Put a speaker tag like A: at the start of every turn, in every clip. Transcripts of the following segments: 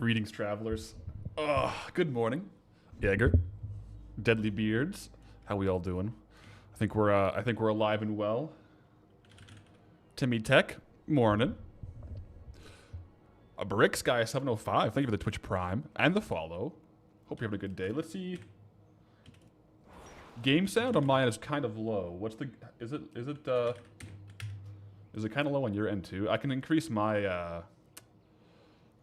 A: Greetings, travelers. Good morning, Jaeger. Deadly Beards. How we all doing? I think we're alive and well. Timmy Tech, morning. A Bricks guy 705. Thank you for the Twitch Prime and the follow. Hope you're having a good day. Let's see. Game sound on mine is kind of low. What's the? Is it kind of low on your end too? I can increase my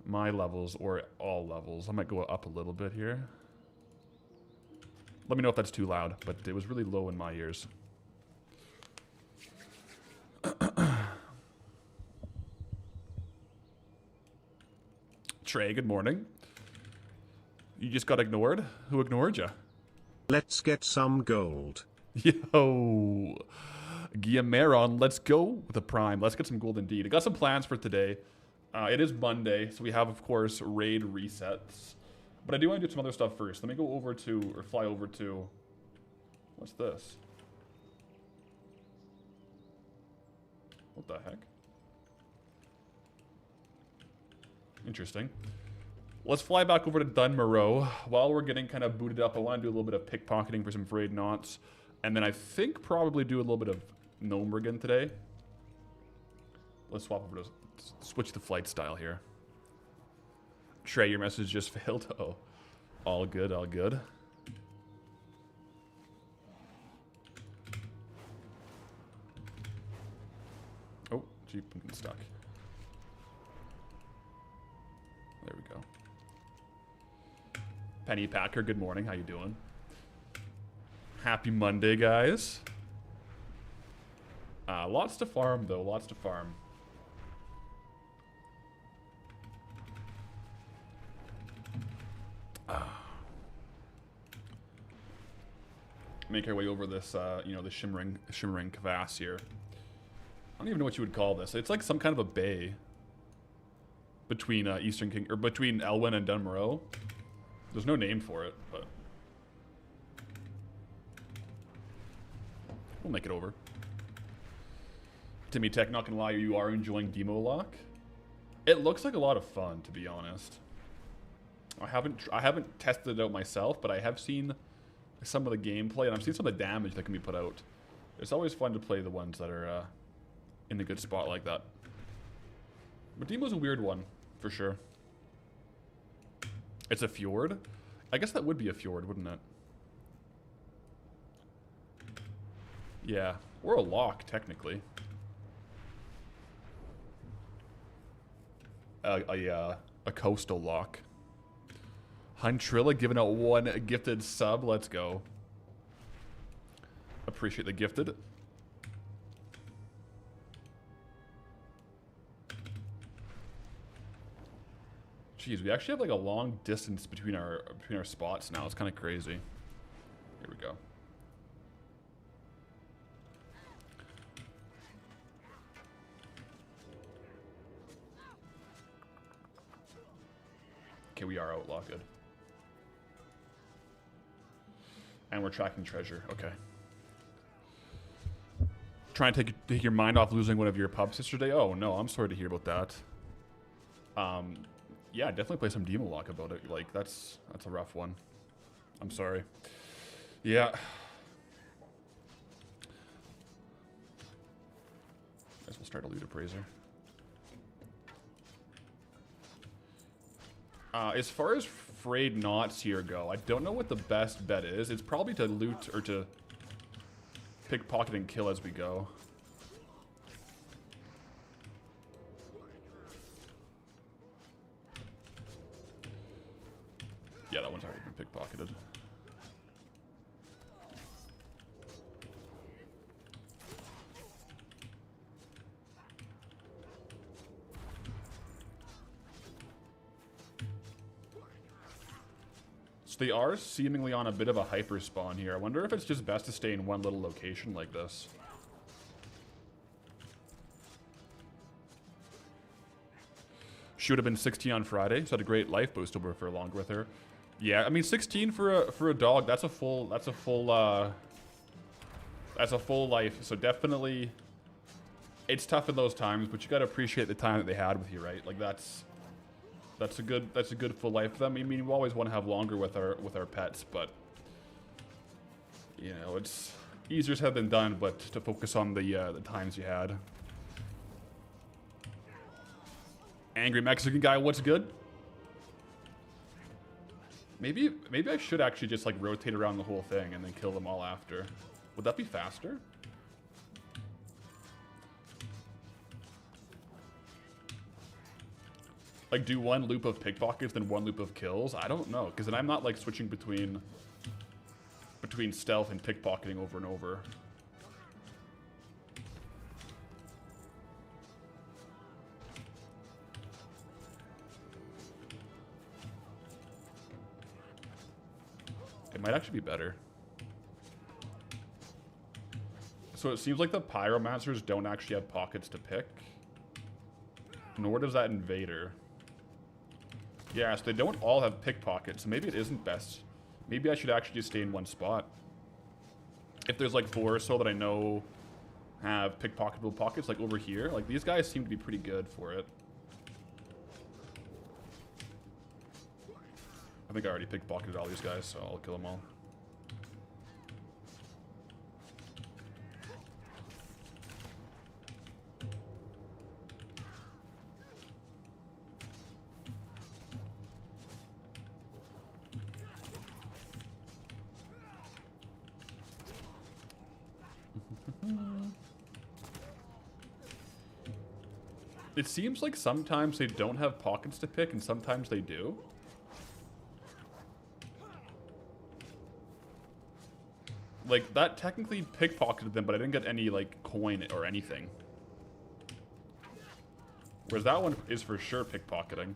A: my levels or all levels. I might go up a little bit here. Let me know if that's too loud, but it was really low in my ears. Trey, good morning. You just got ignored? Who ignored you?
B: Let's get some gold.
A: Yo, Gnomeregan, let's go with the prime. Let's get some gold indeed. I got some plans for today. It is Monday, so we have, of course, raid resets. But I do want to do some other stuff first. Let me go over to, or fly over to, what's this? What the heck? Interesting. Let's fly back over to Dunmoreau. While we're getting kind of booted up, I want to do a little bit of pickpocketing for some frayed knots. And then I think probably do a little bit of Gnomeregan today. Let's swap over to, switch the flight style here. Trey, your message just failed. Oh, all good, all good. Oh, Jeep, I'm getting stuck. There we go. Penny Packer, good morning. How you doing? Happy Monday, guys. Lots to farm, though. Lots to farm. Make our way over this, you know, the shimmering crevasse here. I don't even know what you would call this. It's like some kind of a bay between Eastern King or between Elwyn and Dunmoreau. There's no name for it, but we'll make it over. Timmy Tech, not gonna lie, you are enjoying Demo Lock. It looks like a lot of fun, to be honest. I haven't tested it out myself, but I have seen some of the gameplay, and I've seen some of the damage that can be put out. It's always fun to play the ones that are in a good spot like that. But Demo's a weird one, for sure. It's a fjord? I guess that would be a fjord, wouldn't it? Yeah, or a lock, technically. A coastal lock. Huntrilla giving out one gifted sub. Let's go. Appreciate the gifted. Jeez, we actually have like a long distance between our spots now. It's kind of crazy. Here we go. Okay, we are outlaw. Good. And we're tracking treasure. Okay. Trying to take your mind off losing one of your pups yesterday. Oh no, I'm sorry to hear about that. Yeah, definitely play some Demo Lock about it. Like that's a rough one. I'm sorry. Yeah. Guess we'll start a loot appraiser. As far as frayed knots here go, I don't know what the best bet is. It's probably to loot or to pickpocket and kill as we go. Yeah, that one's already been pickpocketed. So they are seemingly on a bit of a hyper spawn here. I wonder if it's just best to stay in one little location like this. She would have been 16 on Friday, so had a great life boost over for longer with her. Yeah, I mean 16 for a dog, that's a full life. So definitely it's tough in those times, but you gotta appreciate the time that they had with you, right? Like that's That's a good full life for them. I mean, we always want to have longer with our pets, but you know, it's easier said than done. But to focus on the times you had. Angry Mexican guy, what's good? Maybe I should actually just like rotate around the whole thing and then kill them all after. Would that be faster? Like do one loop of pickpockets, then one loop of kills? I don't know, because then I'm not like switching between stealth and pickpocketing over and over. It might actually be better. So it seems like the pyromancers don't actually have pockets to pick. Nor does that invader. Yeah, so they don't all have pickpockets, so maybe it isn't best. Maybe I should actually just stay in one spot. If there's like 4 or so that I know have pickpocketable pockets, like over here, like these guys seem to be pretty good for it. I think I already pickpocketed all these guys, so I'll kill them all. It seems like sometimes they don't have pockets to pick and sometimes they do. Like, that technically pickpocketed them, but I didn't get any, like, coin or anything. Whereas that one is for sure pickpocketing.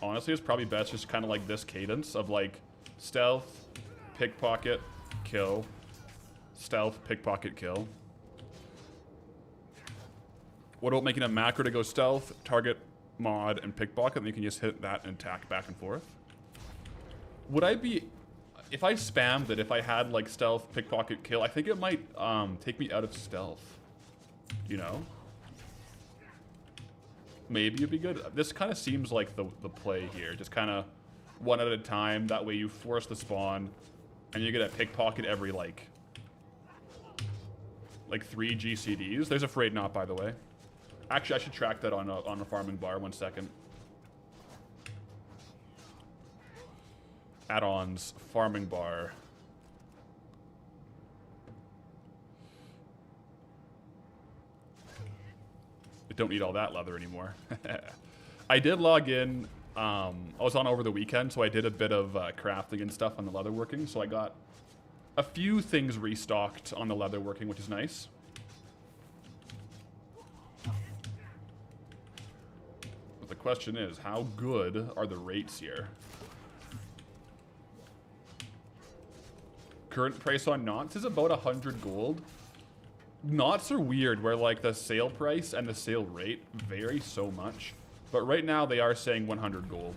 A: Honestly, it's probably best just kind of like this cadence of, like, stealth, pickpocket, kill, stealth, pickpocket, kill. What about making a macro to go stealth, target, mod, and pickpocket, and you can just hit that and attack back and forth? Would I be... If I spammed it, if I had, like, stealth, pickpocket, kill, I think it might take me out of stealth. You know? Maybe it'd be good. This kind of seems like the play here. Just kind of one at a time. That way you force the spawn, and you get a pickpocket every, like 3 GCDs. There's a Fray knot, by the way. Actually, I should track that on a farming bar. 1 second. Add-ons, farming bar. I don't need all that leather anymore. I did log in. I was on over the weekend, so I did a bit of crafting and stuff on the leatherworking. So I got a few things restocked on the leatherworking, which is nice. The question is, how good are the rates here? Current price on knots is about 100 gold. Knots are weird, where like the sale price and the sale rate vary so much. But right now they are saying 100 gold.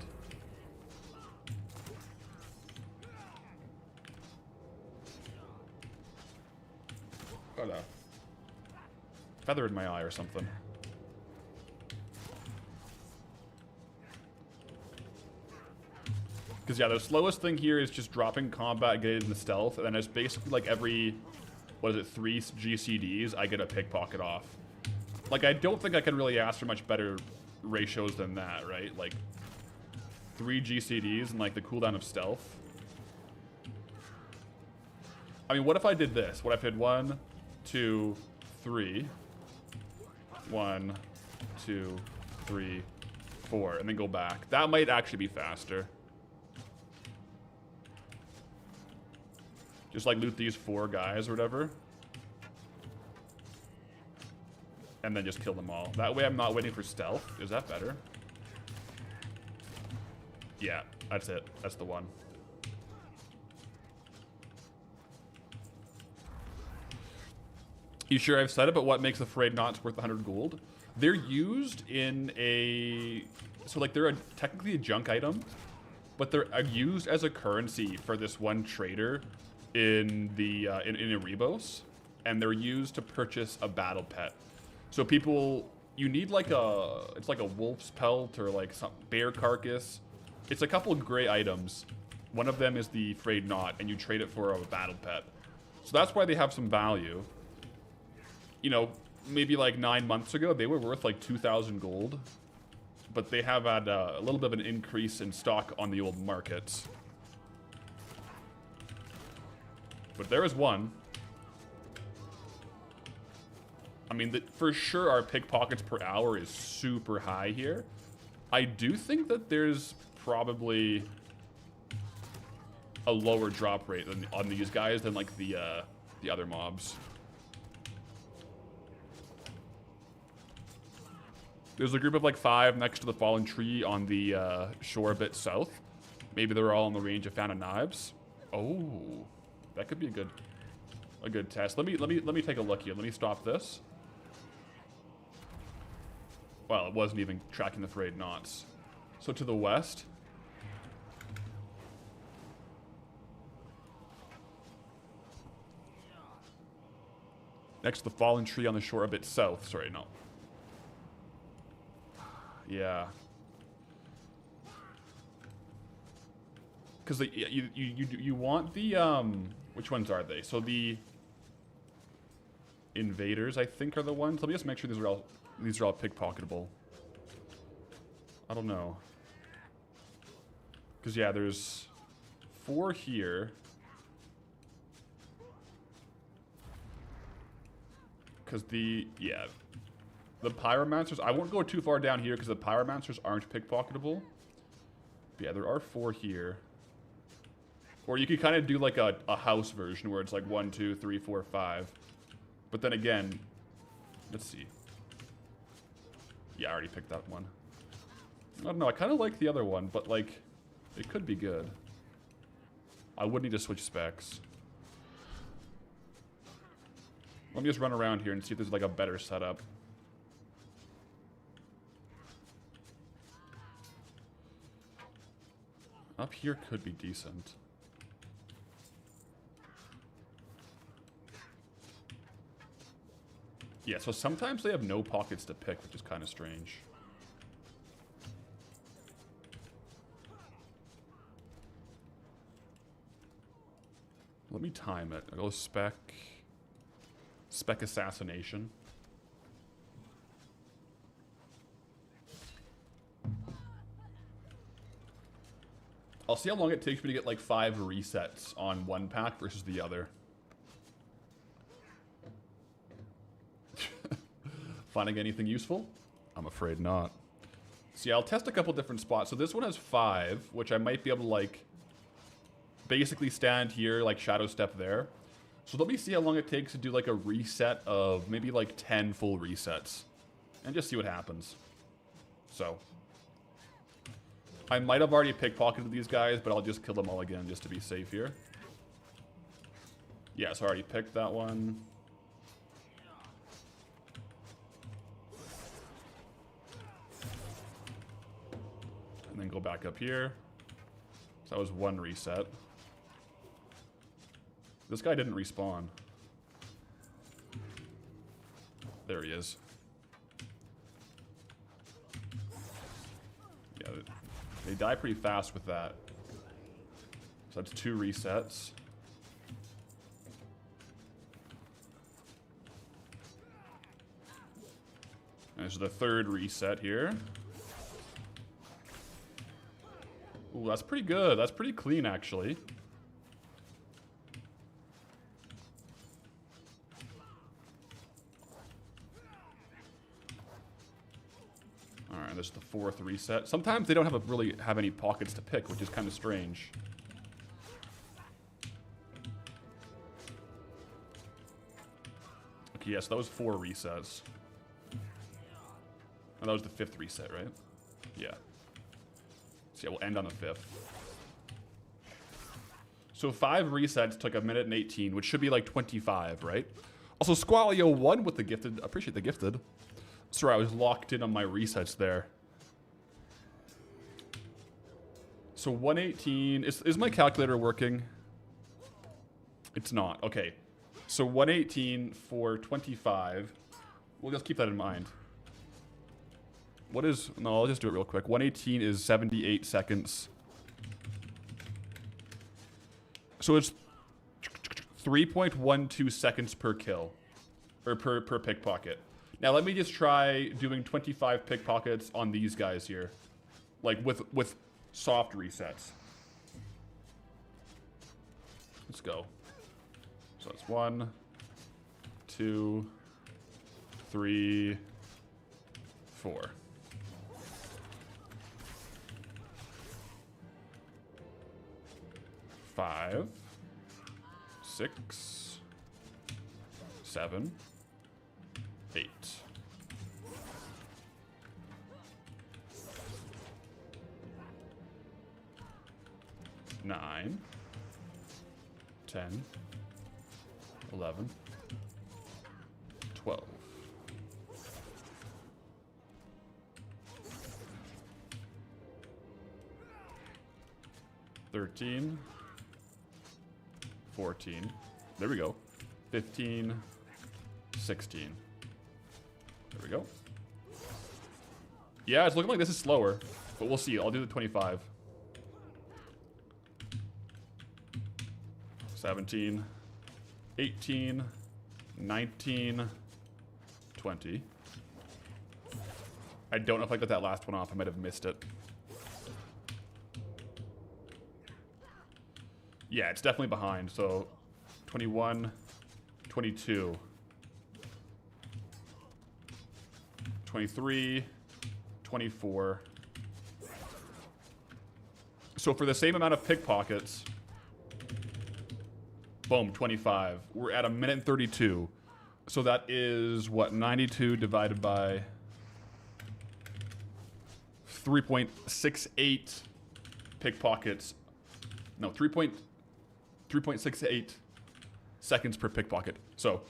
A: Got a feather in my eye or something. Because, yeah, the slowest thing here is just dropping combat, getting into stealth, and then it's basically like every, 3 GCDs, I get a pickpocket off. Like, I don't think I can really ask for much better ratios than that, right? Like, 3 GCDs and, like, the cooldown of stealth. I mean, what if I did this? What if I did 1, 2, 3. 1, 2, 3, 4, and then go back. That might actually be faster. Just like loot these 4 guys or whatever. And then just kill them all. That way I'm not waiting for stealth. Is that better? Yeah, that's it. That's the one. You sure I've said it, but what makes the Fray knots worth 100 gold? They're used in a... So like they're technically a junk item, but they're used as a currency for this one trader in the in Erebos. and they're used to purchase a battle pet. So people, you need like it's like a wolf's pelt or like some bear carcass. It's a couple of gray items. One of them is the frayed knot, and you trade it for a battle pet. So that's why they have some value. You know, maybe like 9 months ago, they were worth like 2,000 gold. But they have had a little bit of an increase in stock on the old markets. But there is one. I mean, for sure our pickpockets per hour is super high here. I do think that there's probably a lower drop rate on these guys than like the other mobs. There's a group of like 5 next to the fallen tree on the shore a bit south. Maybe they're all in the range of Fountain Knives. Oh, that could be a good test. Let me take a look here. Let me stop this. Well, it wasn't even tracking the frayed knots. So to the west. Next to the fallen tree on the shore a bit south. Sorry, no. Yeah. Because you want the which ones are they? So the invaders, I think, are the ones. Let me just make sure these are all pickpocketable. I don't know. Because yeah, there's 4 here. Because the pyromancers, I won't go too far down here because the pyromancers aren't pickpocketable. But yeah, there are 4 here. Or you could kind of do like a house version where it's like 1, 2, 3, 4, 5. But then again, let's see. Yeah, I already picked that one. I don't know, I kind of like the other one, but like, it could be good. I would need to switch specs. Let me just run around here and see if there's like a better setup. Up here could be decent. Yeah, so sometimes they have no pockets to pick, which is kind of strange. Let me time it. I'll go spec assassination. I'll see how long it takes me to get like 5 resets on one pack versus the other. Finding anything useful? I'm afraid not. See, I'll test a couple different spots. So this one has 5, which I might be able to like basically stand here, like shadow step there. So let me see how long it takes to do like a reset of maybe like 10 full resets and just see what happens. So I might have already pickpocketed these guys, but I'll just kill them all again just to be safe here. Yeah, so I already picked that one. And then go back up here. So that was 1 reset. This guy didn't respawn. There he is. Yeah, they die pretty fast with that. So that's 2 resets. And there's the 3rd reset here. Ooh, that's pretty good. That's pretty clean, actually. Alright, there's the 4th reset. Sometimes they don't really have any pockets to pick, which is kind of strange. Okay, yes, that was 4 resets. And that was the 5th reset, right? Yeah. So yeah, we'll end on the 5th. So 5 resets took 1 minute and 18, which should be like 25, right? Also, Squalio won with the gifted. Appreciate the gifted. Sorry, I was locked in on my resets there. So 118. Is my calculator working? It's not. Okay. So 118 for 25. We'll just keep that in mind. What is... No, I'll just do it real quick. 118 is 78 seconds. So it's 3.12 seconds per kill. Or per pickpocket. Now let me just try doing 25 pickpockets on these guys here. Like with soft resets. Let's go. So it's 1, 2, 3, 4. Five, 6, 7, 8. Nine, 10, 11, 12. 13, 14. There we go. 15, 16. There we go. Yeah, it's looking like this is slower, but we'll see. I'll do the 25. 17, 18, 19, 20. I don't know if I got that last one off. I might have missed it. Yeah, it's definitely behind. So 21, 22, 23, 24. So for the same amount of pickpockets, boom, 25. We're at 1 minute and 32. So that is, what, 92 divided by 3.68 pickpockets. No, 3.68 seconds per pickpocket. So,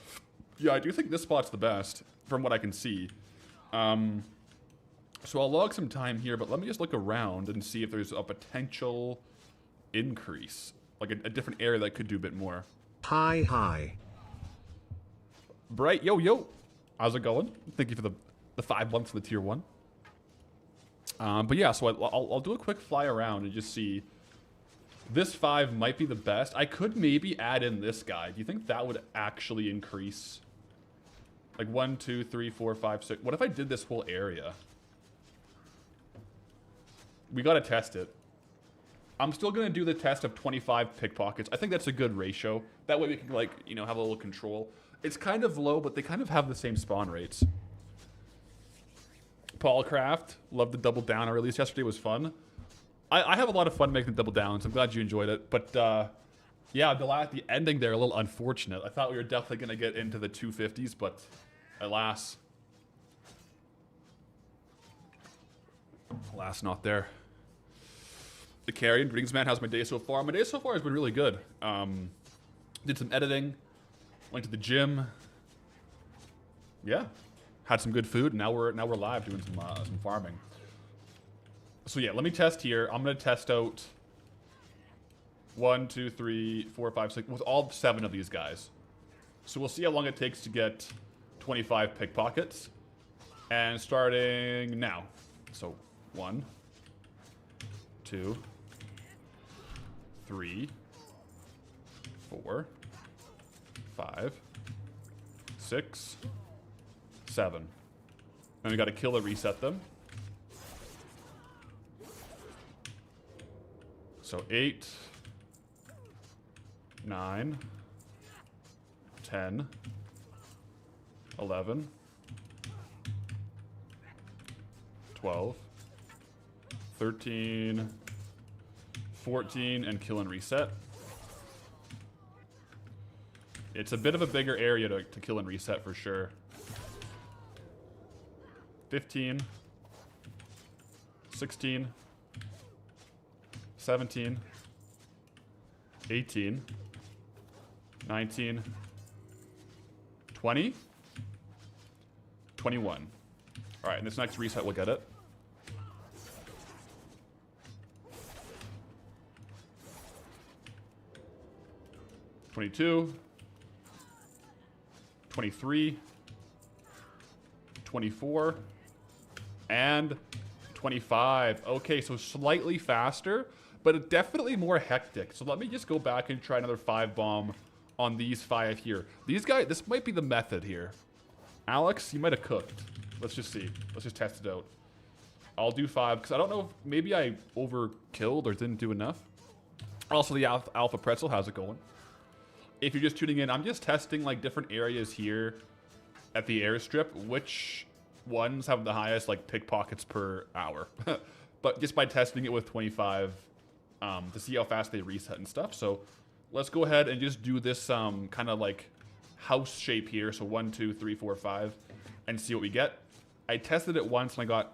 A: yeah, I do think this spot's the best from what I can see. So I'll log some time here, but let me just look around and see if there's a potential increase. Like a different area that could do a bit more.
B: Hi.
A: Bright, yo. How's it going? Thank you for the 5 months of the tier 1. But yeah, so I'll do a quick fly around and just see. This 5 might be the best. I could maybe add in this guy. Do you think that would actually increase? Like 1, 2, 3, 4, 5, 6. What if I did this whole area? We gotta test it. I'm still gonna do the test of 25 pickpockets. I think that's a good ratio. That way we can, like, you know, have a little control. It's kind of low, but they kind of have the same spawn rates. Paulcraft, love the double down I released yesterday, was fun. I have a lot of fun making the double downs. I'm glad you enjoyed it. But yeah, the ending there a little unfortunate. I thought we were definitely gonna get into the 250s, but alas, not there. The Carrion, greetings, man. How's my day so far? My day so far has been really good. Did some editing, went to the gym. Yeah, had some good food. Now we're live doing some farming. So yeah, let me test here. I'm gonna test out 1, 2, 3, 4, 5, 6 with all 7 of these guys. So we'll see how long it takes to get 25 pickpockets. And starting now. So 1, 2, 3, 4, 5, 6, 7. And we got to kill or reset them. So 8, 9, 10, 11, 12, 13, 14, and kill and reset. It's a bit of a bigger area to kill and reset for sure. 15, 16, 17, 18, 19, 20, 21. All right, and this next reset will get it. '22, 23, 24, and 25. Okay, so slightly faster, but definitely more hectic. So let me just go back and try another 5-bomb on these 5 here. These guys, this might be the method here. Alex, you might have cooked. Let's just see. Let's just test it out. I'll do 5, because I don't know if maybe I overkilled or didn't do enough. Also, the Alpha Pretzel, how's it going? If you're just tuning in, I'm just testing like different areas here at the airstrip, which ones have the highest like pickpockets per hour. But just by testing it with 25 to see how fast they reset and stuff. So let's go ahead and just do this kind of like house shape here. So 1, 2, 3, 4, 5, and see what we get. I tested it once and I got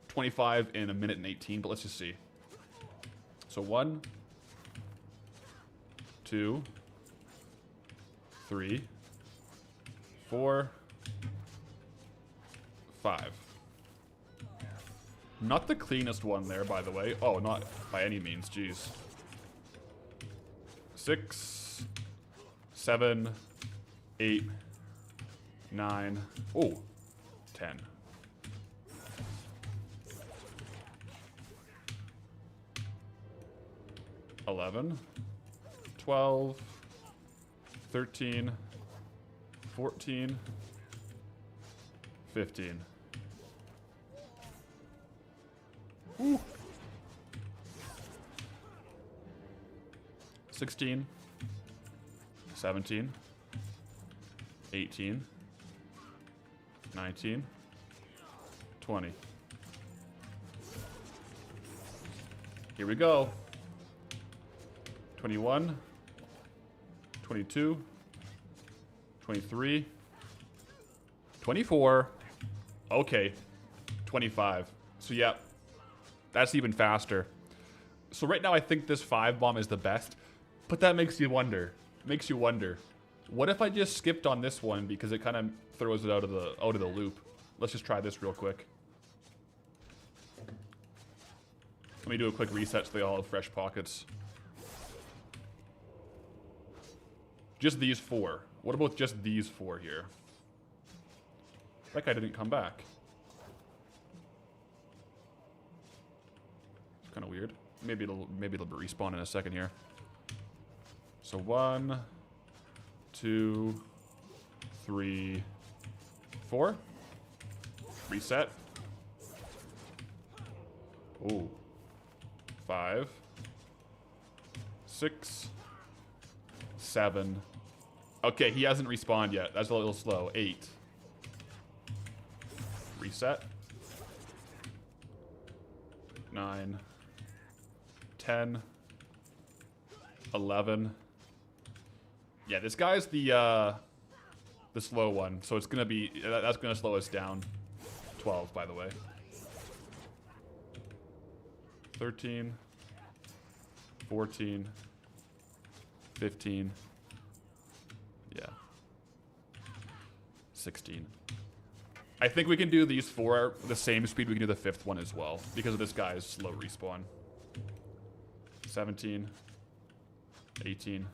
A: 25 in 1 minute and 18, but let's just see. So 1, 2, 3, 4, 5. Not the cleanest one there, by the way. Oh, not by any means, jeez. 6, 7, 8, 9, oh, 10. 11, 12, 13, 14, 15. Ooh. 16, 17, 18, 19, 20. Here we go. 21, 22, 23, 24, okay, 25. So yeah, that's even faster. So right now I think this 5-bomb is the best, but that makes you wonder. What if I just skipped on this one because it kind of throws it out of the loop? Let's just try this real quick. Let me do a quick reset so they all have fresh pockets. Just these 4. What about just these 4 here? That guy didn't come back. It's kind of weird. Maybe it'll respawn in a second here. So 1, 2, 3, 4. Reset. Ooh. 5, 6, 7. Okay, he hasn't respawned yet. That's a little slow. 8. Reset. 9, 10, 11. Yeah, this guy's the slow one, so it's gonna be that's gonna slow us down. 12, by the way. 13, 14, 15. Yeah. 16. I think we can do these 4 the same speed we can do the 5th one as well, because of this guy's slow respawn. 17, 18.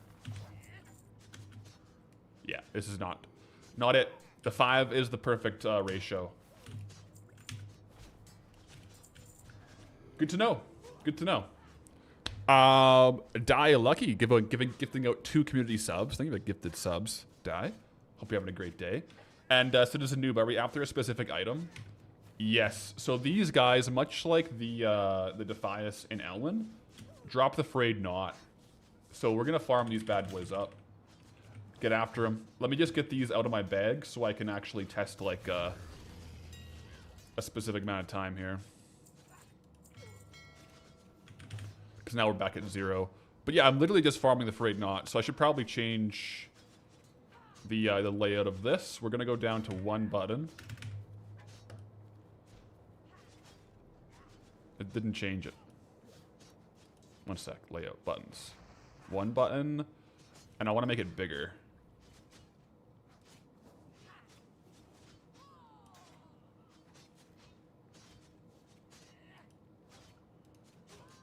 A: Yeah, this is not it. The 5 is the perfect ratio. Good to know. Good to know. Die Lucky gifting out 2 community subs. Thank you for gifted subs, Die. Hope you're having a great day. And Citizen Noob, are we after a specific item? Yes. So these guys, much like the Defias in Elwyn, drop the Frayed Knot. So we're gonna farm these bad boys up. Get after them. Let me just get these out of my bag so I can actually test like a specific amount of time here. Because now we're back at 0. But yeah, I'm literally just farming the Frayed Knot, so I should probably change the layout of this. We're gonna go down to 1 button. It didn't change it. 1 sec. Layout buttons. 1 button, and I want to make it bigger.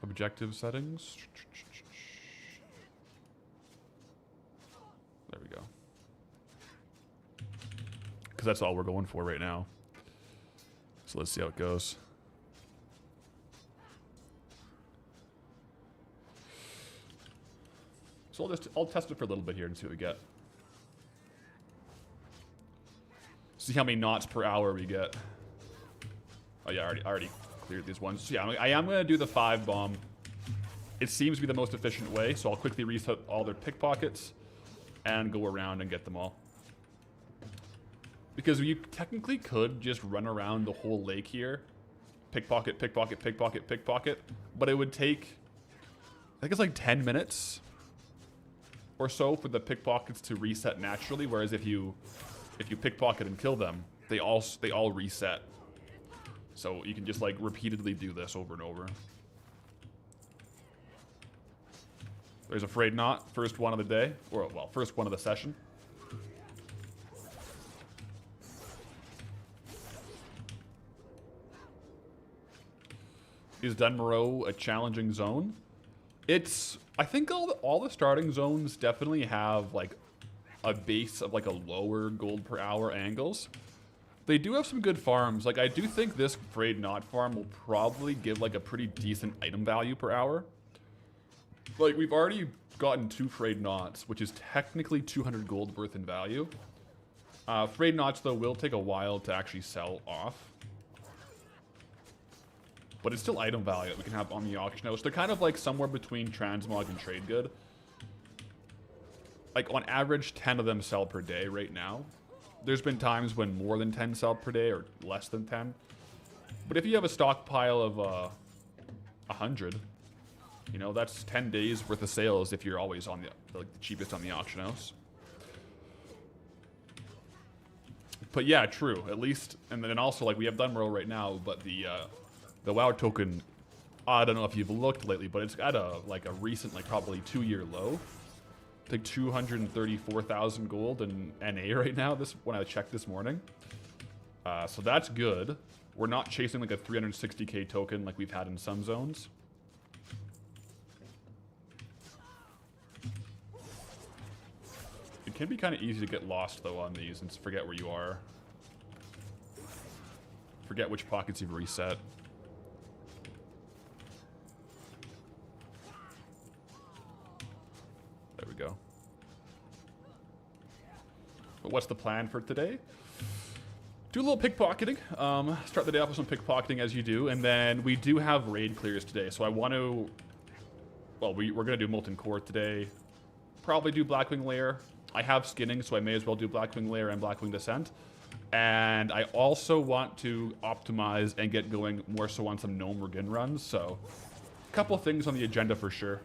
A: Objective settings. There we go. because that's all we're going for right now. So let's see how it goes. So I'll test it for a little bit here and see what we get. See how many knots per hour we get. Oh yeah, I already cleared these ones. So yeah, I am going to do the 5 bomb. It seems to be the most efficient way, so I'll quickly reset all their pickpockets and go around and get them all. Because you technically could just run around the whole lake here. Pickpocket, pickpocket, pickpocket, pickpocket. But it would take, I think it's like 10 minutes or so for the pickpockets to reset naturally, whereas if you pickpocket and kill them, they all reset. So you can just like repeatedly do this over and over. There's a frayed knot, first one of the day, or well, first one of the session. Is Dunmoreau a challenging zone? It's, I think all the starting zones definitely have like a base of like a lower gold per hour angles. They do have some good farms. Like I do think this frayed knot farm will probably give like a pretty decent item value per hour. Like we've already gotten 2 frayed knots, which is technically 200 gold worth in value. Frayed knots though will take a while to actually sell off. But it's still item value that we can have on the auction house. They're kind of like somewhere between transmog and trade good. Like on average, 10 of them sell per day right now. There's been times when more than 10 sell per day or less than 10. But if you have a stockpile of 100, you know, that's 10 days worth of sales if you're always on the cheapest on the auction house. But yeah, true. At least, and then also like we have Dunmoreau right now, but the WoW token, I don't know if you've looked lately, but it's at a recent, like probably 2-year low. It's like 234,000 gold in NA right now, when I checked this morning. So that's good. We're not chasing like a 360k token like we've had in some zones. It can be kind of easy to get lost though on these and forget where you are. Forget which pockets you've reset. There we go. But what's the plan for today? Do a little pickpocketing. Start the day off with some pickpocketing as you do, and then we do have raid clears today. So I want to, well, we're gonna do Molten Core today. Probably do Blackwing Layer. I have skinning, so I may as well do Blackwing Layer and Blackwing Descent. And I also want to optimize and get going more so on some Gnomeregan runs. So a couple of things on the agenda for sure.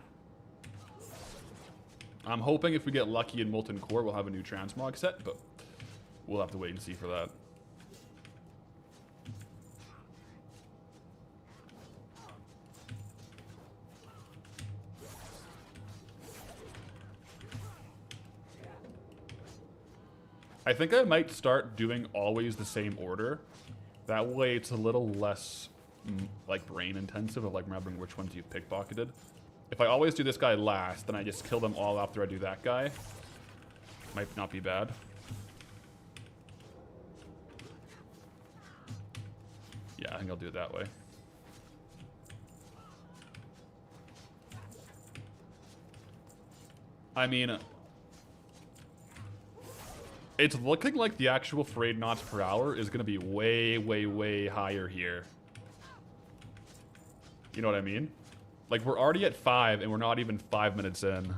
A: I'm hoping if we get lucky in Molten Core, we'll have a new transmog set, but we'll have to wait and see for that. I think I might start doing always the same order. That way it's a little less like brain intensive of like remembering which ones you've pickpocketed. If I always do this guy last, then I just kill them all after I do that guy. Might not be bad. Yeah, I think I'll do it that way. I mean, it's looking like the actual frayed knots per hour is going to be way, way, way higher here. You know what I mean? Like, we're already at 5, and we're not even 5 minutes in.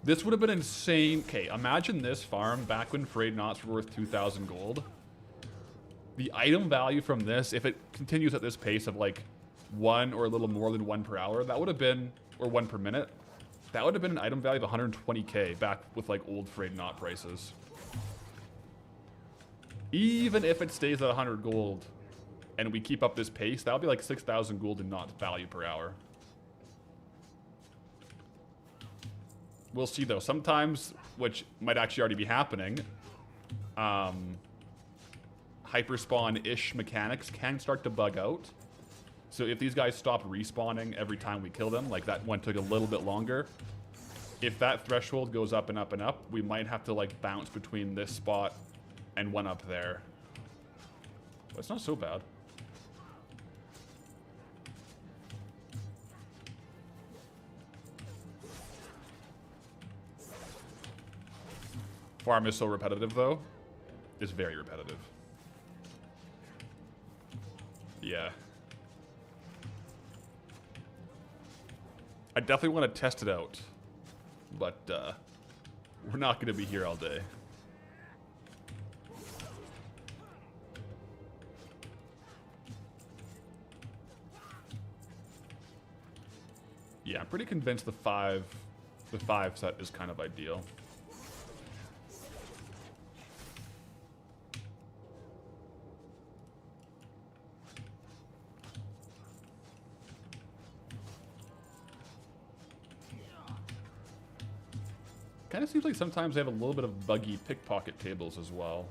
A: This would have been insane. Okay, imagine this farm back when frayed knots were worth 2,000 gold. The item value from this, if it continues at this pace of, like, 1 or a little more than 1 per hour, that would have been, or 1 per minute, that would have been an item value of 120k back with, like, old frayed knot prices. Even if it stays at 100 gold, and we keep up this pace, that would be like 6,000 gold in knot value per hour. We'll see though. Sometimes, which might actually already be happening, hyperspawn-ish mechanics can start to bug out. So if these guys stop respawning every time we kill them, like that one took a little bit longer, if that threshold goes up and up and up, we might have to like bounce between this spot and one up there. But it's not so bad. Farm is so repetitive though. It's very repetitive. Yeah. I definitely want to test it out, but we're not going to be here all day. Yeah, I'm pretty convinced the five set is kind of ideal. Kind of seems like sometimes they have a little bit of buggy pickpocket tables as well.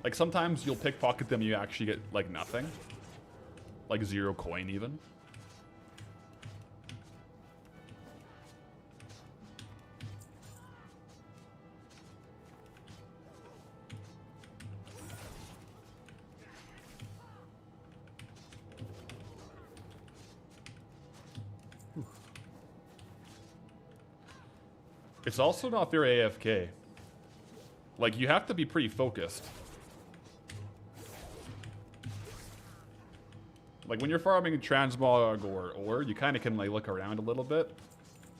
A: Like sometimes you'll pickpocket them, you actually get like nothing. Like 0 coin even. It's also not very AFK. Like, you have to be pretty focused. Like, when you're farming transmog or you kind of can, like, look around a little bit.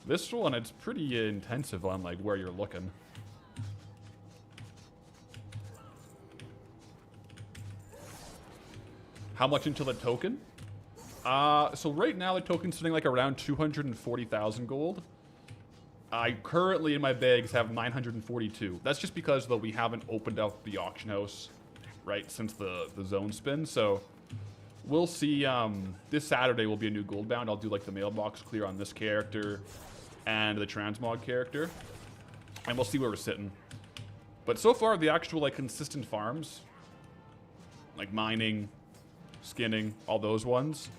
A: This one, it's pretty intensive on, like, where you're looking. How much into the token? So right now the token's sitting, like, around 240,000 gold. I currently in my bags have 942. That's just because though we haven't opened up the auction house, right, since the zone spin. So we'll see. This Saturday will be a new Goldbound. I'll do like the mailbox clear on this character and the transmog character, and we'll see where we're sitting. But so far, the actual like consistent farms, like mining, skinning, all those ones,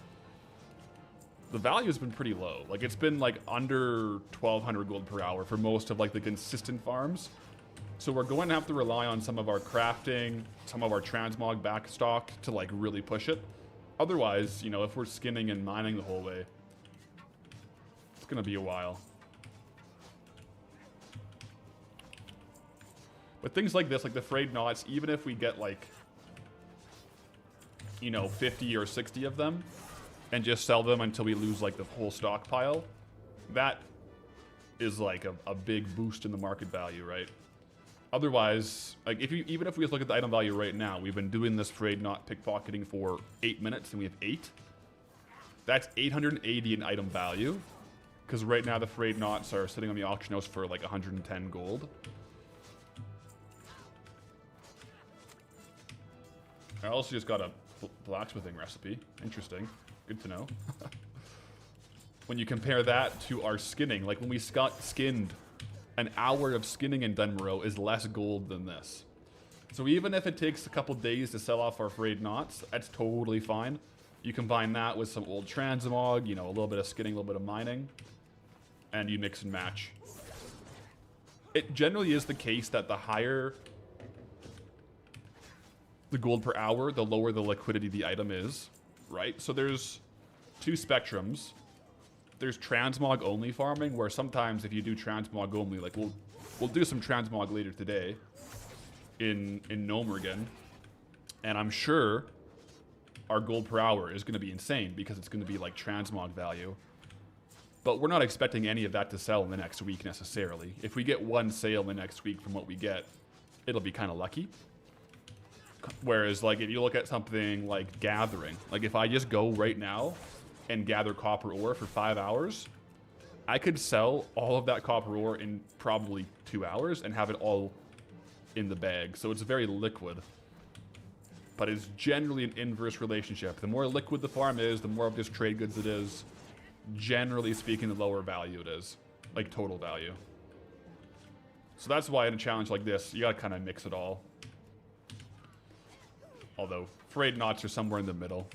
A: the value has been pretty low. Like it's been like under 1,200 gold per hour for most of like the consistent farms. So we're going to have to rely on some of our crafting, some of our transmog backstock to like really push it. Otherwise, you know, if we're skinning and mining the whole way, it's gonna be a while. But things like this, like the frayed knots, even if we get like, you know, 50 or 60 of them, and just sell them until we lose like the whole stockpile, that is like a big boost in the market value, right? Otherwise, like even if we just look at the item value right now, we've been doing this frayed knot pickpocketing for 8 minutes and we have 8. That's 880 in item value, because right now the frayed knots are sitting on the auction house for like 110 gold. I also just got a blacksmithing recipe. Interesting. Good to know. When you compare that to our skinning, like when we skinned, an hour of skinning in Dunmorrow is less gold than this. So even if it takes a couple days to sell off our frayed knots, that's totally fine. You combine that with some old transmog, you know, a little bit of skinning, a little bit of mining, and you mix and match. It generally is the case that the higher the gold per hour, the lower the liquidity the item is, right? So there's two spectrums. There's transmog only farming, where sometimes if you do transmog only, like we'll do some transmog later today in Gnomeregan, and I'm sure our gold per hour is going to be insane because it's going to be like transmog value. But we're not expecting any of that to sell in the next week necessarily. If we get one sale in the next week from what we get, it'll be kind of lucky. Whereas, like, if you look at something like gathering, like if I just go right now and gather copper ore for 5 hours, I could sell all of that copper ore in probably 2 hours and have it all in the bag. So it's very liquid. But it's generally an inverse relationship. The more liquid the farm is, the more of just trade goods it is. Generally speaking, the lower value it is. Like, total value. So that's why in a challenge like this, you gotta kind of mix it all. Although, frayed knots are somewhere in the middle.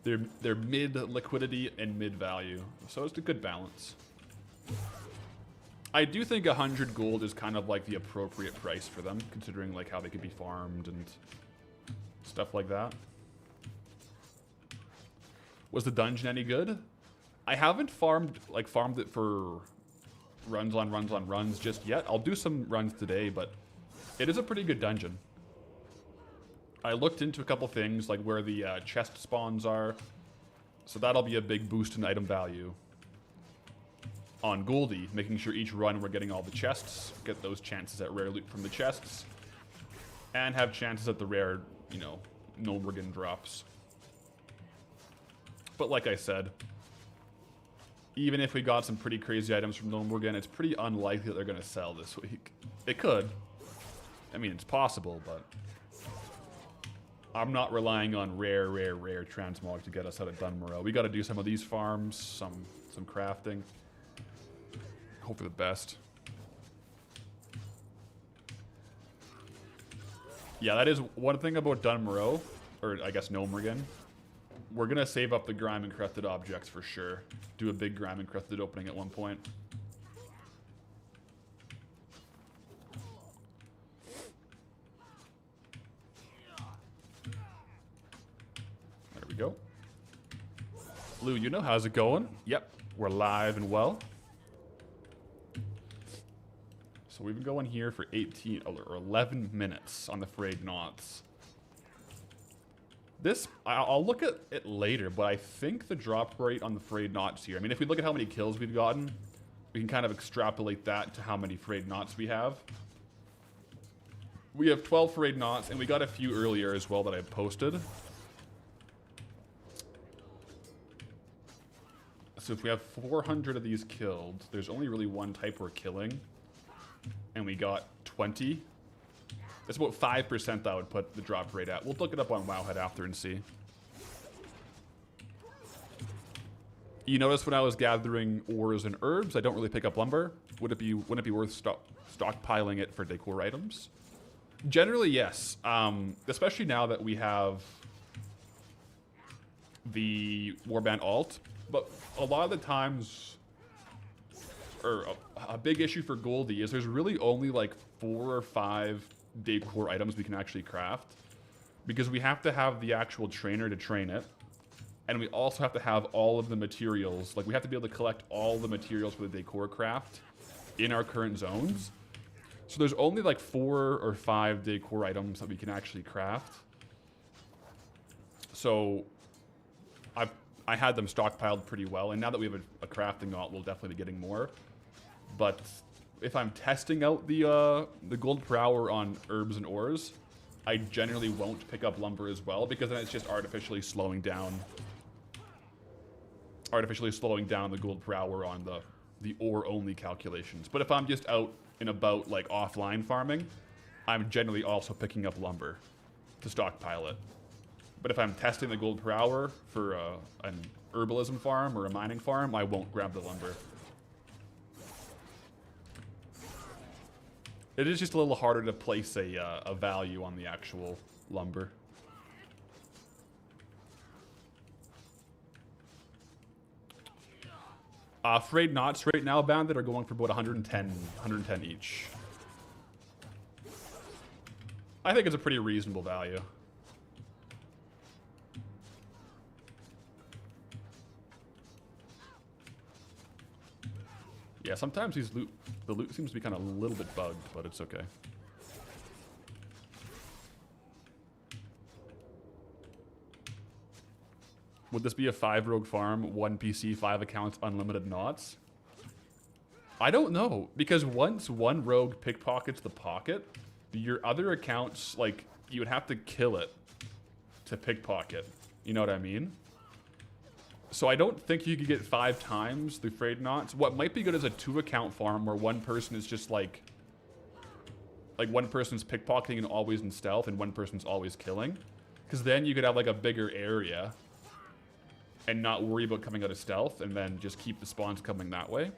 A: They're mid liquidity and mid value, so it's a good balance. I do think 100 gold is kind of like the appropriate price for them, considering like how they could be farmed and stuff like that. Was the dungeon any good? I haven't farmed it for runs on runs just yet. I'll do some runs today, but it is a pretty good dungeon. I looked into a couple things, like where the chest spawns are, so that'll be a big boost in item value. On Goldie, making sure each run we're getting all the chests, get those chances at rare loot from the chests, and have chances at the rare, you know, Gnomeregan drops. But like I said, even if we got some pretty crazy items from Gnomeregan, it's pretty unlikely that they're going to sell this week. It could. I mean, it's possible, but I'm not relying on rare transmog to get us out of Dunmorrow. We got to do some of these farms, some crafting. Hope for the best. Yeah, that is one thing about Dunmorrow, or I guess Gnomeregan. We're gonna save up the Grime encrusted objects for sure. Do a big Grime encrusted opening at one point. There we go. Lou, you know, how's it going? Yep, we're live and well. So we've been going here for 18 or 11 minutes on the frayed knots. This, I'll look at it later, but I think the drop rate on the frayed knots here, I mean, if we look at how many kills we've gotten, we can kind of extrapolate that to how many frayed knots we have. We have 12 frayed knots, and we got a few earlier as well that I posted. So if we have 400 of these killed, there's only really one type we're killing. And we got 20. That's about 5% that I would put the drop rate at. We'll look it up on Wowhead after and see. You notice when I was gathering ores and herbs, I don't really pick up lumber. Wouldn't it be worth stockpiling it for decor items? Generally, yes. Especially now that we have the Warband alt. But a lot of the times, or a big issue for Goldie is there's really only like 4 or 5 decor items we can actually craft, because we have to have the actual trainer to train it, and we also have to have all of the materials. Like, we have to be able to collect all the materials for the decor craft in our current zones. So there's only like 4 or 5 decor items that we can actually craft. So I had them stockpiled pretty well, and now that we have a crafting alt, we'll definitely be getting more. But if I'm testing out the gold per hour on herbs and ores, I generally won't pick up lumber as well, because then it's just artificially slowing down the gold per hour on the ore only calculations. But if I'm just out and about like offline farming, I'm generally also picking up lumber to stockpile it. But if I'm testing the gold per hour for an herbalism farm or a mining farm, I won't grab the lumber. It is just a little harder to place a value on the actual lumber. Frayed knots right now, Bandit, are going for about 110 each. I think it's a pretty reasonable value. Yeah, sometimes the loot seems to be kind of a little bit bugged, but it's okay. Would this be a 5 rogue farm, 1 PC, 5 accounts, unlimited knots? I don't know, because once one rogue pickpockets the pocket, your other accounts, like, you would have to kill it to pickpocket. You know what I mean? So I don't think you could get 5 times the frayed knots. What might be good is a 2-account farm where one person is just like one person's pickpocketing and always in stealth, and one person's always killing. Because then you could have like a bigger area and not worry about coming out of stealth, and then just keep the spawns coming that way.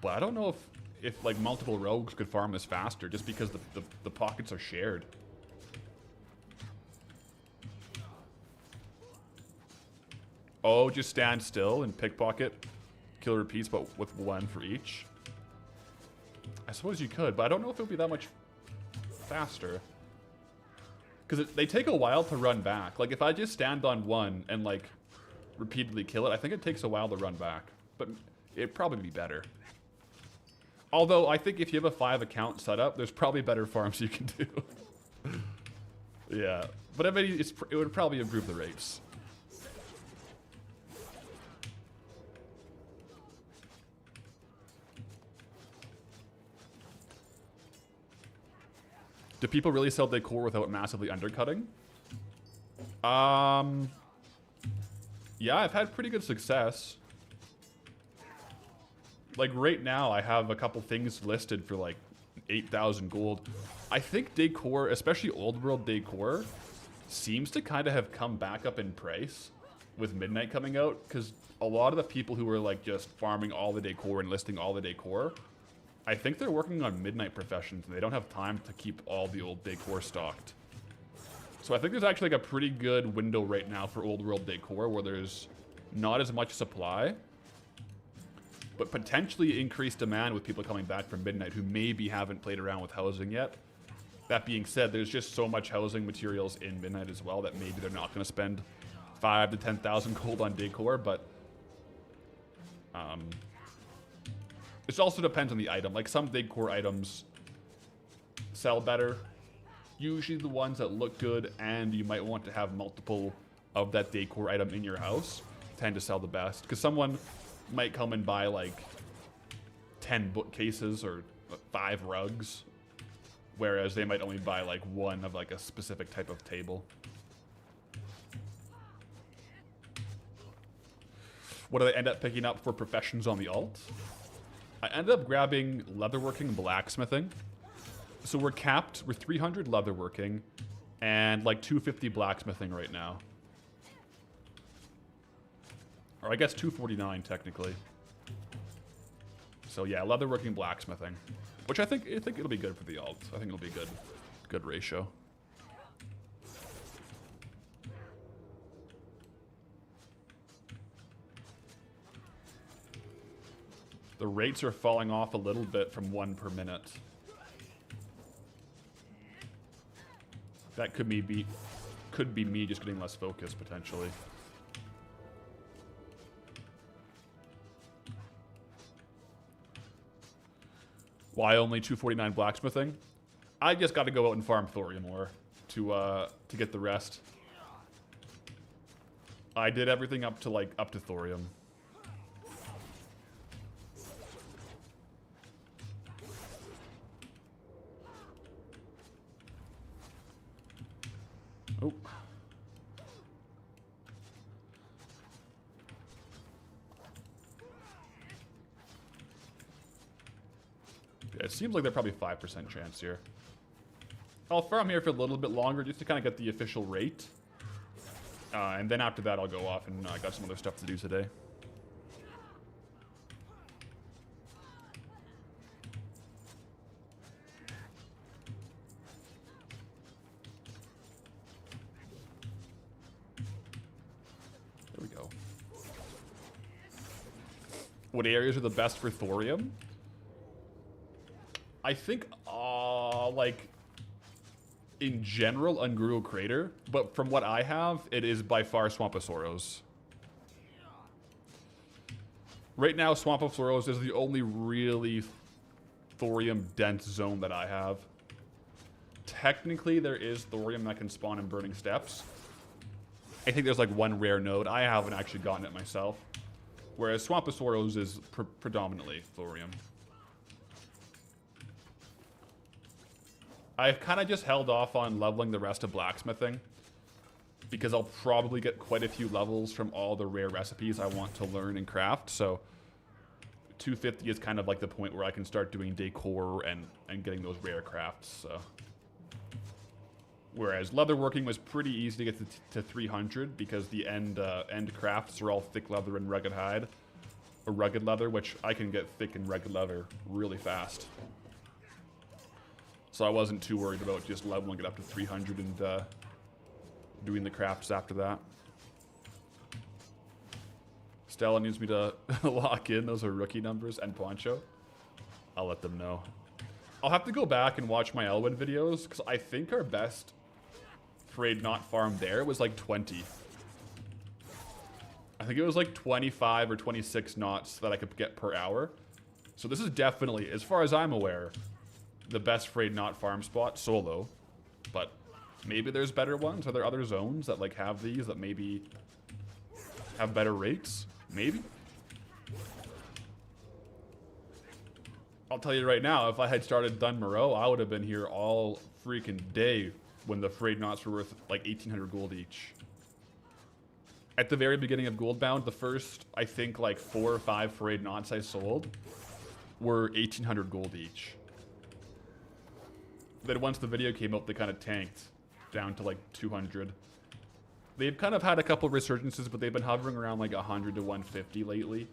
A: But I don't know if like multiple rogues could farm this faster, just because the pockets are shared. Oh, just stand still and pickpocket. Kill repeats, but with 1 for each. I suppose you could, but I don't know if it would be that much faster. Because they take a while to run back. Like, if I just stand on 1 and, like, repeatedly kill it, I think it takes a while to run back. But it'd probably be better. Although, I think if you have a 5 account setup, there's probably better farms you can do. Yeah. But I mean, it would probably improve the rates. Do people really sell decor without massively undercutting? Yeah, I've had pretty good success. Like right now, I have a couple things listed for like 8,000 gold. I think decor, especially old world decor, seems to kind of have come back up in price with Midnight coming out, because a lot of the people who were like just farming all the decor and listing all the decor, I think they're working on Midnight professions and they don't have time to keep all the old decor stocked. So I think there's actually like a pretty good window right now for old world decor where there's not as much supply, but potentially increased demand with people coming back from Midnight who maybe haven't played around with housing yet. That being said, there's just so much housing materials in Midnight as well that maybe they're not going to spend 5 to 10,000 gold on decor, but it also depends on the item. Like some decor items sell better. Usually the ones that look good and you might want to have multiple of that decor item in your house tend to sell the best. Because someone might come and buy like 10 bookcases or 5 rugs, whereas they might only buy like 1 of like a specific type of table. What do I end up picking up for professions on the alt? I ended up grabbing leatherworking, blacksmithing. So we're capped, we're 300 leatherworking and like 250 blacksmithing right now. Or I guess 249 technically. So yeah, leatherworking, blacksmithing, which I think it'll be good for the alt. I think it'll be good ratio. The rates are falling off a little bit from 1 per minute. That could be me just getting less focus potentially. Why only 249 blacksmithing? I just got to go out and farm thorium ore to get the rest. I did everything up to thorium. Oh. Yeah, it seems like they're probably 5% chance here. I'll farm here for a little bit longer just to kind of get the official rate. And then after that I'll go off and I got some other stuff to do today. What areas are the best for thorium? I think, like, in general, Ungruel Crater, but from what I have, it is by far Swamposaurus. Right now, Swamposaurus is the only really thorium-dense zone that I have. Technically, there is thorium that can spawn in Burning Steppes. I think there's like 1 rare node. I haven't actually gotten it myself. Whereas Swamposaurus is predominantly thorium. I've kind of just held off on leveling the rest of blacksmithing because I'll probably get quite a few levels from all the rare recipes I want to learn and craft. So 250 is kind of like the point where I can start doing decor and getting those rare crafts. So. Whereas leatherworking was pretty easy to get to 300 because the end crafts are all thick leather and rugged hide. Or rugged leather, which I can get thick and rugged leather really fast. So I wasn't too worried about just leveling it up to 300 and doing the crafts after that. Stella needs me to lock in. Those are rookie numbers. And Poncho. I'll let them know. I'll have to go back and watch my Elwyn videos, because I think our best Frayed Knot farm there was like 20. I think it was like 25 or 26 knots that I could get per hour. So this is definitely, as far as I'm aware, the best Frayed Knot farm spot solo. But maybe there's better ones. Are there other zones that like have these that maybe have better rates? Maybe. I'll tell you right now, if I had started Dun Moreau, I would have been here all freaking day when the Frayed Knots were worth like 1,800 gold each. At the very beginning of Goldbound, the first, I think, like 4 or 5 Frayed Knots I sold were 1,800 gold each. Then once the video came out, they kind of tanked down to like 200. They've kind of had a couple resurgences, but they've been hovering around like 100 to 150 lately,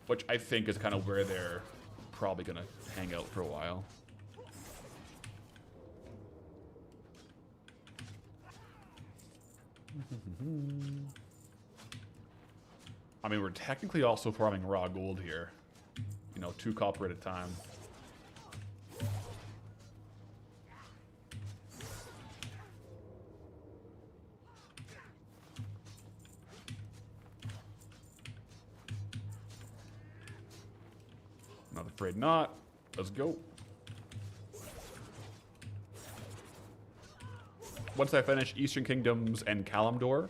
A: which I think is kind of where they're probably gonna hang out for a while. I mean, we're technically also farming raw gold here. You know, 2 copper at a time. Not afraid not. Let's go. Once I finish Eastern Kingdoms and Kalimdor,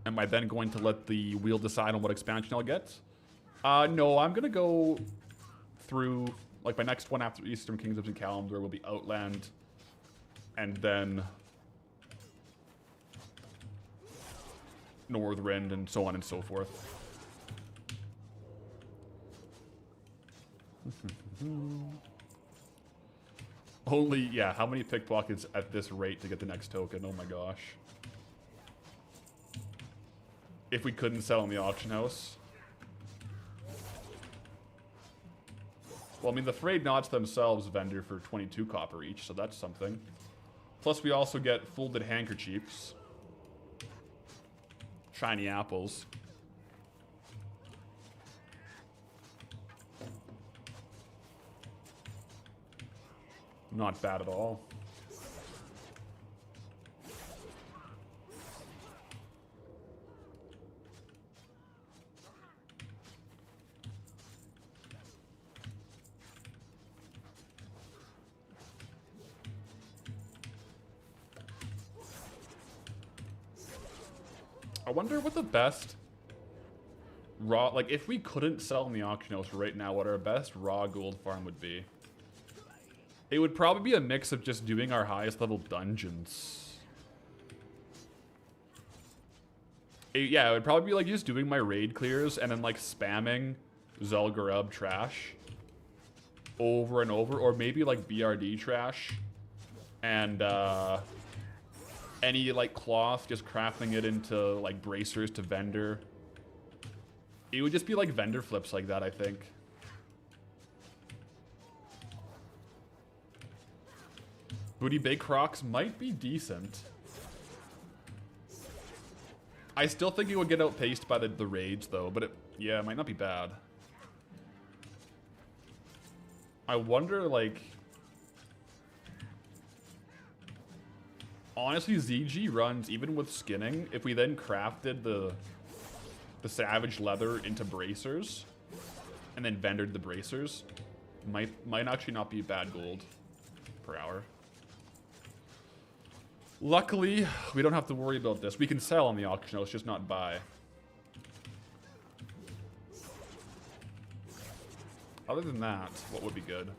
A: am I then going to let the wheel decide on what expansion I'll get? No, I'm going to go through, like my next one after Eastern Kingdoms and Kalimdor will be Outland, and then Northrend, and so on and so forth. Only, yeah, how many pickpockets at this rate to get the next token? Oh my gosh. If we couldn't sell in the auction house. Well, I mean, the Frayed Knots themselves vendor for 22 copper each, so that's something. Plus, we also get folded handkerchiefs. Shiny apples. Not bad at all. I wonder what the best raw, like if we couldn't sell in the auction house right now, what our best raw gold farm would be. It would probably be a mix of just doing our highest level dungeons. Yeah, it would probably be like just doing my raid clears and then like spamming Zul'Gurub trash over and over, or maybe like BRD trash and any like cloth, just crafting it into like bracers to vendor. It would just be like vendor flips like that, I think. Booty Bay Crocs might be decent. I still think it would get outpaced by the raids though, but yeah, it might not be bad. I wonder, like, honestly, ZG runs even with skinning. If we then crafted the savage leather into bracers and then vendored the bracers, might actually not be bad gold per hour. Luckily, we don't have to worry about this. We can sell on the auction house, just not buy. Other than that, what would be good?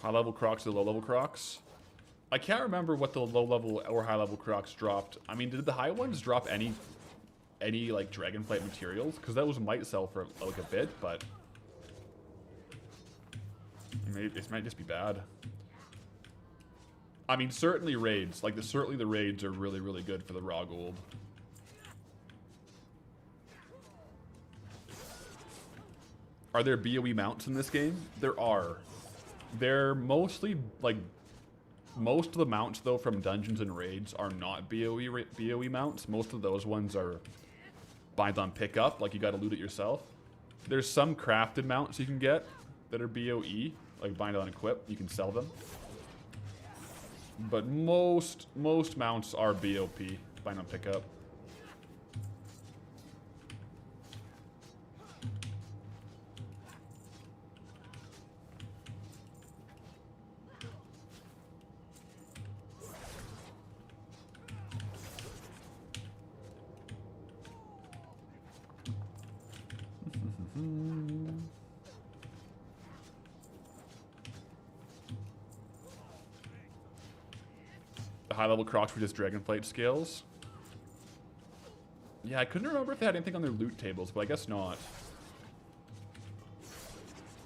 A: High-level Crocs to low-level Crocs? I can't remember what the low-level or high-level Crocs dropped. I mean, did the high ones drop any like Dragonflight materials? Because those might sell for like a bit, but maybe it might just be bad. I mean, certainly raids. Like, certainly the raids are really, really good for the raw gold. Are there BOE mounts in this game? There are. They're mostly, like, Most of the mounts, though, from dungeons and raids are not BOE mounts. Most of those ones are bind on pickup, like you got to loot it yourself. There's some crafted mounts you can get that are BOE, like bind on equip. You can sell them. But most mounts are BOP, bind on pickup. The high-level crocs were just dragonflight scales. Yeah, I couldn't remember if they had anything on their loot tables, but I guess not.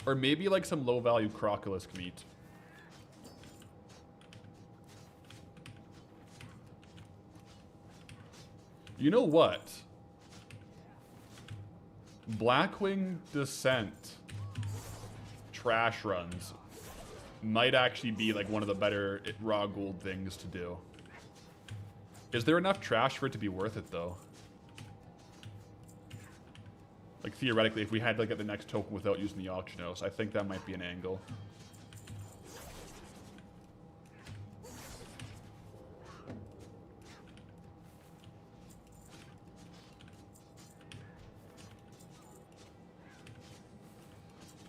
A: Or maybe like some low-value crocolisk meat. You know what? Blackwing Descent trash runs might actually be like one of the better raw gold things to do. Is there enough trash for it to be worth it though? Like theoretically, if we had to get the next token without using the auction house, I think that might be an angle.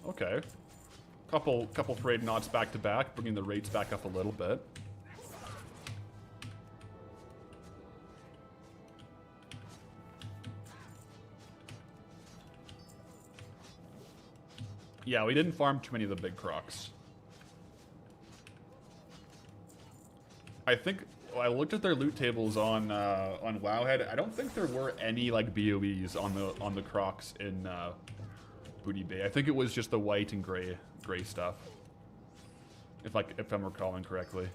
A: Okay. Couple frayed knots back to back, bringing the rates back up a little bit. Yeah, we didn't farm too many of the big crocs. I think I looked at their loot tables on Wowhead. I don't think there were any like BOEs on the crocs in Booty Bay. I think it was just the white and gray stuff. If I'm recalling correctly.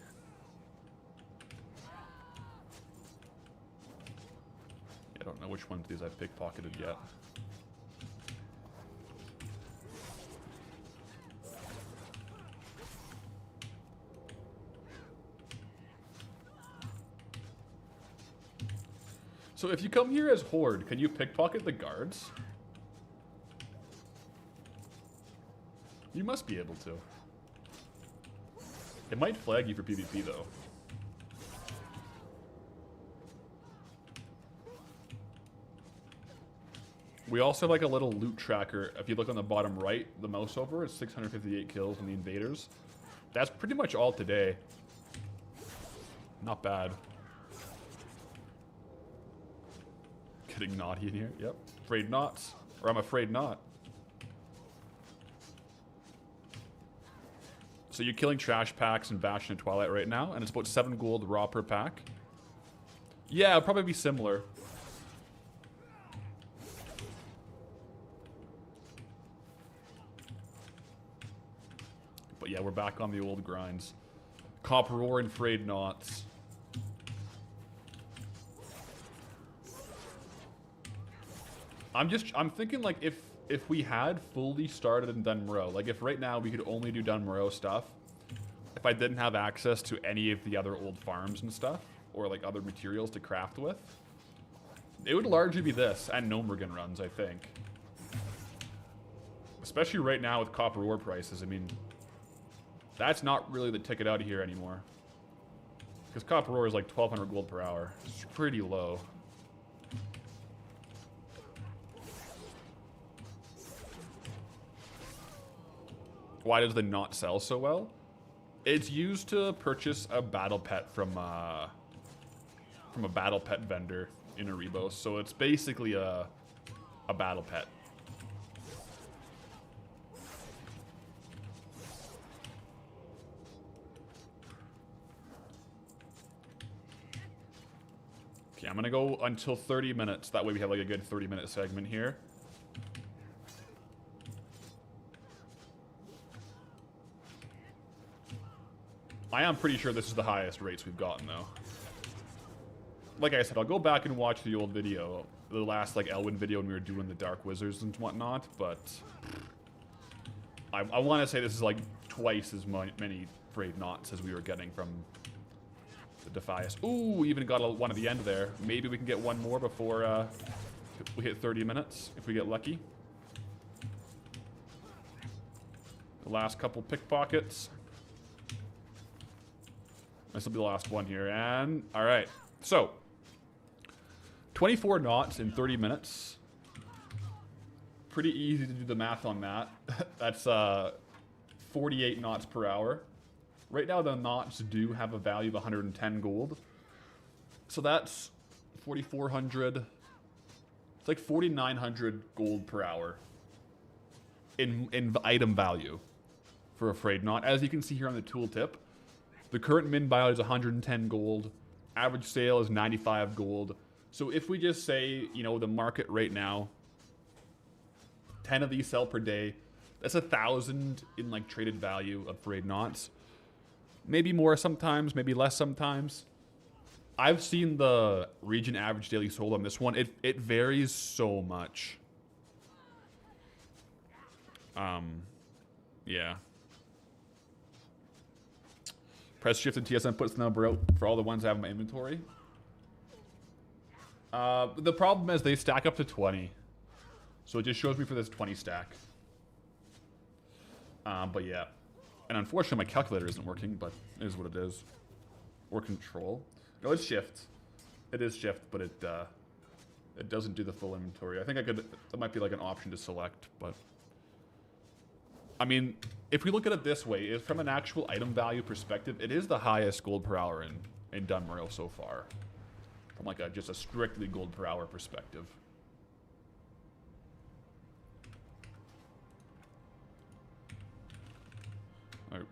A: Yeah, I don't know which ones of these I've pickpocketed yet. So if you come here as Horde, can you pickpocket the guards? You must be able to. It might flag you for PvP though. We also have like a little loot tracker. If you look on the bottom right, the mouse over, it's 658 kills on the invaders. That's pretty much all today. Not bad. Getting naughty in here. Yep. Afraid knots. Or I'm afraid not. So you're killing trash packs and Bastion and Twilight right now, and it's about 7 gold raw per pack. Yeah, it'll probably be similar. But yeah, we're back on the old grinds. Copper ore and frayed knots. I'm thinking like if we had fully started in Dunmoreau, like if right now we could only do Dunmoreau stuff, if I didn't have access to any of the other old farms and stuff, or like other materials to craft with, it would largely be this, and Gnomeregan runs, I think. Especially right now with copper ore prices, I mean, that's not really the ticket out of here anymore. Because copper ore is like 1,200 gold per hour. It's pretty low. Why does the not sell so well? It's used to purchase a battle pet from a battle pet vendor in Erebos, so it's basically a battle pet. Okay, I'm gonna go until 30 minutes. That way we have like a good 30-minute segment here. I am pretty sure this is the highest rates we've gotten, though. Like I said, I'll go back and watch the old video, the last like Elwyn video when we were doing the Dark Wizards and whatnot, but I want to say this is like twice as many frayed knots as we were getting from the Defias. Ooh, even got one at the end there. Maybe we can get one more before we hit 30 minutes, if we get lucky. The last couple pickpockets. This will be the last one here, and all right. So, 24 knots in 30 minutes. Pretty easy to do the math on that. That's 48 knots per hour. Right now, the knots do have a value of 110 gold. So that's 4,400. It's like 4,900 gold per hour in item value for a frayed knot. As you can see here on the tooltip, the current min value is 110 gold. Average sale is 95 gold. So if we just say, you know, the market right now, 10 of these sell per day, that's 1,000 in like traded value of frayed knots. Maybe more sometimes, maybe less sometimes. I've seen the region average daily sold on this one. It varies so much. Yeah. Press shift and TSM puts the number out for all the ones I have in my inventory. The problem is they stack up to 20. So it just shows me for this 20 stack. But yeah. And unfortunately my calculator isn't working, but it is what it is. Or control. No, it's shift. It is shift, but it doesn't do the full inventory. I think I could, that might be like an option to select, but I mean, if we look at it this way, is from an actual item value perspective, it is the highest gold per hour in Dunmorrow so far. From like just a strictly gold per hour perspective. All right.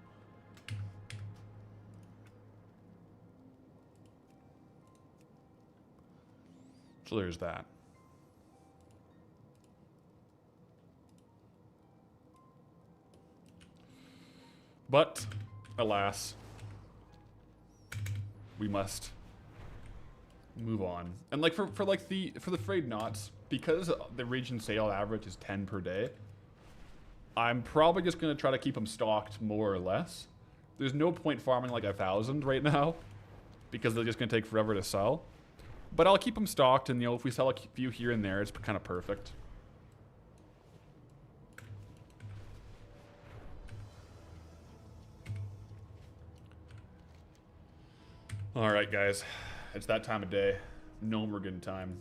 A: So there's that. But, alas, we must move on. And like for the frayed knots, because the region sale average is 10 per day, I'm probably just gonna try to keep them stocked more or less. There's no point farming like 1,000 right now, because they're just gonna take forever to sell. But I'll keep them stocked, and you know, if we sell a few here and there, it's kind of perfect. All right, guys, it's that time of day. Gnomeregan time.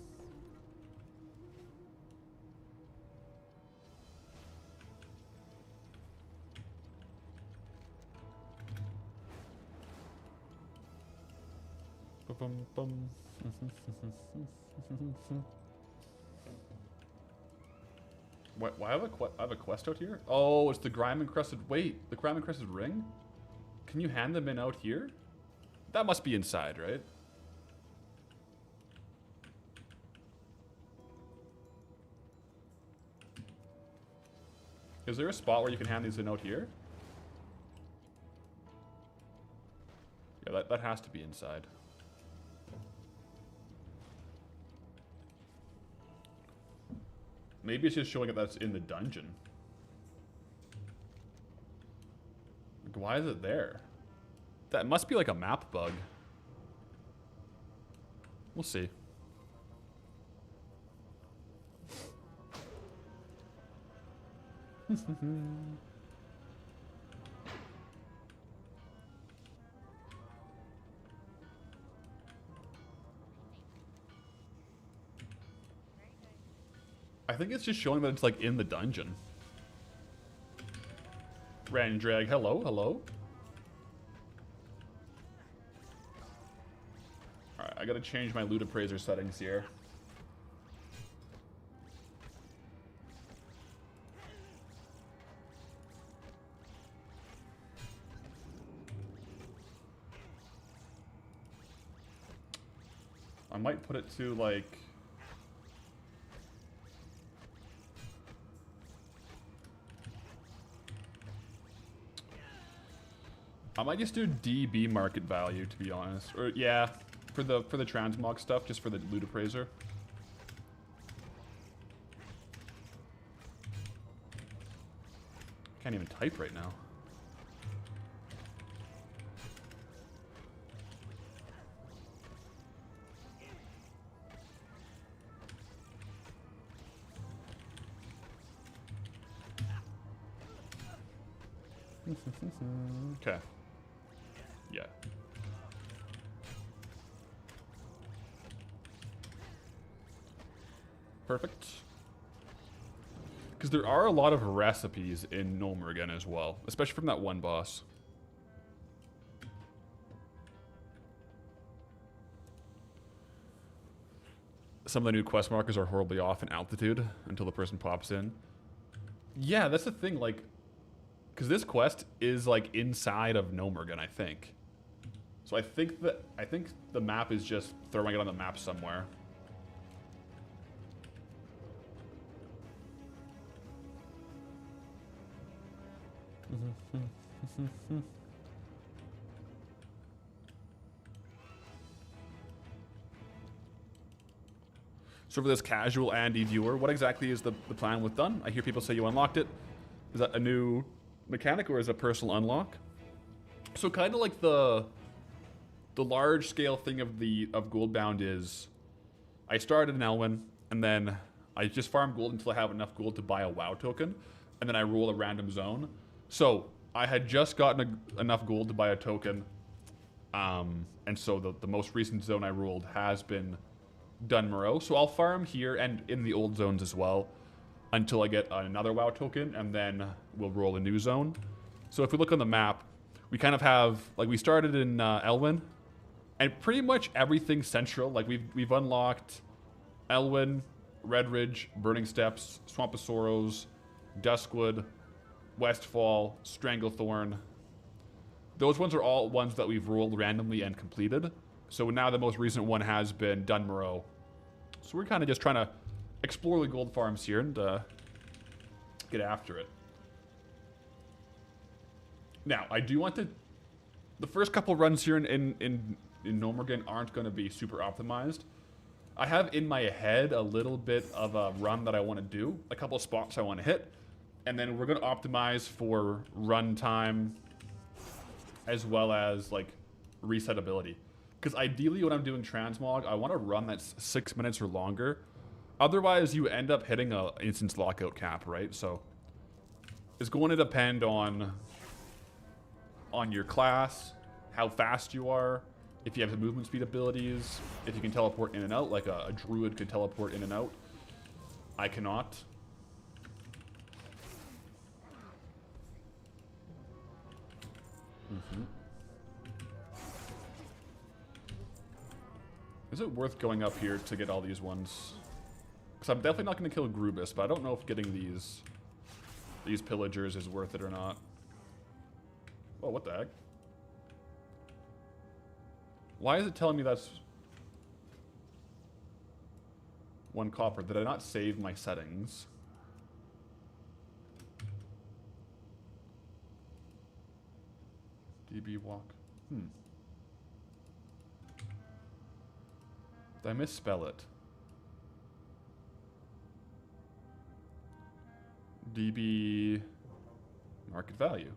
A: Why I have a quest out here? Oh, it's the Grime encrusted. Wait, the Grime encrusted ring? Can you hand them in out here? That must be inside, right? Is there a spot where you can hand these in out here? Yeah, that has to be inside. Maybe it's just showing that that's in the dungeon. Like, why is it there? That must be like a map bug. We'll see. I think it's just showing that it's like in the dungeon. Randrag, hello, hello. Alright, I gotta change my loot appraiser settings here. I might put it to like... I might just do DB market value, to be honest. Or yeah, for the transmog stuff, just for the loot appraiser. Can't even type right now. Okay. Yeah. Perfect. Because there are a lot of recipes in Gnomeregan as well, especially from that one boss. Some of the new quest markers are horribly off in altitude until the person pops in. Yeah, that's the thing, like, because this quest is like inside of Gnomeregan, I think. So I think the map is just throwing it on the map somewhere. So for this casual Andy viewer, what exactly is the plan with Done? I hear people say you unlocked it. Is that a new mechanic or is it a personal unlock? So kind of like the large scale thing of Goldbound is, I started in Elwyn and then I just farm gold until I have enough gold to buy a WoW token, and then I roll a random zone. So I had just gotten enough gold to buy a token, and so the most recent zone I rolled has been Dun Moreau. So I'll farm here and in the old zones as well until I get another WoW token, and then we'll roll a new zone. So if we look on the map, we kind of have, like, we started in Elwyn, and pretty much everything central. Like we've unlocked Elwyn, Redridge, Burning Steps, Swamp of Sorrows, Duskwood, Westfall, Stranglethorn. Those ones are all ones that we've rolled randomly and completed. So now the most recent one has been Dun Moreau. So we're kind of just trying to explore the gold farms here and get after it. Now, I do want to... The first couple runs here in Gnomeregan aren't going to be super optimized. I have in my head a little bit of a run that I want to do, a couple of spots I want to hit, and then we're going to optimize for run time as well as like resetability. Because ideally when I'm doing transmog, I want to run that's 6 minutes or longer. Otherwise, you end up hitting a instance lockout cap, right? So it's going to depend on your class, how fast you are, if you have the movement speed abilities, if you can teleport in and out, like a druid could teleport in and out. I cannot. Is it worth going up here to get all these ones? Because I'm definitely not going to kill Grubus, but I don't know if getting these pillagers is worth it or not. Oh, what the heck? Why is it telling me that's 1 copper? Did I not save my settings? DB walk. Did I misspell it? DB market value.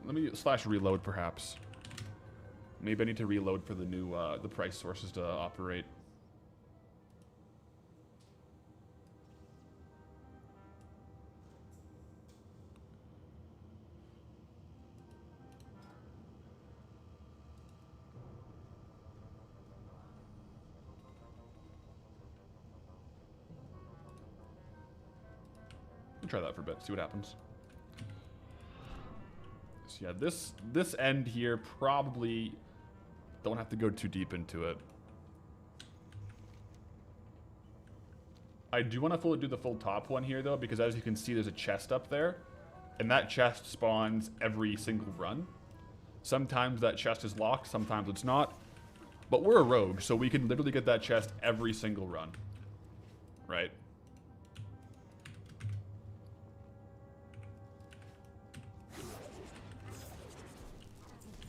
A: Let me / reload perhaps. Maybe I need to reload for the new the price sources to operate. We'll try that for a bit, see what happens. So yeah, this end here probably don't have to go too deep into it. I do want to do the full top one here though, because as you can see, there's a chest up there, and that chest spawns every single run. Sometimes that chest is locked, sometimes it's not. But we're a rogue, so we can literally get that chest every single run, right?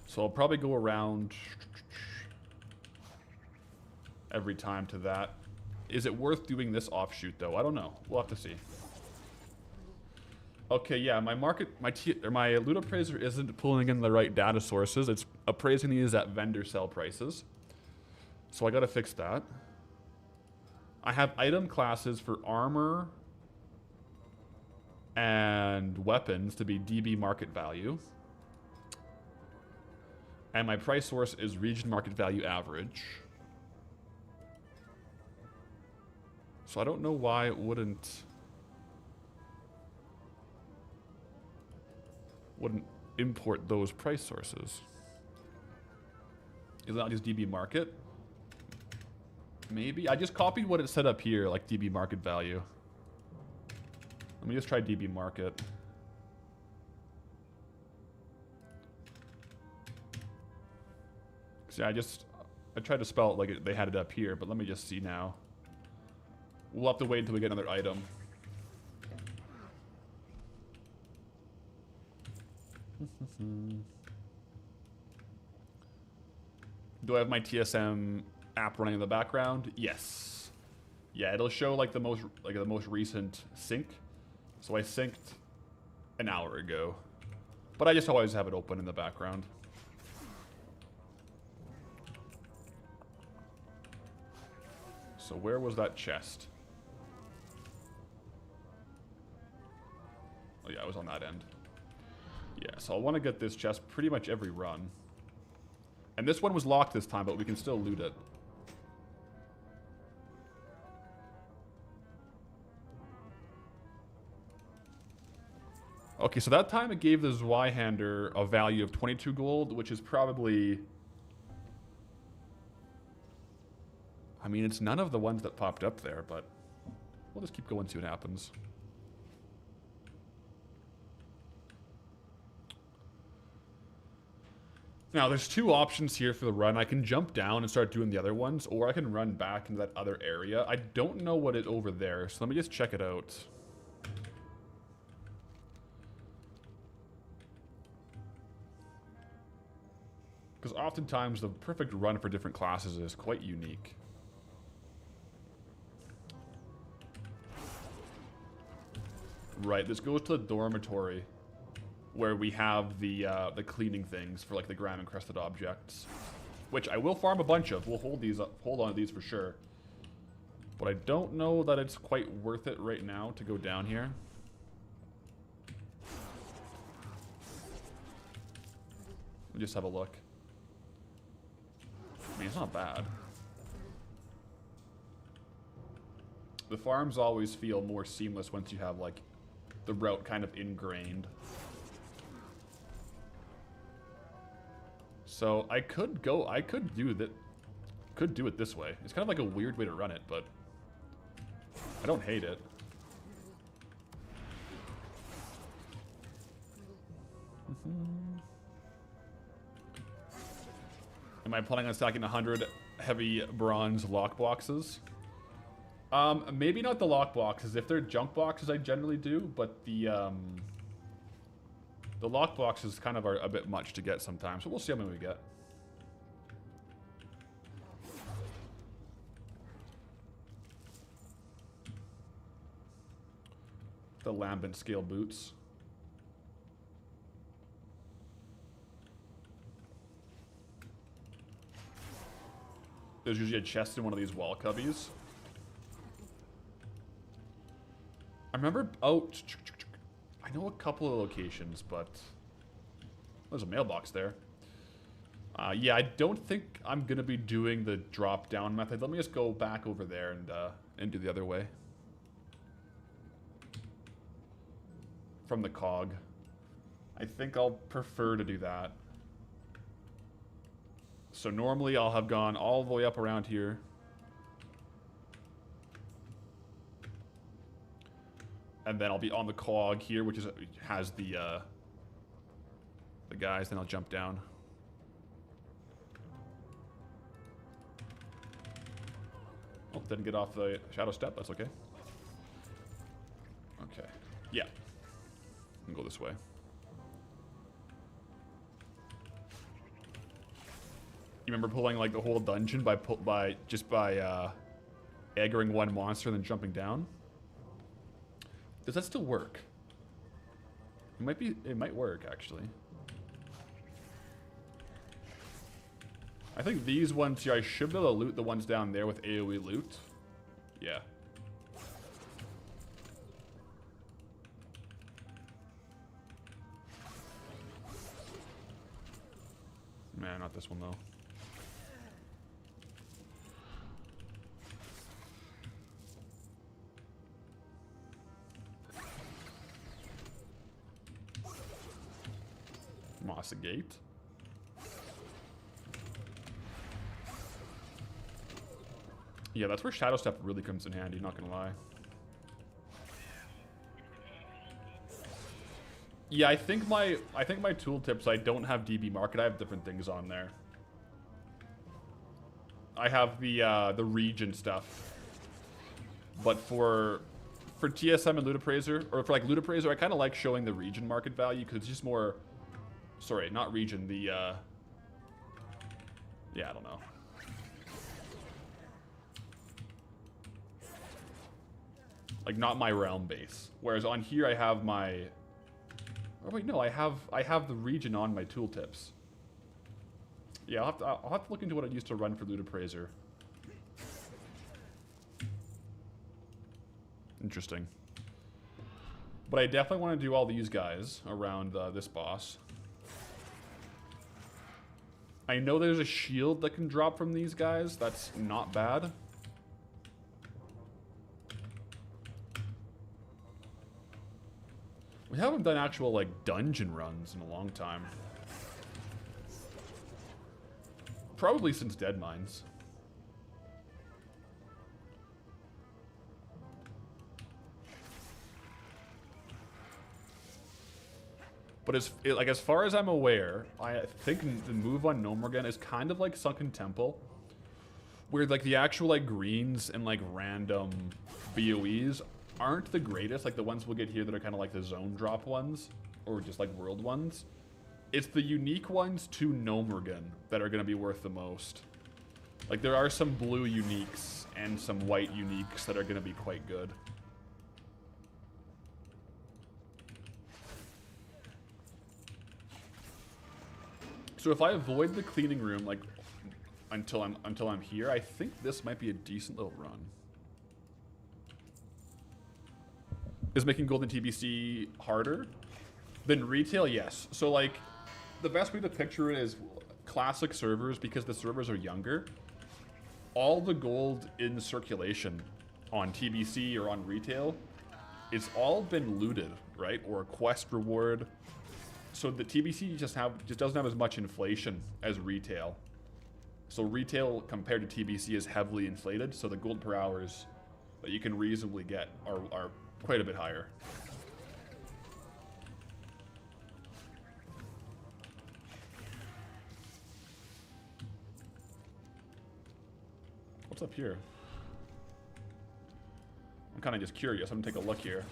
A: So I'll probably go around every time to that. Is it worth doing this offshoot though? I don't know. We'll have to see. Okay, yeah, my loot appraiser isn't pulling in the right data sources. It's appraising these at vendor sell prices. So I gotta fix that. I have item classes for armor, and weapons to be DB market value. And my price source is region market value average. So I don't know why it wouldn't import those price sources. Is that just DB market? Maybe. I just copied what it said up here, like DB market value. Let me just try DB market. See, I tried to spell it like they had it up here, but let me just see now. We'll have to wait until we get another item. Do I have my TSM app running in the background? Yes. Yeah, it'll show like the most recent sync. So I synced an hour ago, but I just always have it open in the background. So where was that chest? Oh yeah, I was on that end. Yeah, so I want to get this chest pretty much every run. And this one was locked this time, but we can still loot it. Okay, so that time it gave the Zweihander a value of 22 gold, which is probably... I mean, it's none of the ones that popped up there, but we'll just keep going and see what happens. Now, there's two options here for the run. I can jump down and start doing the other ones, or I can run back into that other area. I don't know what is over there, so let me just check it out. Because oftentimes the perfect run for different classes is quite unique. Right, this goes to the dormitory, where we have the cleaning things for like the Grime encrusted objects, which I will farm a bunch of. We'll hold on to these for sure. But I don't know that it's quite worth it right now to go down here. Let me just have a look. I mean, it's not bad. The farms always feel more seamless once you have like the route kind of ingrained. So I could do it this way. It's kind of like a weird way to run it, but I don't hate it. Am I planning on stacking 100 heavy bronze lock boxes? Maybe not the lock boxes. If they're junk boxes, I generally do, but the lock boxes kind of are a bit much to get sometimes, so we'll see how many we get. The lambent scale boots. There's usually a chest in one of these wall cubbies. I remember, oh, I know a couple of locations, but there's a mailbox there. Yeah, I don't think I'm gonna be doing the drop down method. Let me just go back over there and do the other way. From the cog. I think I'll prefer to do that. So normally I'll have gone all the way up around here. And then I'll be on the cog here, which has the guys, then I'll jump down. Oh, didn't get off the shadow step, that's okay. Okay, yeah. I'll go this way. You remember pulling like the whole dungeon by aggroing one monster and then jumping down? Does that still work? It might work actually. I think these ones here, I should be able to loot the ones down there with AoE loot. Yeah. Man, not this one though. Moss Gate. Yeah, that's where Shadow Step really comes in handy, not gonna lie. Yeah, I think my tooltips, I don't have DB Market, I have different things on there. I have the region stuff. But for TSM and Ludaprazor, or for like Ludaprazor, I kind of like showing the region market value because it's just more. Sorry, not region. The yeah, I don't know. Like not my realm base. Whereas on here I have my. Oh wait, no, I have the region on my tooltips. Yeah, I'll have to look into what I used to run for Ludaprazor. Interesting. But I definitely want to do all these guys around this boss. I know there's a shield that can drop from these guys. That's not bad. We haven't done actual, like, dungeon runs in a long time. Probably since Dead Mines. But as far as I'm aware, I think the move on Gnomeregan is kind of like Sunken Temple, where like the actual like greens and like random BOEs aren't the greatest, like the ones we'll get here that are kind of like the zone drop ones, or just like world ones. It's the unique ones to Gnomeregan that are going to be worth the most. Like there are some blue uniques and some white uniques that are going to be quite good. So if I avoid the cleaning room like until I'm here, I think this might be a decent little run. Is making gold in TBC harder than retail? Yes. So like the best way to picture it is classic servers, because the servers are younger. All the gold in circulation on TBC or on retail, it's all been looted, right? Or a quest reward. So the TBC just doesn't have as much inflation as retail. So retail compared to TBC is heavily inflated. So the gold per hours that you can reasonably get are quite a bit higher. What's up here? I'm kind of just curious. I'm gonna take a look here.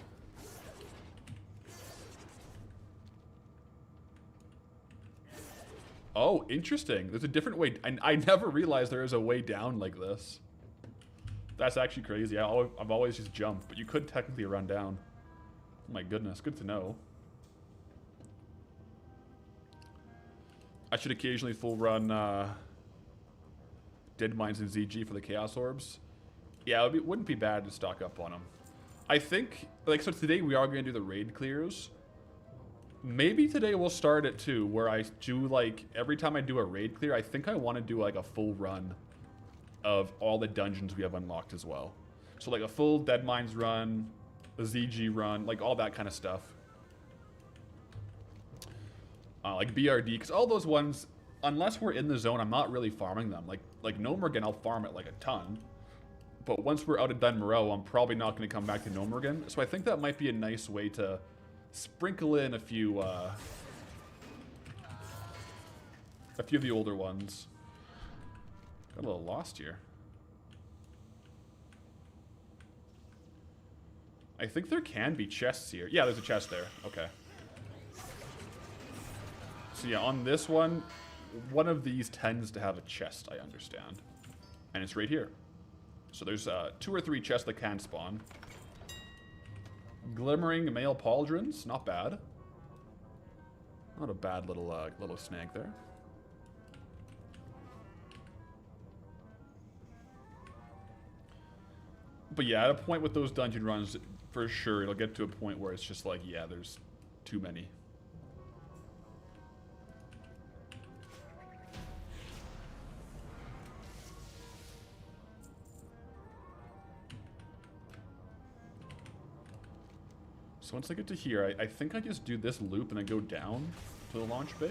A: Oh, interesting. There's a different way. I never realized there is a way down like this. That's actually crazy. I've always just jumped, but you could technically run down. Oh my goodness, good to know. I should occasionally full run Dead Mines and ZG for the Chaos Orbs. Yeah, it wouldn't be bad to stock up on them. I think, like, so today we are going to do the raid clears. Maybe today we'll start it too, where I do like, every time I do a raid clear, I think I want to do like a full run of all the dungeons we have unlocked as well. So like a full Dead Mines run, a ZG run, like all that kind of stuff. Like BRD, because all those ones, unless we're in the zone, I'm not really farming them. Like Gnomeregan, I'll farm it like a ton. But once we're out of Dun Moreau, I'm probably not going to come back to Gnomeregan. So I think that might be a nice way to sprinkle in a few of the older ones. Got a little lost here. I think there can be chests here. Yeah, there's a chest there. Okay. So yeah, on this one of these tends to have a chest, I understand. And it's right here. So there's 2 or 3 chests that can spawn. Glimmering male pauldrons, not bad. Not a bad little snag there. But yeah, at a point with those dungeon runs, for sure, it'll get to a point where it's just like, yeah, there's too many. So once I get to here, I think I just do this loop and then go down to the launch bay.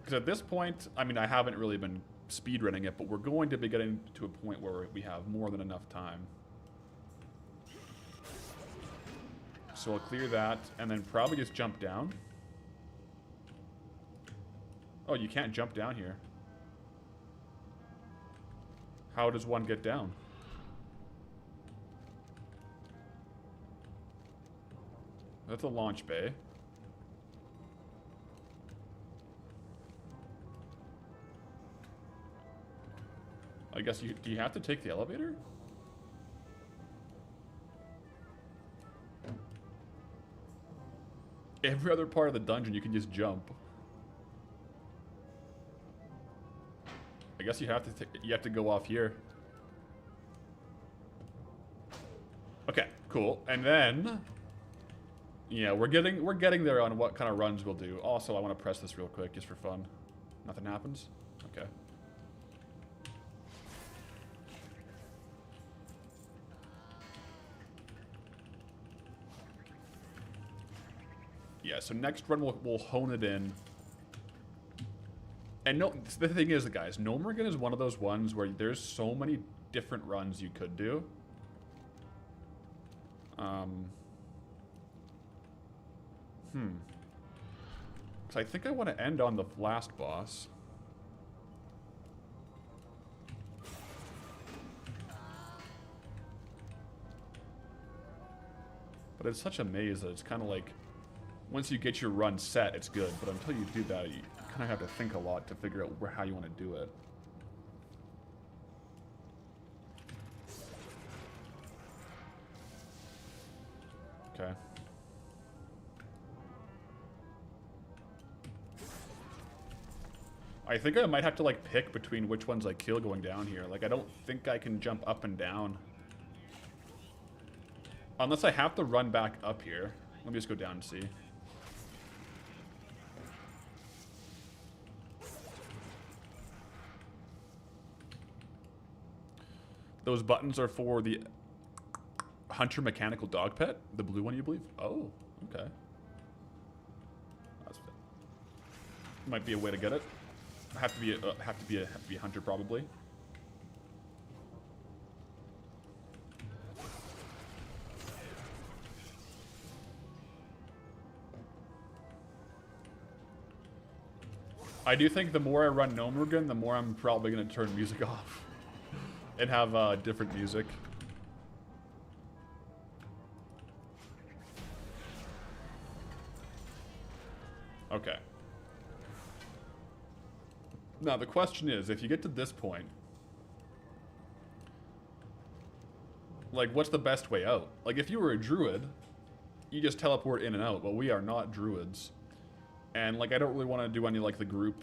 A: Because at this point, I mean, I haven't really been speedrunning it, but we're going to be getting to a point where we have more than enough time. So I'll clear that, and then probably just jump down. Oh, you can't jump down here. How does one get down? That's a launch bay. I guess do you have to take the elevator? Every other part of the dungeon you can just jump. I guess you have to go off here. Okay, cool. And then yeah, we're getting there on what kind of runs we'll do. Also, I want to press this real quick just for fun. Nothing happens? Okay. Yeah, so next run we'll hone it in. And no, the thing is, guys, Gnomeregan is one of those ones where there's so many different runs you could do. Because I think I want to end on the last boss. But it's such a maze that it's kind of like, once you get your run set, it's good. But until you do that, you kind of have to think a lot to figure out how you want to do it. Okay. I think I might have to, like, pick between which ones I kill going down here. Like, I don't think I can jump up and down. Unless I have to run back up here. Let me just go down and see. Those buttons are for the Hunter Mechanical Dog Pet? The blue one, you believe? Oh, okay. That's might be a way to get it. Have to be a hunter probably. I do think the more I run Gnomeregan, the more I'm probably going to turn music off and have different music. Okay. Now the question is, if you get to this point, like, what's the best way out? Like, if you were a druid, you just teleport in and out, but we are not druids. And, like, I don't really want to do any, like, the group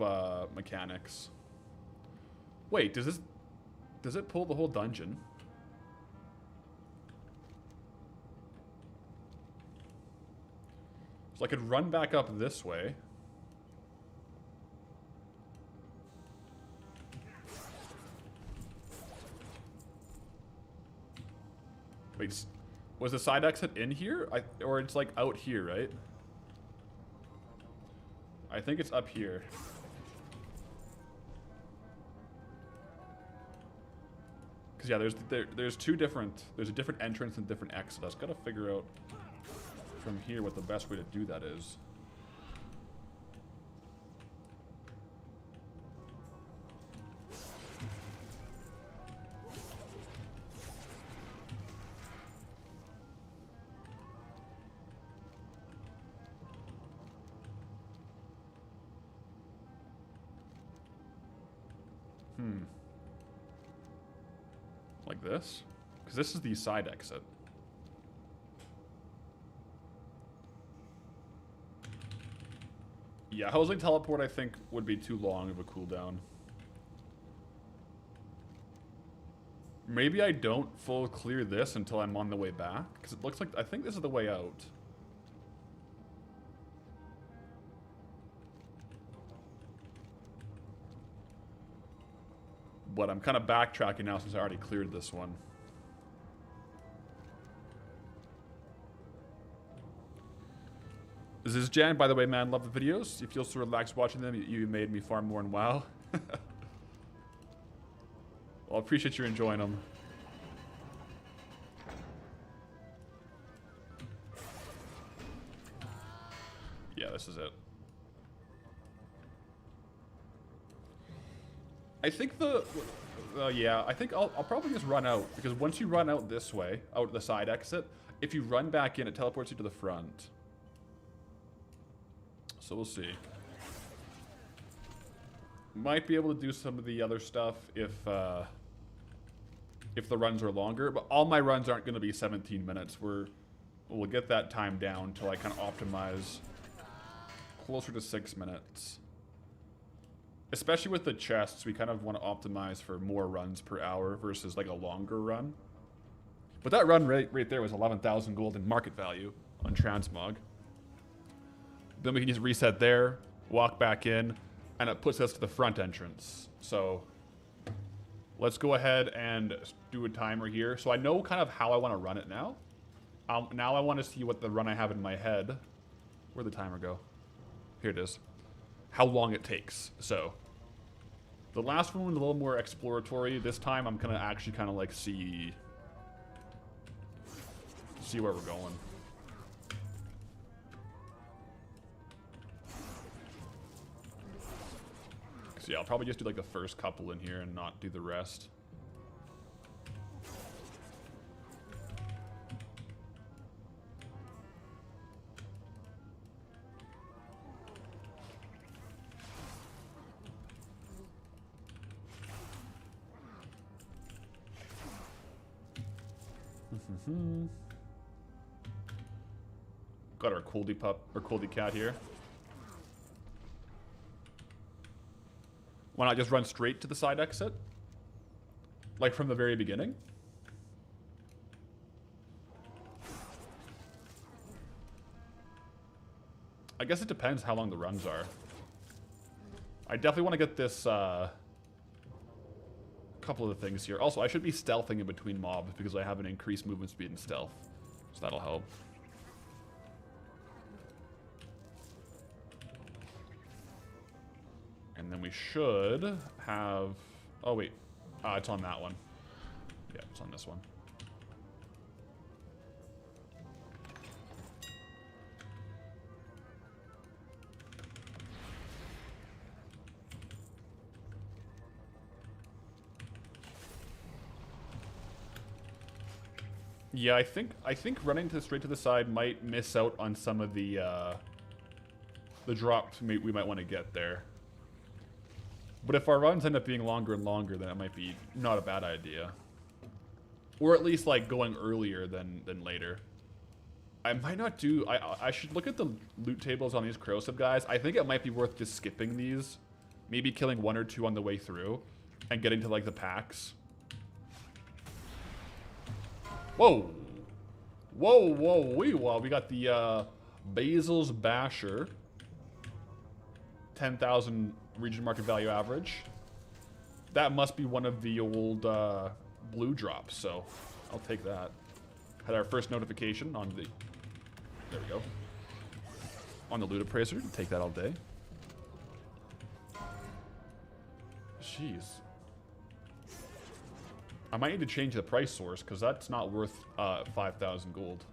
A: mechanics. Wait, does it pull the whole dungeon? So I could run back up this way. Wait, was the side exit in here? Or it's, like, out here, right? I think it's up here. Because, yeah, there's two different... There's a different entrance and different exit. I just gotta figure out from here what the best way to do that is. Like this? Because this is the side exit. Yeah, housing teleport I think would be too long of a cooldown. Maybe I don't full clear this until I'm on the way back. Because it looks like, I think this is the way out. But I'm kind of backtracking now since I already cleared this one. This is Jan, by the way, man. Love the videos. You feel so relaxed watching them. You made me farm more in WoW. Well, I appreciate you enjoying them. Yeah, this is it. I think yeah, I think I'll probably just run out, because once you run out this way, out the side exit, if you run back in, it teleports you to the front. So we'll see. Might be able to do some of the other stuff if the runs are longer, but all my runs aren't going to be 17 minutes. We'll get that time down till I kind of optimize closer to 6 minutes. Especially with the chests, we kind of want to optimize for more runs per hour versus like a longer run. But that run right there was 11,000 gold in market value on transmog. Then we can just reset there, walk back in, and it puts us to the front entrance. So let's go ahead and do a timer here. So I know kind of how I want to run it now. Now I want to see what the run I have in my head. Where'd the timer go? Here it is. How long it takes. So the last one was a little more exploratory. This time I'm gonna actually kind of like see where we're going. So yeah, I'll probably just do like the first couple in here and not do the rest. Got our Coldy pup or Coldy cat here. Why not just run straight to the side exit? Like from the very beginning? I guess it depends how long the runs are. I definitely want to get this couple of the things here. Also, I should be stealthing in between mobs because I have an increased movement speed and stealth. So that'll help. And then we should have... Oh, wait. It's on that one. Yeah, it's on this one. Yeah, I think running straight to the side might miss out on some of the drops we might want to get there. But if our runs end up being longer and longer, then it might be not a bad idea. Or at least like going earlier than later. I might not do... I should look at the loot tables on these corrosive guys. I think it might be worth just skipping these. Maybe killing 1 or 2 on the way through. And getting to like the packs. Whoa. Whoa, whoa, we got the Basil's Basher. 10,000 region market value average. That must be one of the old blue drops, so I'll take that. Had our first notification on the... There we go. On the loot appraiser. Take that all day. Jeez. I might need to change the price source because that's not worth 5,000 gold.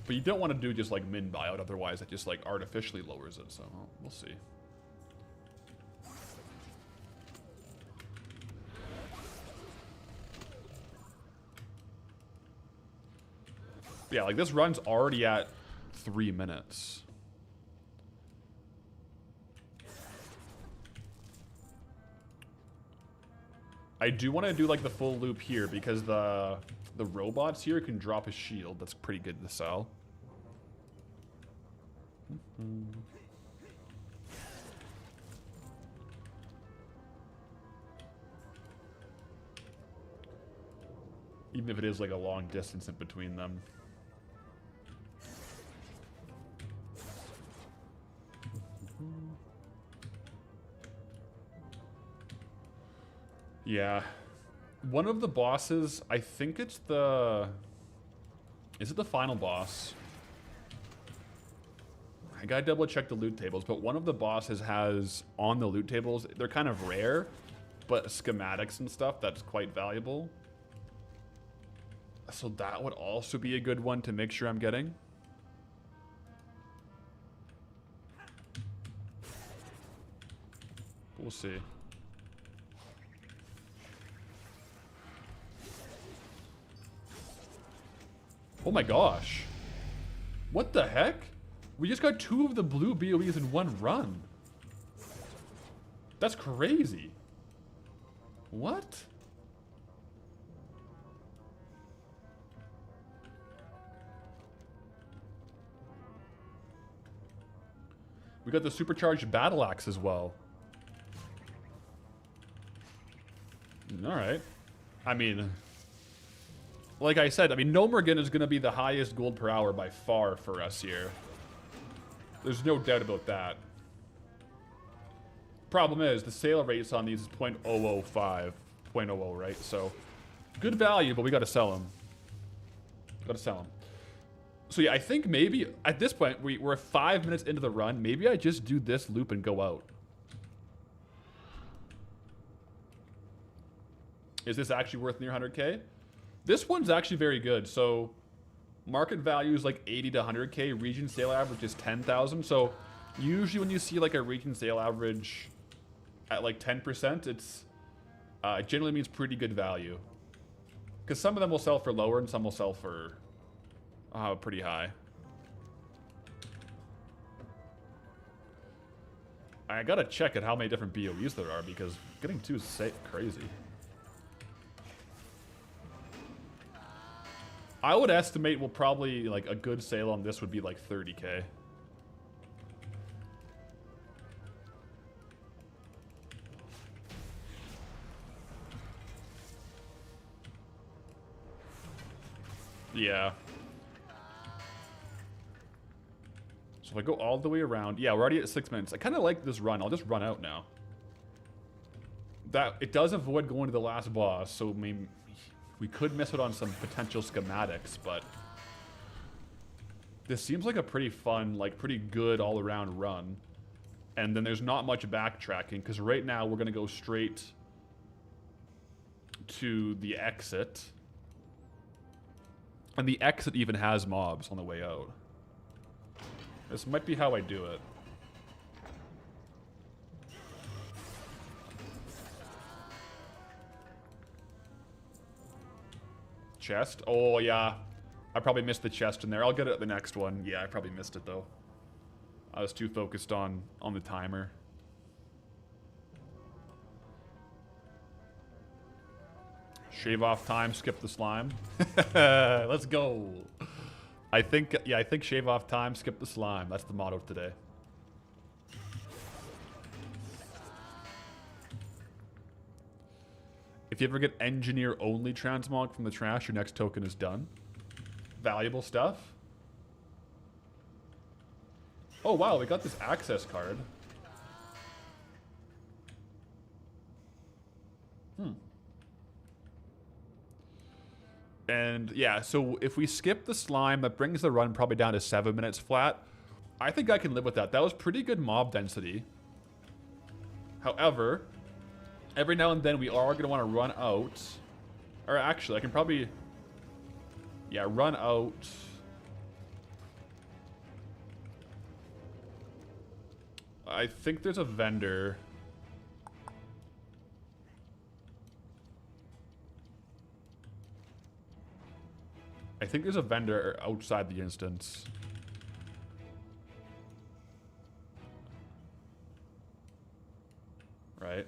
A: But you don't want to do just like min buyout, otherwise it just like artificially lowers it, so we'll see. Yeah, like this run's already at 3 minutes. I do want to do like the full loop here because the robots here can drop a shield. That's pretty good to sell. Even if it is like a long distance in between them. Yeah. One of the bosses, I think it's the... Is it the final boss? I gotta double check the loot tables, but one of the bosses has on the loot tables, they're kind of rare, but schematics and stuff that's quite valuable. So that would also be a good one to make sure I'm getting. We'll see. Oh my gosh. What the heck? We just got 2 of the blue BOEs in one run. That's crazy. What? We got the supercharged battle axe as well. Alright. I mean, like I said, Gnomeregan is going to be the highest gold per hour by far for us here. There's no doubt about that. Problem is, the sale rates on these is 0.005, 0.00, right? So, good value, but we got to sell them. Got to sell them. So yeah, I think maybe, at this point, we're 5 minutes into the run. Maybe I just do this loop and go out. Is this actually worth near 100k? This one's actually very good. So market value is like 80 to 100k. Region sale average is 10,000. So usually when you see like a region sale average at like 10%, it's it generally means pretty good value. Because some of them will sell for lower and some will sell for pretty high. I gotta check at how many different BOEs there are because getting 2 is crazy. I would estimate we'll probably, like, a good sale on this would be like 30k. Yeah. So if I go all the way around, yeah, we're already at 6 minutes. I kind of like this run. I'll just run out now. That it does avoid going to the last boss, so maybe we could miss out on some potential schematics, but this seems like a pretty fun, like pretty good all-around run. And then there's not much backtracking, because right now we're going to go straight to the exit. And the exit even has mobs on the way out. This might be how I do it. Chest? Oh, yeah. I probably missed the chest in there. I'll get it at the next one. Yeah, I probably missed it, though. I was too focused on the timer. Shave off time, skip the slime. Let's go. I think shave off time, skip the slime. That's the motto today. If you ever get engineer only transmog from the trash, your next token is done. Valuable stuff. Oh wow, we got this access card. And yeah, so if we skip the slime, that brings the run probably down to 7 minutes flat. I think I can live with that. That was pretty good mob density. However, every now and then we are going to want to run out. Or actually, I can probably... Yeah, run out. I think there's a vendor. I think there's a vendor outside the instance. Right?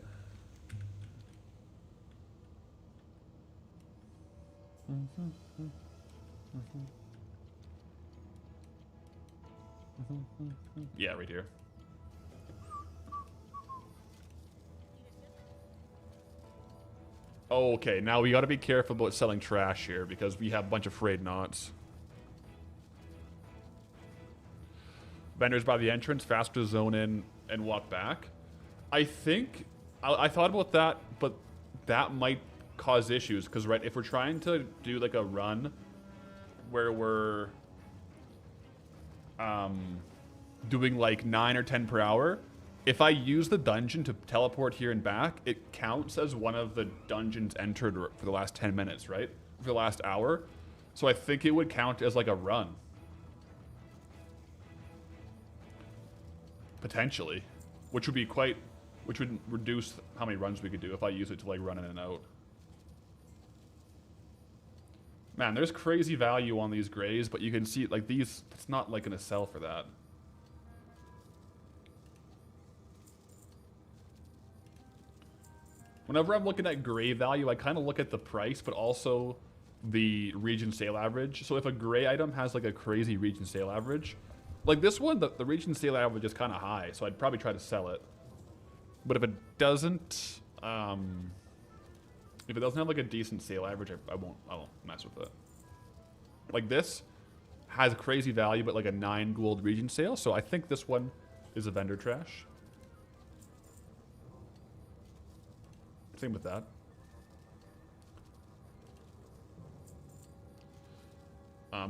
A: Yeah, right here. Oh, okay, now we gotta be careful about selling trash here because we have a bunch of frayed knots. Vendors by the entrance, faster to zone in and walk back. I think, I thought about that, but that might cause issues because, right, if we're trying to do like a run where we're doing like 9 or 10 per hour, if I use the dungeon to teleport here and back, it counts as one of the dungeons entered for the last 10 minutes, right? For the last hour. So I think it would count as like a run. Potentially. Which would be quite, which would reduce how many runs we could do if I use it to like run in and out. Man, there's crazy value on these grays, but you can see like these, it's not like gonna sell for that. Whenever I'm looking at gray value, I kind of look at the price, but also the region sale average. So if a gray item has like a crazy region sale average, like this one, the region sale average is kind of high, so I'd probably try to sell it. But if it doesn't have like a decent sale average, I won't mess with it. Like this has crazy value, but like a 9 gold region sale, so I think this one is a vendor trash. Same with that.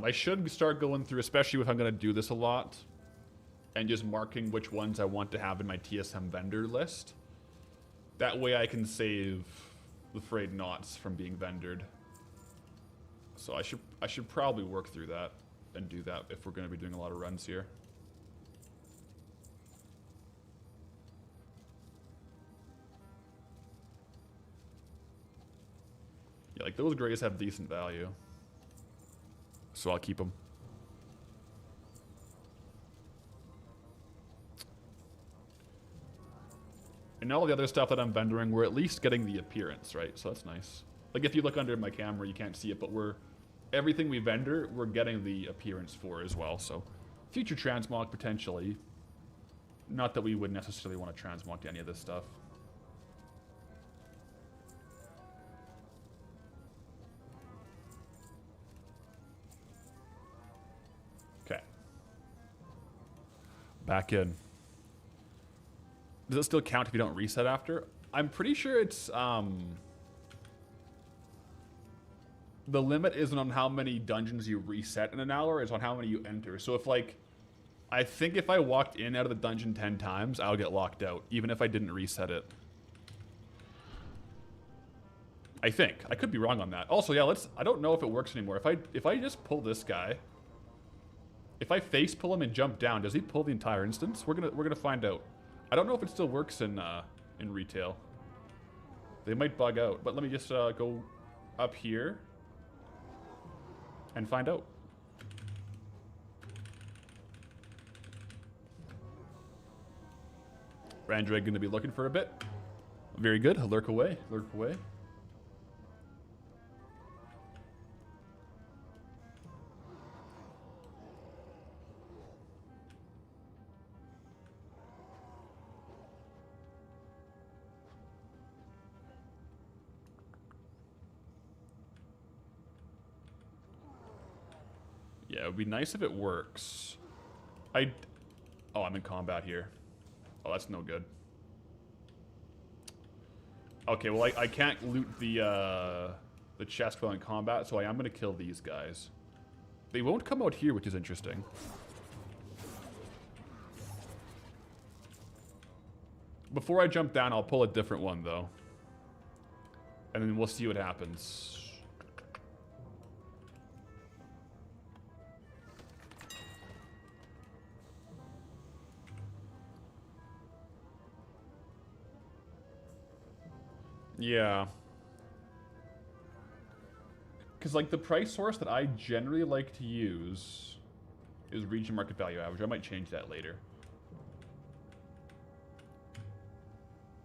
A: I should start going through, especially if I'm going to do this a lot, and just marking which ones I want to have in my TSM vendor list. That way I can save the frayed knots from being vendored. So I should probably work through that and do that if we're going to be doing a lot of runs here. Yeah, like those grays have decent value. So I'll keep them. And all the other stuff that I'm vendoring, we're at least getting the appearance, right? So that's nice. Like if you look under my camera, you can't see it, but everything we vendor, we're getting the appearance for as well. So future transmog potentially. Not that we would necessarily want to transmog to any of this stuff. Okay. Back in. Does it still count if you don't reset after? I'm pretty sure it's, the limit isn't on how many dungeons you reset in an hour, it's on how many you enter. So if like, I think if I walked in out of the dungeon 10 times, I'll get locked out, even if I didn't reset it. I think. I could be wrong on that. Also, yeah, I don't know if it works anymore. If I just pull this guy, if I face pull him and jump down, does he pull the entire instance? We're gonna find out. I don't know if it still works in retail. They might bug out, but let me just go up here and find out. Randrag gonna be looking for a bit. Very good. Lurk away. Lurk away. Yeah, it would be nice if it works. Oh, I'm in combat here. Oh, that's no good. Okay, well, I can't loot the chest while in combat, so I am going to kill these guys. They won't come out here, which is interesting. Before I jump down, I'll pull a different one, though. And then we'll see what happens. Yeah. Because, like, the price source that I generally like to use is region market value average. I might change that later.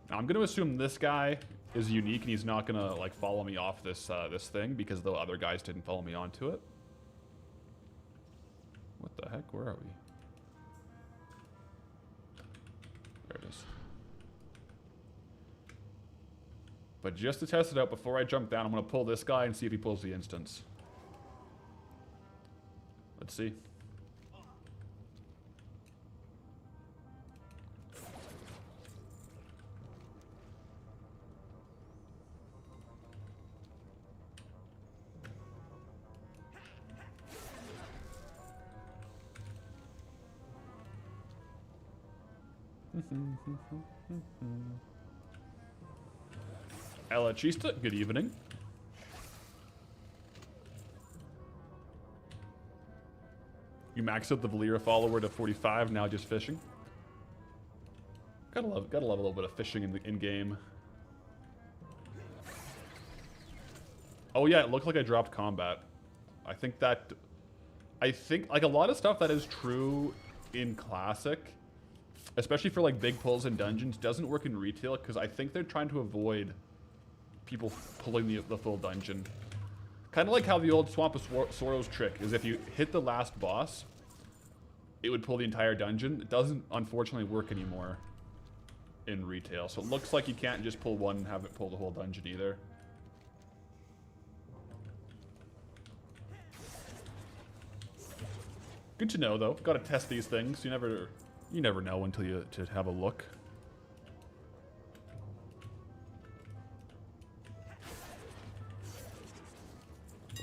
A: Now, I'm going to assume this guy is unique and he's not going to, like, follow me off this this thing because the other guys didn't follow me onto it. What the heck? Where are we? There it is. But just to test it out, before I jump down, I'm going to pull this guy and see if he pulls the instance. Let's see. Ella Chista, good evening. You maxed out the Valera follower to 45, now just fishing. Gotta love a little bit of fishing in game. Oh yeah, it looked like I dropped combat. I think like a lot of stuff that is true in Classic, especially for like big pulls in dungeons, doesn't work in retail because I think they're trying to avoid people pulling the full dungeon. Kind of like how the old Swamp of Sorrows trick is if you hit the last boss, it would pull the entire dungeon. It doesn't unfortunately work anymore in retail. So it looks like you can't just pull one and have it pull the whole dungeon either. Good to know though. Got to test these things. You never know until you have a look.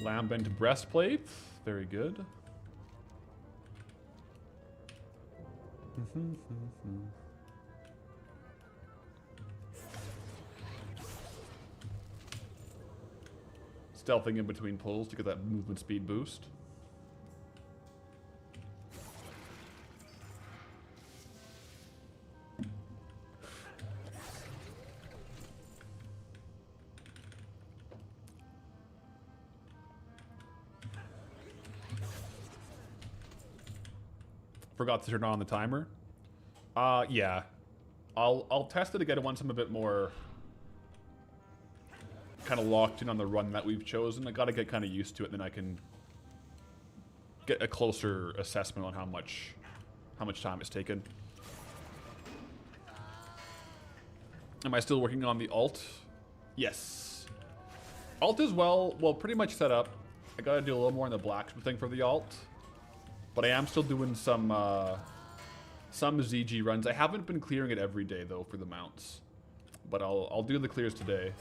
A: Lambent breastplate, very good. Stealthing in between pulls to get that movement speed boost. Forgot to turn on the timer. Yeah. I'll test it again once I'm a bit more kind of locked in on the run that we've chosen. I gotta get kind of used to it, then I can get a closer assessment on how much time it's taken. Am I still working on the alt? Yes. Alt is well pretty much set up. I gotta do a little more on the blacksmithing for the alt. But I am still doing some ZG runs. I haven't been clearing it every day though for the mounts, but I'll do the clears today,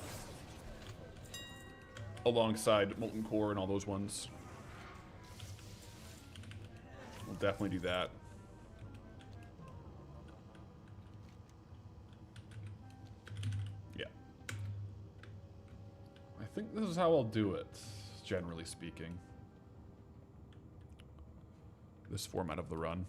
A: alongside Molten Core and all those ones. We'll definitely do that. Yeah. I think this is how I'll do it, generally speaking. This format of the run.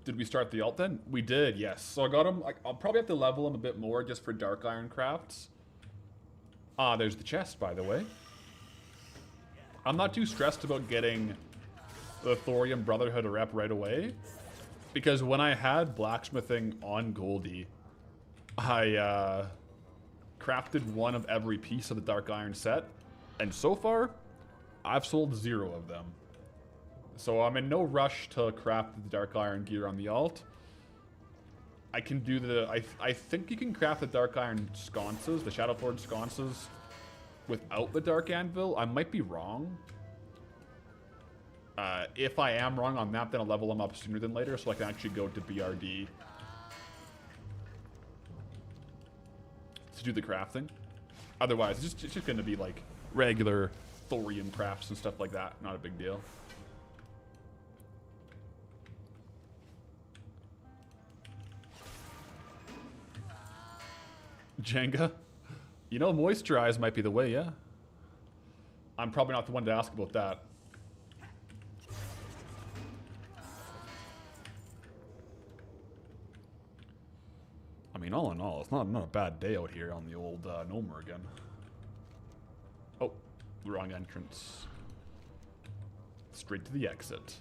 A: Did we start the alt then? We did, yes. So I got him, I'll probably have to level him a bit more just for dark iron crafts. Ah, there's the chest, by the way. I'm not too stressed about getting the Thorium Brotherhood rep right away, because when I had blacksmithing on Goldie, I crafted one of every piece of the dark iron set, and so far, I've sold 0 of them. So I'm in no rush to craft the dark iron gear on the alt. I can do the... I think you can craft the dark iron sconces, the Shadowforged sconces, without the dark anvil. I might be wrong. If I am wrong on that, then I'll level them up sooner than later so I can actually go to BRD to do the crafting. Otherwise, it's just going to be like regular thorium crafts and stuff like that. Not a big deal. Jenga? You know, moisturize might be the way, yeah? I'm probably not the one to ask about that. I mean, all in all, it's not a bad day out here on the old Gnomeregan. Oh, wrong entrance. Straight to the exit.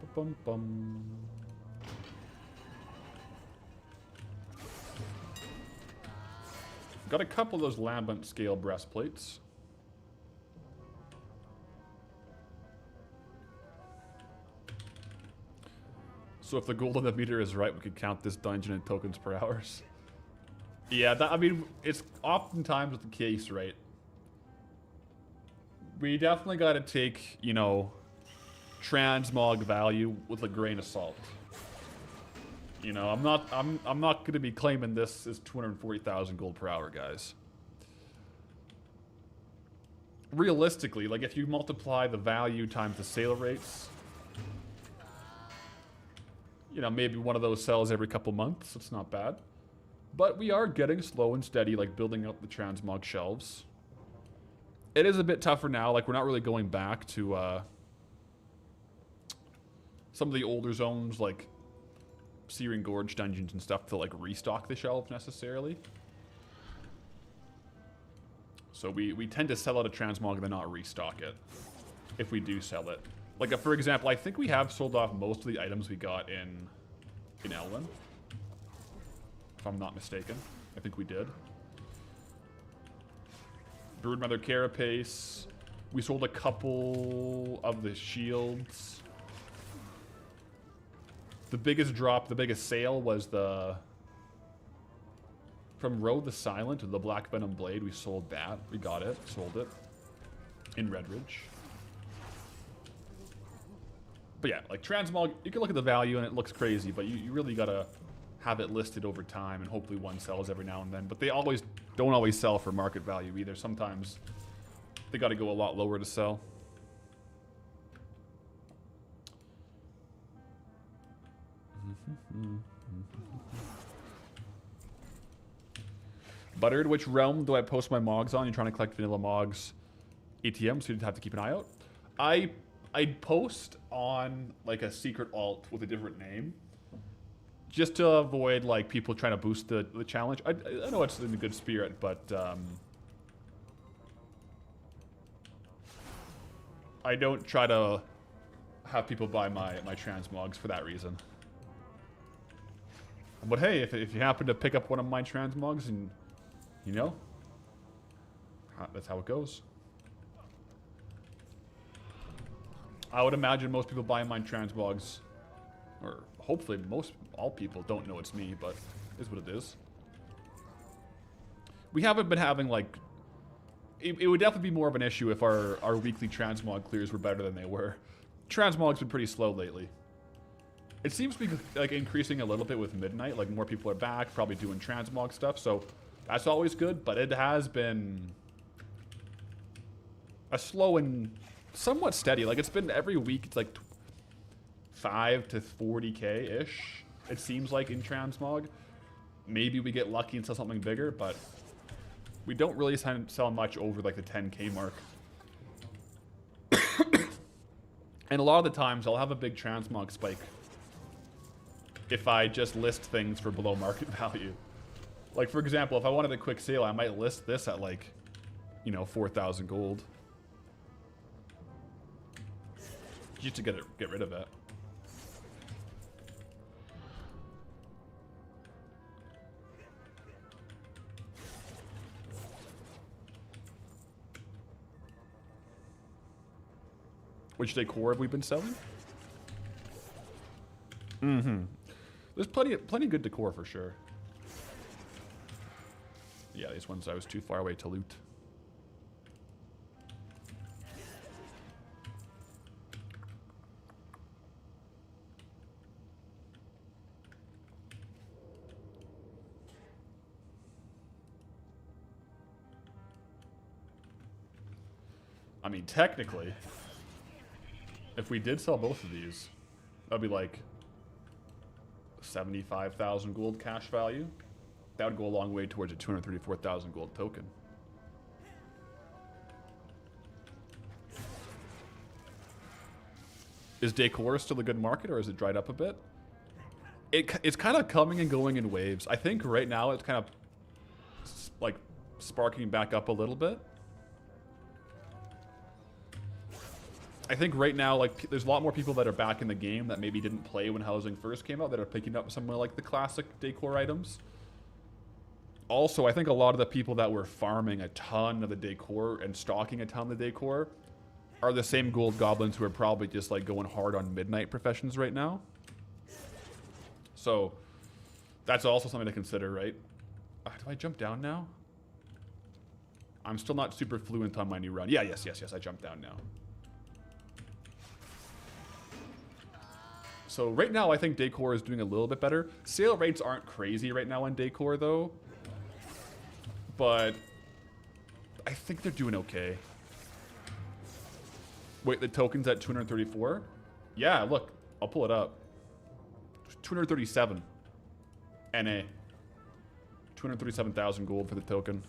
A: Ba-bum-bum. Got a couple of those lambent scale breastplates. So if the gold on the meter is right, we could count this dungeon in tokens per hours. Yeah, I mean, it's oftentimes the case, right? We definitely got to take, you know, transmog value with a grain of salt. You know, I'm not going to be claiming this is 240,000 gold per hour, guys. realistically, like if you multiply the value times the sale rates, you know, maybe one of those sells every couple months. It's not bad. But we are getting slow and steady, like building up the transmog shelves. It is a bit tougher now. Like we're not really going back to some of the older zones, like Searing Gorge dungeons and stuff, to like restock the shelves necessarily. So we tend to sell out a transmog and then not restock it if we do sell it. Like for example, I think we have sold off most of the items we got in Elwyn. If I'm not mistaken. I think we did. Broodmother Carapace. We sold a couple of the shields. The biggest drop, the biggest sale was the... From Road the Silent to the Black Venom Blade. We sold that. We got it. Sold it. In Redridge. But yeah, like transmog, you can look at the value and it looks crazy, but you really gotta have it listed over time, and hopefully one sells every now and then. But they don't always sell for market value either. Sometimes they gotta go a lot lower to sell. Buttered, which realm do I post my mogs on? You're trying to collect vanilla mogs ATM, so you have to keep an eye out. I'd post on like a secret alt with a different name, just to avoid like people trying to boost the challenge. I know it's in a good spirit, but I don't try to have people buy my transmogs for that reason. But hey, if you happen to pick up one of my transmogs, and you know, that's how it goes. I would imagine most people buying my transmogs, or hopefully all people don't know it's me, but it is what it is. We haven't been having like, it would definitely be more of an issue if our weekly transmog clears were better than they were. Transmog's been pretty slow lately. It seems to be like increasing a little bit with Midnight, like more people are back, probably doing transmog stuff, so that's always good, but it has been a slow and somewhat steady. Like it's been every week, it's like 5 to 40k-ish, it seems like, in transmog. Maybe we get lucky and sell something bigger, but we don't really sell much over like the 10k mark. And a lot of the times I'll have a big transmog spike if I just list things for below market value. Like for example, if I wanted a quick sale, I might list this at like, you know, 4,000 gold. Just to get rid of it. Which decor have we been selling? There's plenty good decor for sure. Yeah, these ones I was too far away to loot. I mean, technically, if we did sell both of these, that'd be like 75,000 gold cash value. That would go a long way towards a 234,000 gold token. Is decor still a good market, or is it dried up a bit? It's kind of coming and going in waves. I think right now it's kind of like sparking back up a little bit. I think right now, like, there's a lot more people that are back in the game that maybe didn't play when housing first came out that are picking up some of like the classic decor items. Also, I think a lot of the people that were farming a ton of the decor and stocking a ton of the decor are the same gold goblins who are probably just like going hard on midnight professions right now. So that's also something to consider, right? Do I jump down now? I'm still not super fluent on my new run. Yeah, yes, I jumped down now. So right now, I think decor is doing a little bit better. Sale rates aren't crazy right now on decor, though. But I think they're doing okay. Wait, the token's at 234? Yeah, look, I'll pull it up. 237 NA. 237,000 gold for the token.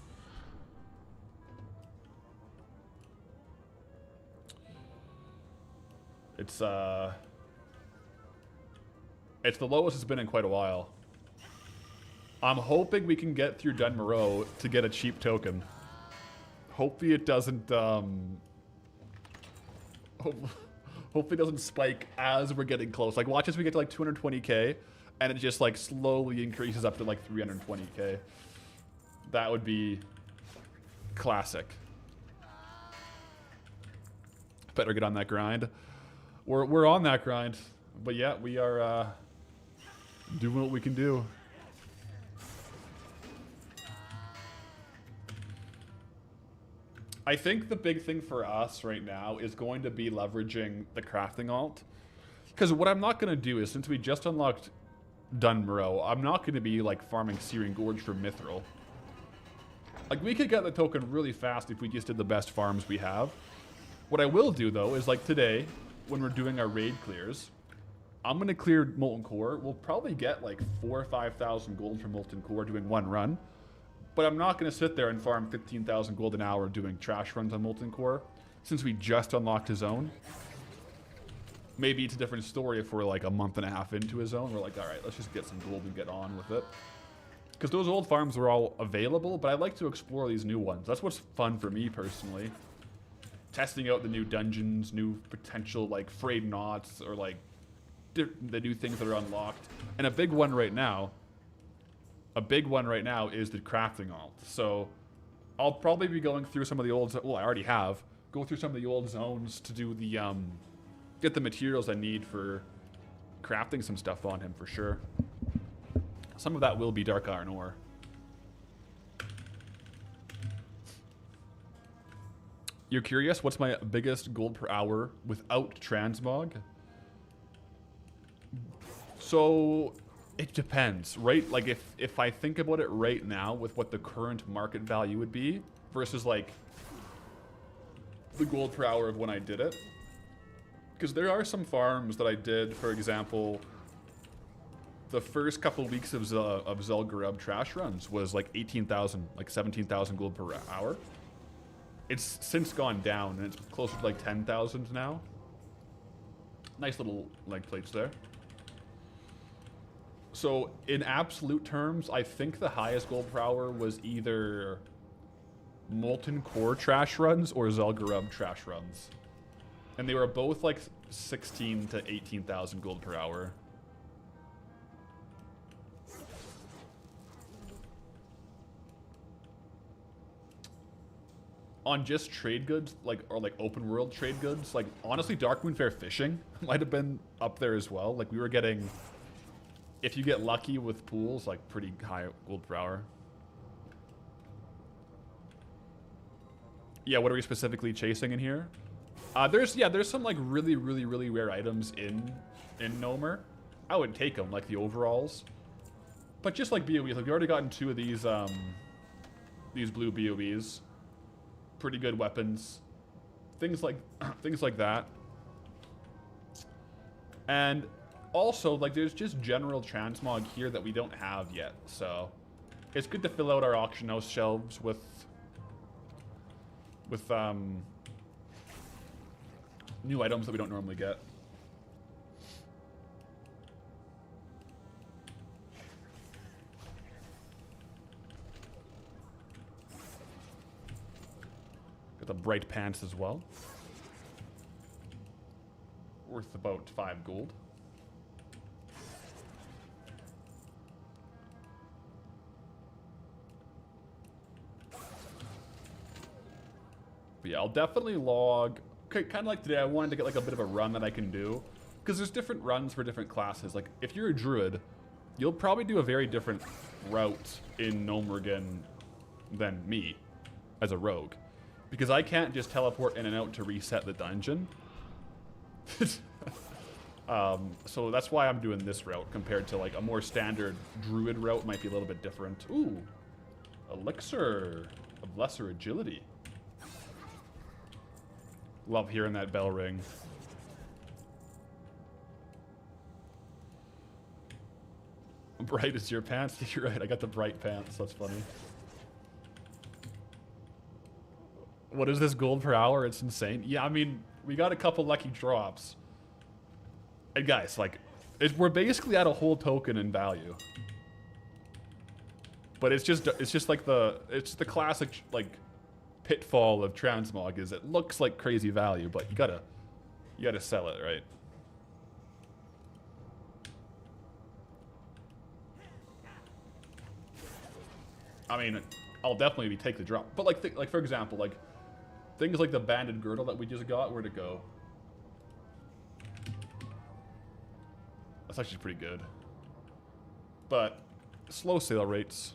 A: It's the lowest it's been in quite a while. I'm hoping we can get through Dun Moreau to get a cheap token. Hopefully it doesn't hopefully it doesn't spike as we're getting close. Like watch as we get to like 220k and it just like slowly increases up to like 320k. That would be classic. Better get on that grind. We're on that grind. But yeah, we are doing what we can do. I think the big thing for us right now is going to be leveraging the crafting alt. Because what I'm not going to do is, since we just unlocked Dun Moreau, I'm not going to be like farming Searing Gorge for Mithril. Like we could get the token really fast if we just did the best farms we have. What I will do though is like today, when we're doing our raid clears, I'm going to clear Molten Core. We'll probably get like 4,000 or 5,000 gold from Molten Core doing one run. But I'm not going to sit there and farm 15,000 gold an hour doing trash runs on Molten Core, since we just unlocked his zone. Maybe it's a different story if we're like a month and a half into his zone. We're like, all right, let's just get some gold and get on with it. Because those old farms were all available, but I'd like to explore these new ones. That's what's fun for me personally. Testing out the new dungeons, new potential like frayed knots, or like the new things that are unlocked. And a big one right now is the crafting alt. So I'll probably be going through some of the old, well, I already have, go through some of the old zones to do the, get the materials I need for crafting some stuff on him for sure. Some of that will be dark iron ore. You're curious, what's my biggest gold per hour without transmog? So it depends, right? Like if I think about it right now with what the current market value would be versus like the gold per hour of when I did it. Because there are some farms that I did, for example, the first couple weeks of Zel'Gurub trash runs was like 18,000, like 17,000 gold per hour. It's since gone down and it's closer to like 10,000 now. Nice little like plates there. So in absolute terms, I think the highest gold per hour was either Molten Core trash runs or Zel'Gurub trash runs. And they were both like 16 to 18,000 gold per hour. On just trade goods, like, or like open world trade goods, like honestly Darkmoon Fair fishing might have been up there as well. Like we were getting, if you get lucky with pools, like pretty high gold per hour. Yeah, what are we specifically chasing in here? There's some like really rare items in Gnomer. I would take them, like the overalls. But just like BOEs, like we've already gotten 2 of these blue BOEs. Pretty good weapons. Things like that. And also, like, there's just general transmog here that we don't have yet, so it's good to fill out our auction house shelves with new items that we don't normally get. Got the bright pants as well. Worth about 5 gold. But yeah, I'll definitely log. Okay, kind of like today, I wanted to get like a bit of a run that I can do. Because there's different runs for different classes. Like, if you're a druid, you'll probably do a very different route in Gnomeregan than me as a rogue. Because I can't just teleport in and out to reset the dungeon. So that's why I'm doing this route compared to like a more standard druid route might be a little bit different. Ooh, elixir of lesser agility. Love hearing that bell ring. Bright is your pants? You're right, I got the bright pants. That's funny. What is this gold per hour? It's insane. Yeah, I mean, we got a couple lucky drops. And guys, like, we're basically at a whole token in value. But it's just like it's the classic, like, pitfall of transmog is it looks like crazy value, but you gotta sell it, right? I mean, I'll definitely take the drop, but like for example, like things like the banded girdle that we just got, where'd it go? That's actually pretty good, but slow sale rates.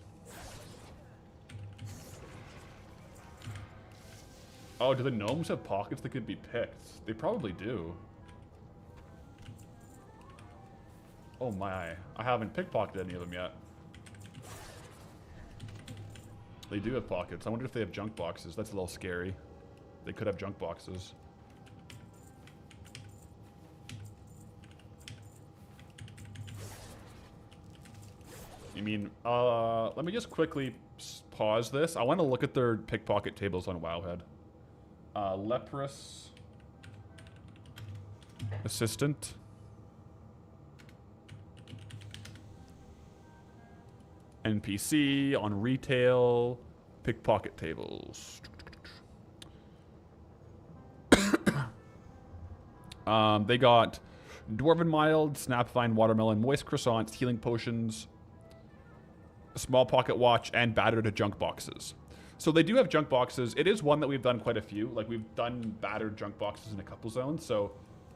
A: Oh, do the gnomes have pockets that could be picked? They probably do. Oh my, I haven't pickpocketed any of them yet. They do have pockets. I wonder if they have junk boxes. That's a little scary. They could have junk boxes. You mean, let me just quickly pause this. I want to look at their pickpocket tables on Wowhead. Leprous. Assistant. NPC on retail, pickpocket tables. They got Dwarven Mild, Snapvine, Watermelon, Moist Croissants, Healing Potions, Small Pocket Watch, and Battered Junk Boxes. So they do have junk boxes. It is one that we've done quite a few. Like, we've done battered junk boxes in a couple zones, so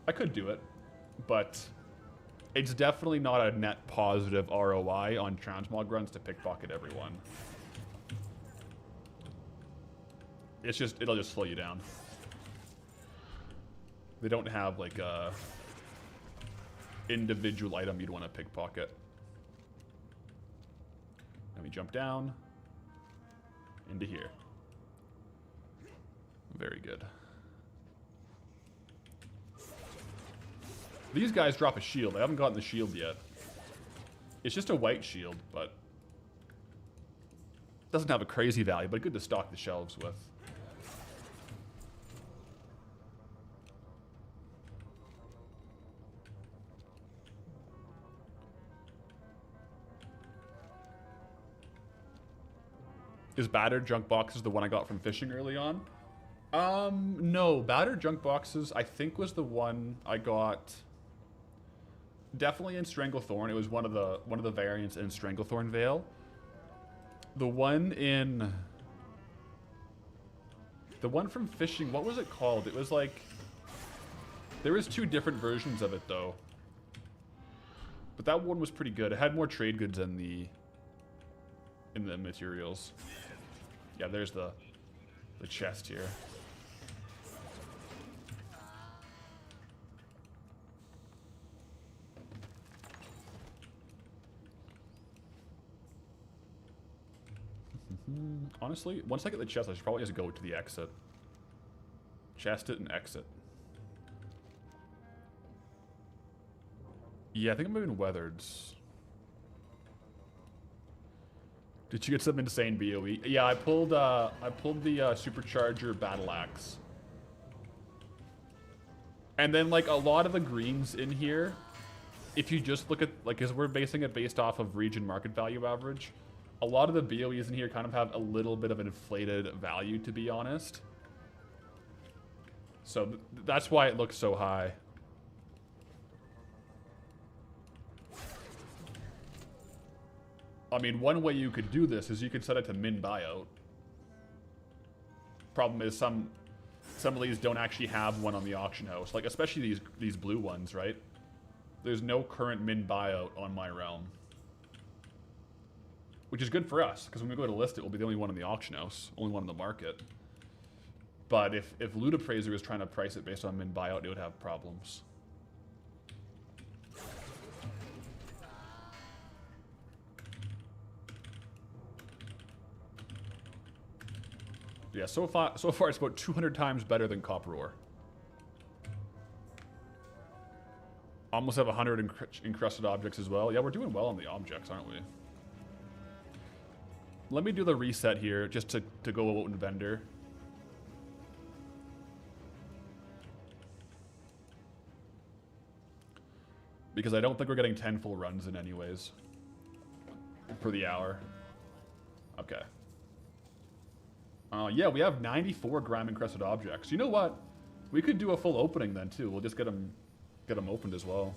A: I could do it. But it's definitely not a net positive ROI on transmog runs to pickpocket everyone. It's just, it'll just slow you down. They don't have like a individual item you'd want to pickpocket. Let me jump down into here. Very good. These guys drop a shield. I haven't gotten the shield yet. It's just a white shield, but doesn't have a crazy value, but good to stock the shelves with. Is battered junk boxes the one I got from fishing early on? No, battered junk boxes I think was the one I got definitely in Stranglethorn. It was one of the variants in Stranglethorn Vale. The one from fishing, what was it called? It was like, there was two different versions of it though. But that one was pretty good. It had more trade goods in the materials. Yeah, there's the chest here. Honestly, once I get the chest, I should probably just go to the exit. Chest it and exit. Yeah, I think I'm moving Weathered's. Did you get some insane BOE? Yeah, I pulled the supercharger battle axe. And then like a lot of the greens in here, if you just look at like, because we're basing it based off of region market value average, a lot of the BOEs in here kind of have a little bit of an inflated value, to be honest. So that's why it looks so high. I mean, one way you could do this is you could set it to min buyout. Problem is some of these don't actually have one on the auction house. Like, especially these blue ones, right? There's no current min buyout on my realm. Which is good for us, because when we go to list it, we'll be the only one in the auction house. Only one in the market. But if Loot Appraiser was trying to price it based on min buyout, it would have problems. Yeah, so far it's about 200 times better than copper ore. Almost have 100 encrusted objects as well. Yeah, we're doing well on the objects, aren't we? Let me do the reset here, just to go out and vendor. Because I don't think we're getting 10 full runs in anyways. For the hour. Okay. Yeah, we have 94 Grime encrusted objects. You know what? We could do a full opening then too. We'll just get them opened as well.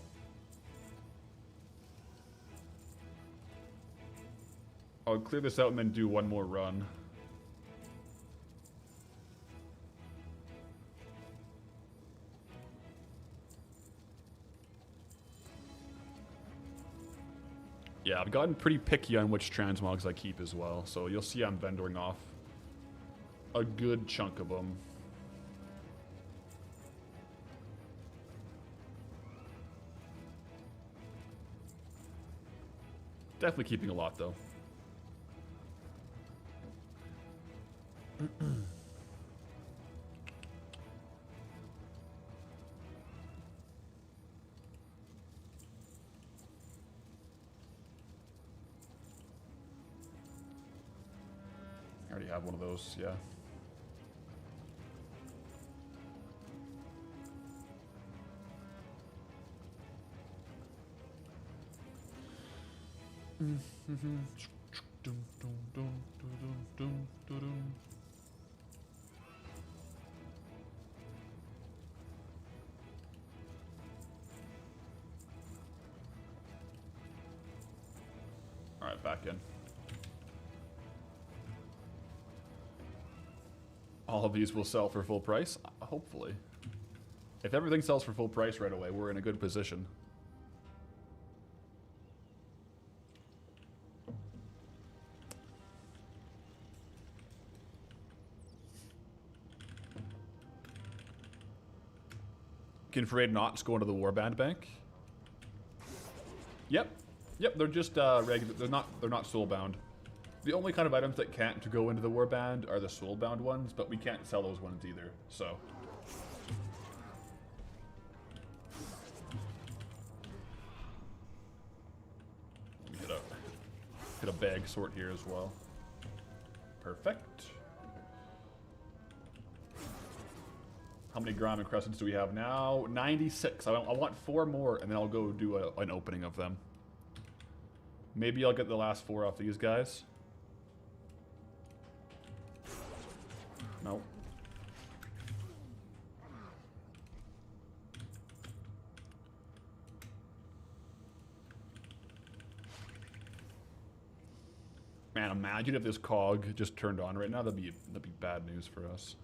A: I'll clear this out and then do one more run. Yeah, I've gotten pretty picky on which transmogs I keep as well, so you'll see I'm vendoring off a good chunk of them. Definitely keeping a lot though. I already have one of those, yeah. All right, back in. All of these will sell for full price, hopefully. If everything sells for full price right away, we're in a good position. Can Fray not go into the warband bank? Yep. Yep, they're just regular. They're not soulbound. The only kind of items that can't go into the warband are the soulbound ones, but we can't sell those ones either. So. Let me get a bag sort here as well. Perfect. How many Grime encrusteds do we have now? 96. I want 4 more, and then I'll go do an opening of them. Maybe I'll get the last 4 off these guys. Nope. Man, imagine if this cog just turned on right now. That'd be bad news for us.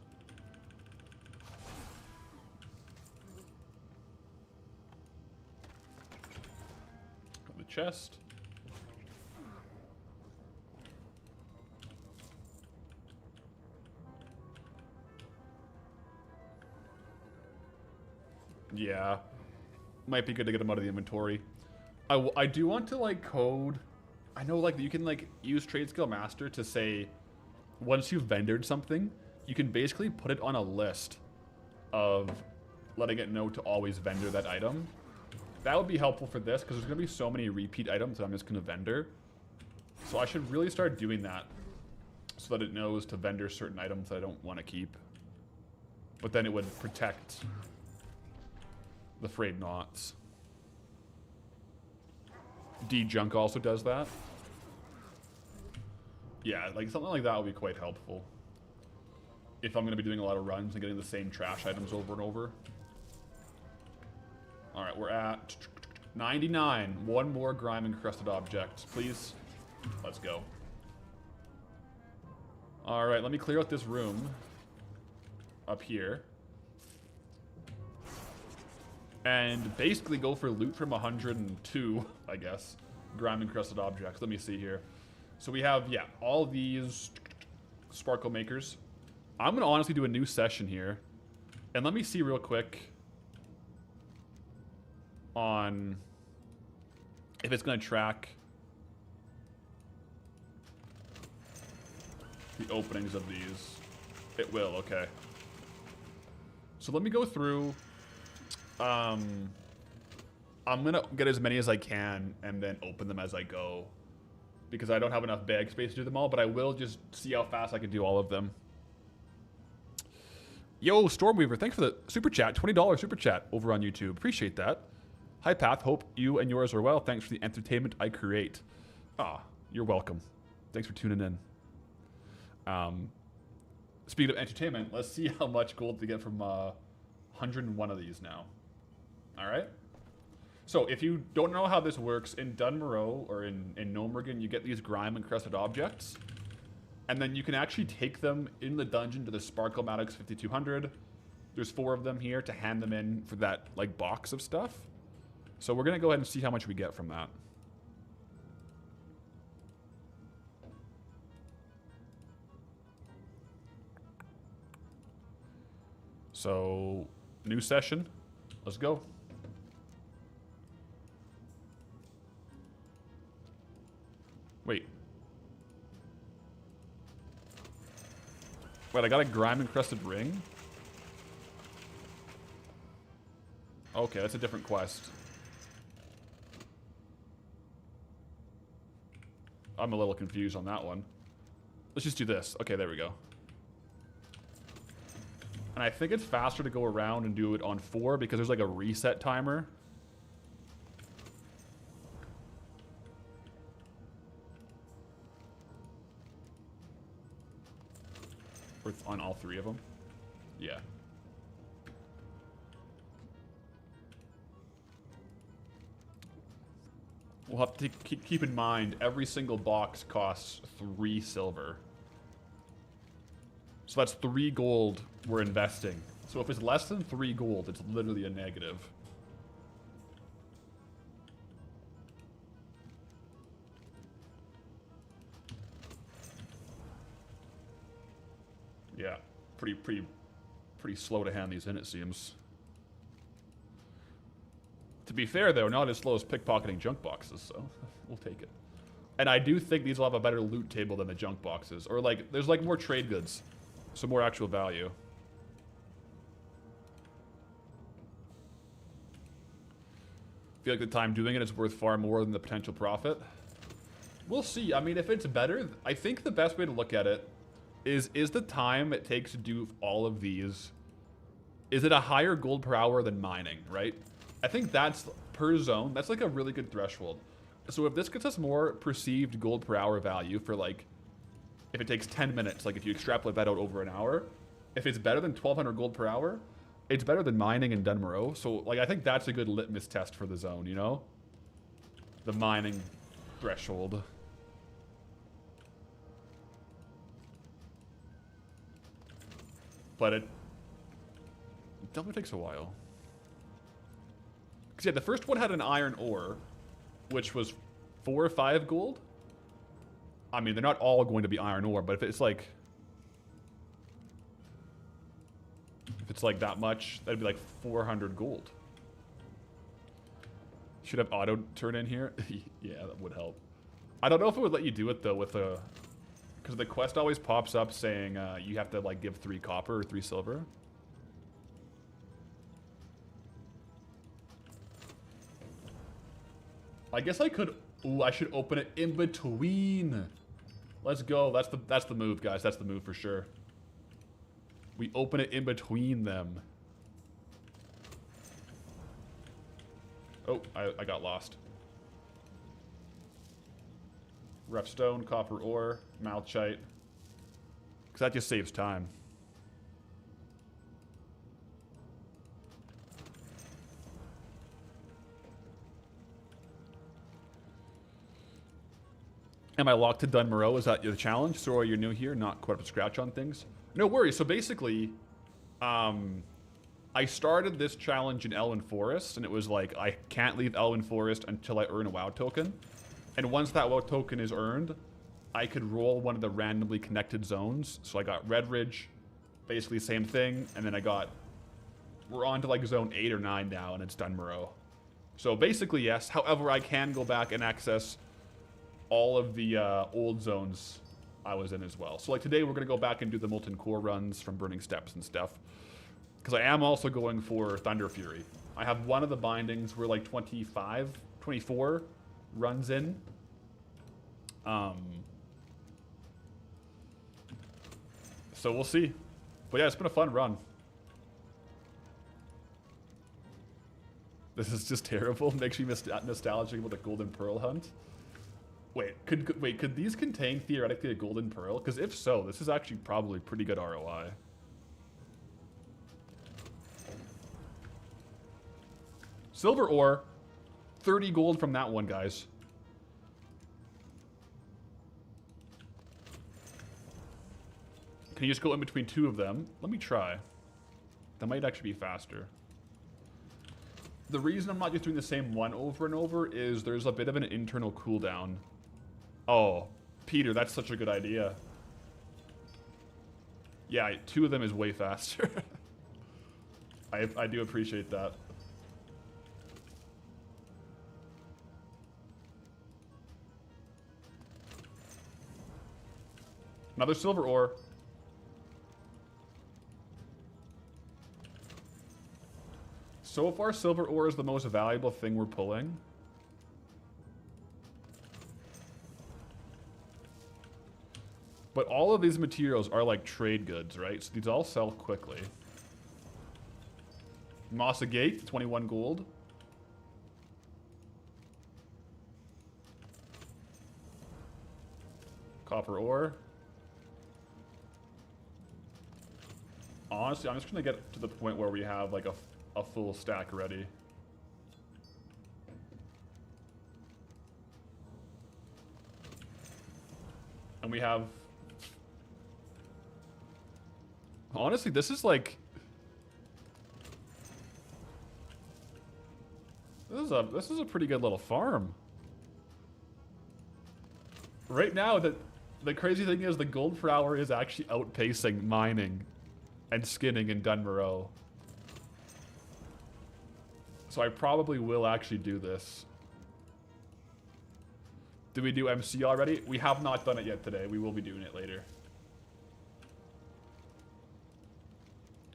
A: Got the chest. Yeah, might be good to get them out of the inventory. I do want to like code. I know like you can like use Trade Skill Master to say once you've vendored something, you can basically put it on a list of letting it know to always vendor that item. That would be helpful for this because there's gonna be so many repeat items that I'm just gonna vendor. So I should really start doing that so that it knows to vendor certain items that I don't want to keep. But then it would protect the frayed knots. D-Junk also does that. Yeah, like something like that would be quite helpful. If I'm going to be doing a lot of runs and getting the same trash items over and over. Alright, we're at 99. 1 more Grime encrusted object, please. Let's go. Alright, let me clear out this room. Up here. And basically go for loot from 102, I guess, Grime encrusted objects. Let me see here. So we have, yeah, all these sparkle makers. I'm going to honestly do a new session here. And let me see real quick on if it's going to track the openings of these. It will, okay. So let me go through I'm going to get as many as I can and then open them as I go. Because I don't have enough bag space to do them all, but I will just see how fast I can do all of them. Yo, Stormweaver, thanks for the super chat. $20 super chat over on YouTube. Appreciate that. Hi, Path. Hope you and yours are well. Thanks for the entertainment I create. Ah, you're welcome. Thanks for tuning in. Speaking of entertainment, let's see how much gold to get from 101 of these now. All right. So if you don't know how this works, in Dunmoreau or in Gnomeregan, you get these Grime encrusted objects. And then you can actually take them in the dungeon to the Sparklematics 5200. There's 4 of them here to hand them in for that like box of stuff. So we're going to go ahead and see how much we get from that. So, new session. Let's go. Wait. Wait, I got a Grime encrusted ring? Okay, that's a different quest. I'm a little confused on that one. Let's just do this. Okay, there we go. And I think it's faster to go around and do it on 4 because there's like a reset timer. On all 3 of them? Yeah. We'll have to keep in mind every single box costs 3 silver. So that's 3 gold we're investing. So if it's less than 3 gold, it's literally a negative. Yeah, pretty slow to hand these in, it seems. To be fair, though, not as slow as pickpocketing junk boxes, so we'll take it. And I do think these will have a better loot table than the junk boxes. Or, like, there's, like, more trade goods. So more actual value. I feel like the time doing it is worth far more than the potential profit. We'll see. I mean, if it's better, I think the best way to look at it is the time it takes to do all of these, is it a higher gold per hour than mining, right? I think that's, per zone, that's like a really good threshold. So if this gets us more perceived gold per hour value for like, if it takes 10 minutes, like if you extrapolate that out over an hour, if it's better than 1200 gold per hour, it's better than mining in Dunmoreau. So like, I think that's a good litmus test for the zone, you know? The mining threshold. But it definitely takes a while. Because yeah, the first one had an iron ore, which was 4 or 5 gold. I mean, they're not all going to be iron ore, but if it's like that much, that'd be like 400 gold. Should have auto turn in here. Yeah, that would help. I don't know if it would let you do it though with a, because the quest always pops up saying you have to like give 3 copper or 3 silver. I guess I could. Ooh, I should open it in between. Let's go. That's the move, guys. That's the move for sure. We open it in between them. Oh, I got lost. Rough stone, copper ore, malachite. Because that just saves time. Am I locked to Dunmoreau? Is that the challenge? So you're new here, not quite up to scratch on things? No worries. So basically, I started this challenge in Elwyn Forest, and it was like, I can't leave Elwyn Forest until I earn a WoW token. And once that WoW token is earned, I could roll one of the randomly connected zones. So I got Red Ridge, basically same thing, and then we're on to like zone 8 or 9 now, and it's Dunmoreau. So basically, yes. However, I can go back and access all of the old zones I was in as well. So like today, we're going to go back and do the Molten Core runs from Burning Steps and stuff. Because I am also going for Thunder Fury. I have one of the bindings where like 25, 24 runs in. So we'll see. But yeah, it's been a fun run. This is just terrible. Makes me nostalgic about the Golden Pearl hunt. Wait, could these contain theoretically a Golden Pearl? Because if so, this is actually probably pretty good ROI. Silver ore, 30 gold from that one, guys. Can you just go in between two of them? Let me try. That might actually be faster. The reason I'm not just doing the same one over and over is there's a bit of an internal cooldown. Oh, Peter, that's such a good idea. Yeah, two of them is way faster. I do appreciate that. Another silver ore. So far, silver ore is the most valuable thing we're pulling. But all of these materials are like trade goods, right? So these all sell quickly. Mossa Gate, 21 gold. Copper ore. Honestly, I'm just going to get to the point where we have like a full stack ready. And we have... Honestly, this is like... This is a pretty good little farm. Right now, the crazy thing is the gold per hour is actually outpacing mining and skinning in Dunmoreau. So I probably will actually do this. Did we do MC already? We have not done it yet today. We will be doing it later.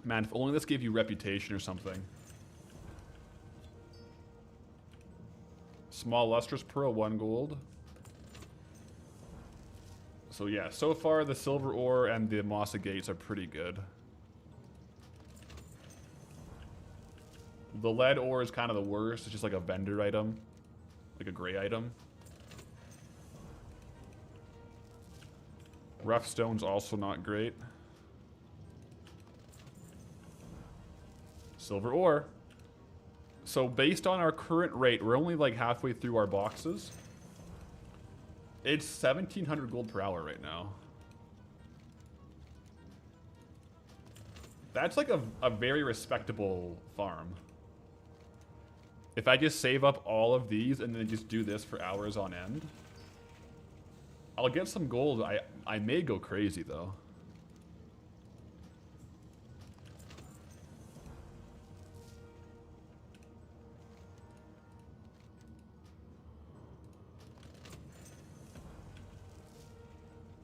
A: Man, if only this gave you reputation or something. Small lustrous pearl, 1 gold. So yeah, so far the silver ore and the Mossa Gates are pretty good. The lead ore is kind of the worst. It's just like a vendor item. Like a gray item. Rough stone's also not great. Silver ore. So based on our current rate, we're only like halfway through our boxes. It's 1,700 gold per hour right now. That's like a very respectable farm. If I just save up all of these and then just do this for hours on end, I'll get some gold. I may go crazy though.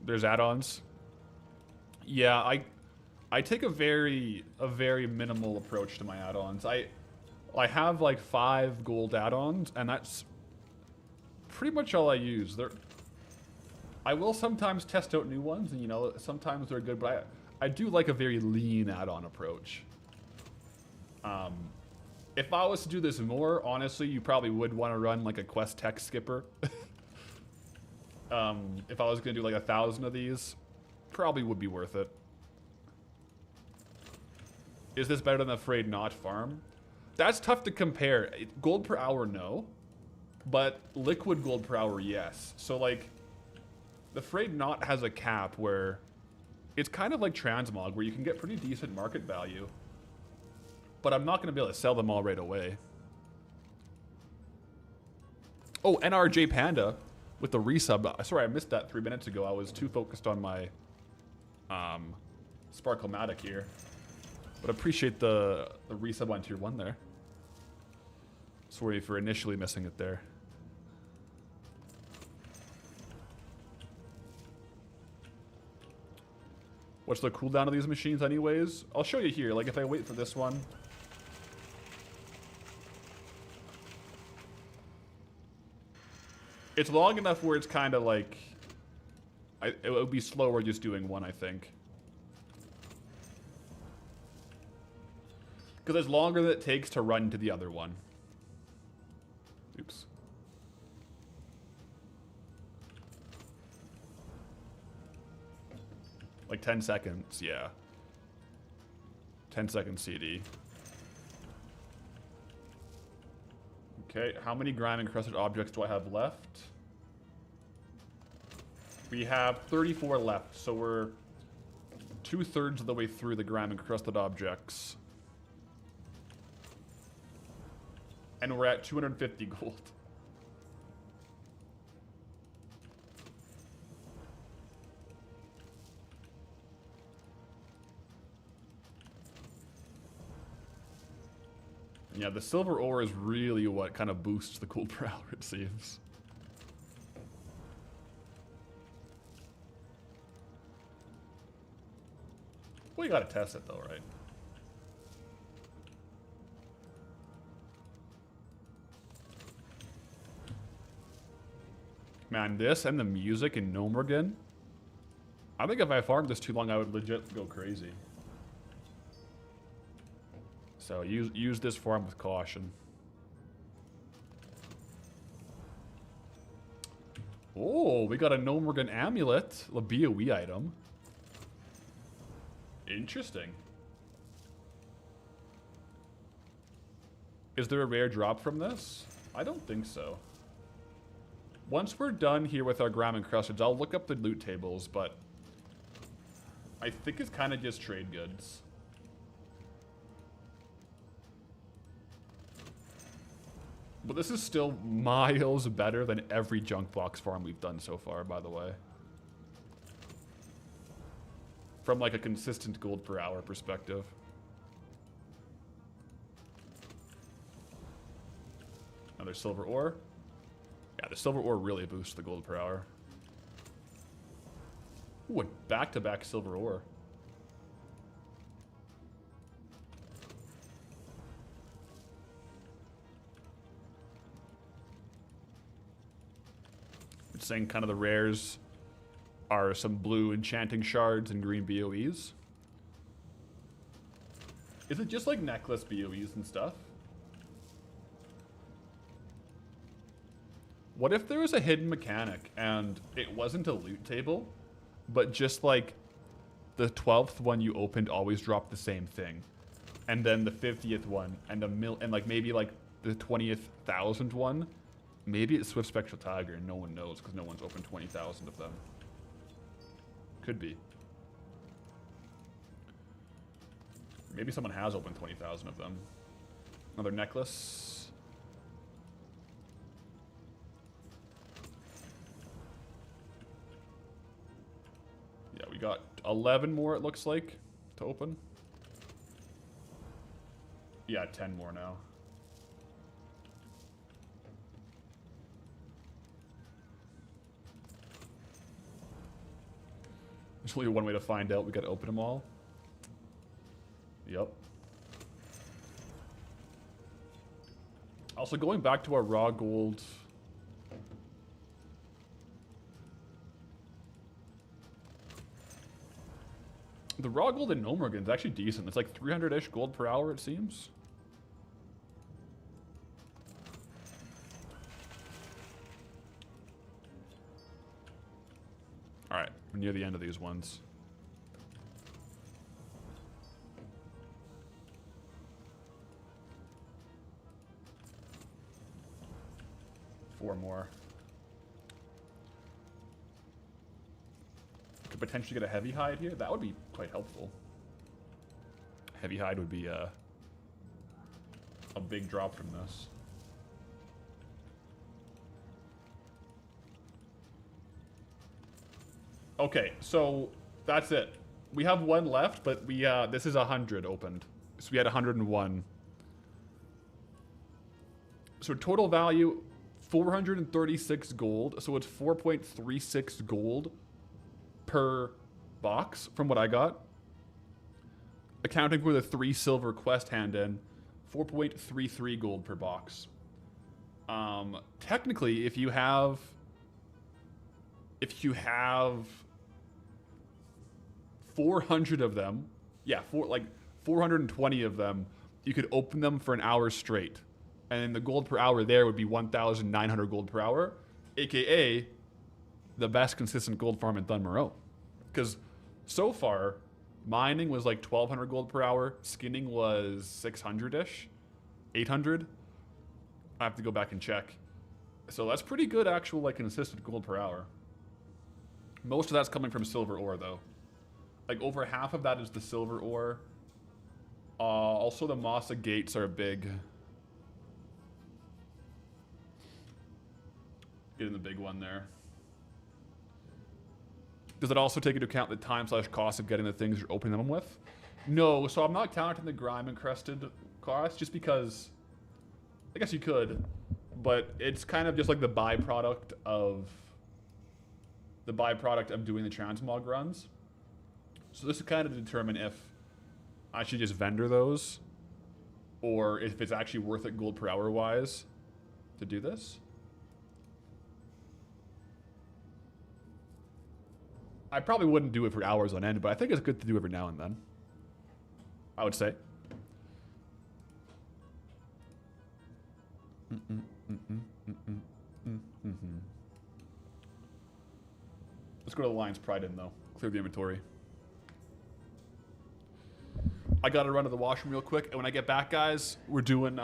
A: There's add-ons. Yeah, I take a very minimal approach to my add-ons. I have like 5 gold add-ons, and that's pretty much all I use. I will sometimes test out new ones, and you know, sometimes they're good, but I do like a very lean add-on approach. If I was to do this more, honestly, you probably would want to run like a quest text skipper. If I was going to do like 1,000 of these, probably would be worth it. Is this better than the Fray Not farm? That's tough to compare. Gold per hour, no. But liquid gold per hour, yes. So like, the Fray Not has a cap where it's kind of like transmog, where you can get pretty decent market value. But I'm not going to be able to sell them all right away. Oh, NRJ Panda with the resub. Sorry, I missed that 3 minutes ago. I was too focused on my Sparkle-matic here. But appreciate the resub on tier 1 there. Sorry for initially missing it there. What's the cooldown of these machines anyways? I'll show you here. Like if I wait for this one. It's long enough where it's kind of like... it would be slower just doing one, I think. Because it's longer than it takes to run to the other one. Oops. Like 10 seconds, yeah. 10 seconds CD. Okay, how many Grime encrusted objects do I have left? We have 34 left, so we're 2/3 of the way through the Grime encrusted objects. And we're at 250 gold. Yeah, the silver ore is really what kind of boosts the gold per hour, it seems. Well, you gotta test it though, right? Man, this and the music in Gnomeregan. I think if I farmed this too long, I would legit go crazy. So use this farm with caution. Oh, we got a Gnomeregan amulet, a BOE item. Interesting. Is there a rare drop from this? I don't think so. Once we're done here with our Grime encrusteds, I'll look up the loot tables, but I think it's kind of just trade goods. But this is still miles better than every junk box farm we've done so far, by the way. From like a consistent gold per hour perspective. Another silver ore. Yeah, the silver ore really boosts the gold per hour. Ooh, a back-to-back silver ore. It's saying kind of the rares are some blue enchanting shards and green BOEs. Is it just like necklace BOEs and stuff? What if there was a hidden mechanic and it wasn't a loot table, but just like the 12th one you opened always dropped the same thing, and then the 50th one and and like maybe like the 20,000th one, maybe it's Swift Spectral Tiger and no one knows because no one's opened 20,000 of them. Could be. Maybe someone has opened 20,000 of them. Another necklace. Yeah, we got 11 more, it looks like, to open. Yeah, 10 more now. There's only one way to find out. We gotta open them all. Yep. Also, going back to our raw gold. The raw gold in Gnomeregan is actually decent. It's like 300-ish gold per hour, it seems. Alright, we're near the end of these ones. Four more. Could potentially get a heavy hide here. That would be quite helpful. Heavy hide would be a big drop from this. Okay, so that's it. We have one left, but we this is 100 opened. So we had 101. So total value 436 gold. So it's 4.36 gold per box from what I got. Accounting for the 3 silver quest hand in, 4.33 gold per box. Technically, if you have 400 of them, yeah, 420 of them, you could open them for an hour straight. And the gold per hour there would be 1,900 gold per hour, aka the best consistent gold farm in Dunmoreau. Because so far, mining was like 1,200 gold per hour, skinning was 600-ish, 800. I have to go back and check. So that's pretty good actual like consistent gold per hour. Most of that's coming from silver ore though. Like over half of that is the silver ore. Also the Massa gates are big. Get in the big one there. Does it also take into account the time/cost of getting the things you're opening them with? No, so I'm not counting the Grime encrusted cost just because I guess you could, but it's kind of just like the byproduct of doing the transmog runs. So this is kind of determine if I should just vendor those or if it's actually worth it gold per hour wise to do this. I probably wouldn't do it for hours on end, but I think it's good to do every now and then. I would say. Let's go to the Lion's Pride Inn though. Clear the inventory. I gotta run to the washroom real quick, and when I get back, guys, we're doing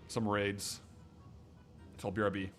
A: some raids. It's all BRB.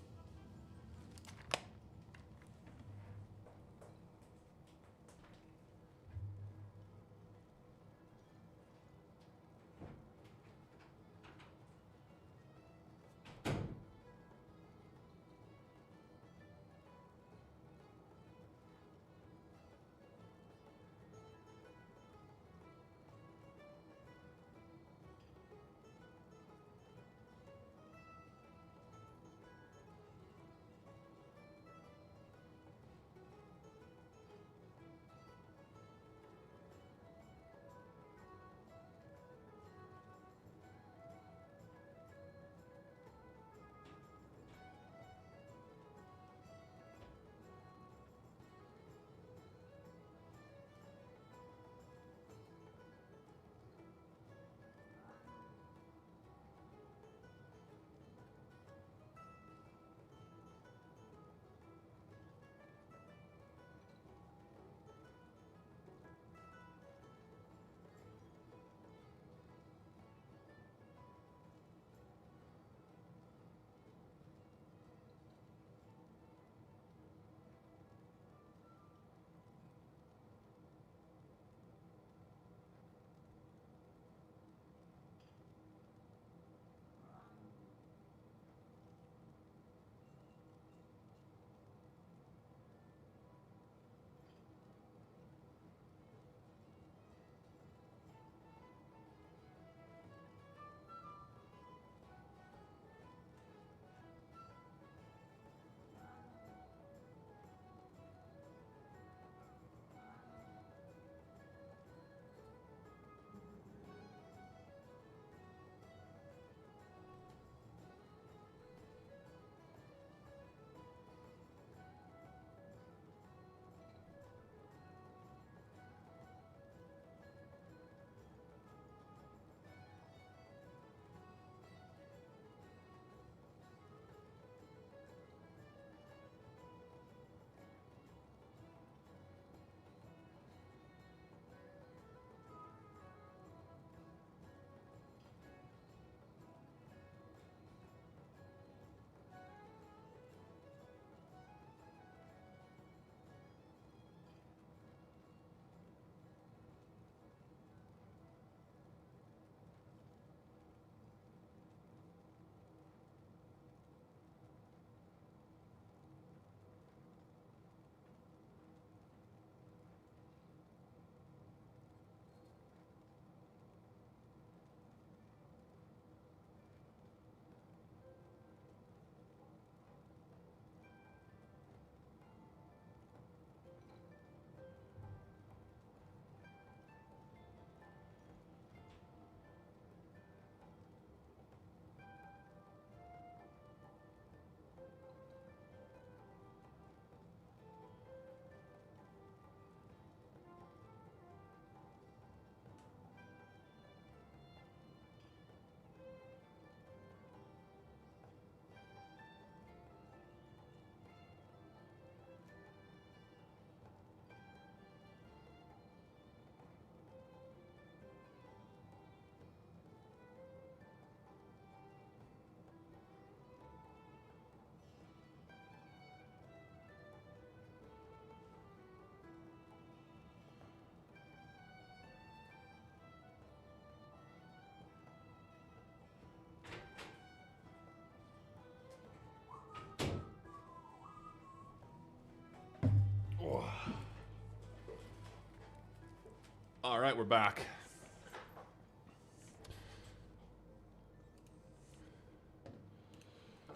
A: All right, we're back.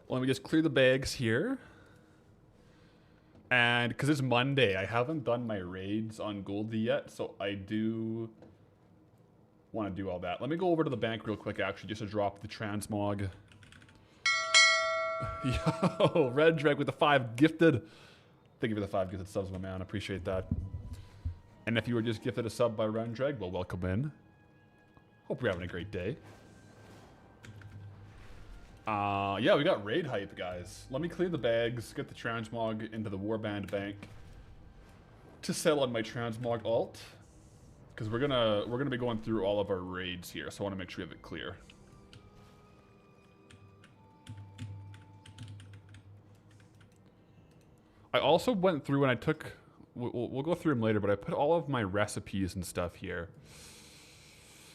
A: Let me just clear the bags here. And because it's Monday, I haven't done my raids on Goldie yet, so I do want to do all that. Let me go over to the bank real quick, actually, just to drop the transmog. Yo, Red Drag with the 5 gifted. Thank you for the 5 gifted subs, my man. I appreciate that. And if you were just gifted a sub by Red Drag, well, welcome in. Hope you're having a great day. Yeah, we got raid hype, guys. Let me clear the bags, get the transmog into the warband bank to sell on my transmog alt, because we're gonna be going through all of our raids here, so I want to make sure we have it clear. I also went through and I took. We'll go through them later, but I put all of my recipes and stuff here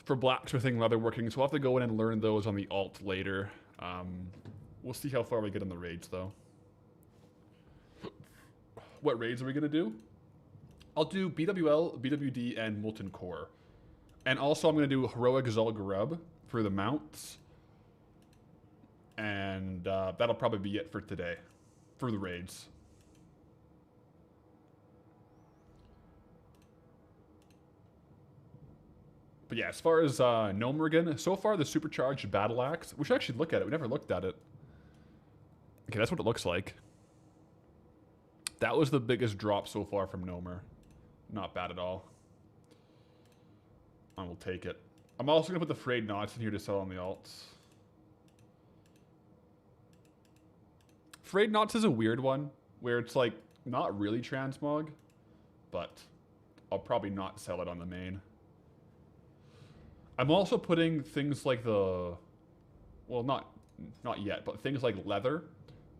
A: for blacksmithing, leatherworking. So we'll have to go in and learn those on the alt later. We'll see how far we get in the raids, though. What raids are we gonna do? I'll do BWL, BWD, and Molten Core. And also I'm gonna do Heroic Zul'Gurub for the mounts. And that'll probably be it for today, for the raids. But yeah, as far as Gnomeregan, so far the supercharged battle axe, we should actually look at it. We never looked at it. Okay, that's what it looks like. That was the biggest drop so far from Gnomer. Not bad at all. I will take it. I'm also going to put the frayed knots in here to sell on the alts. Frayed knots is a weird one, where it's like not really transmog, but I'll probably not sell it on the main. I'm also putting things like the, well, not yet, but things like leather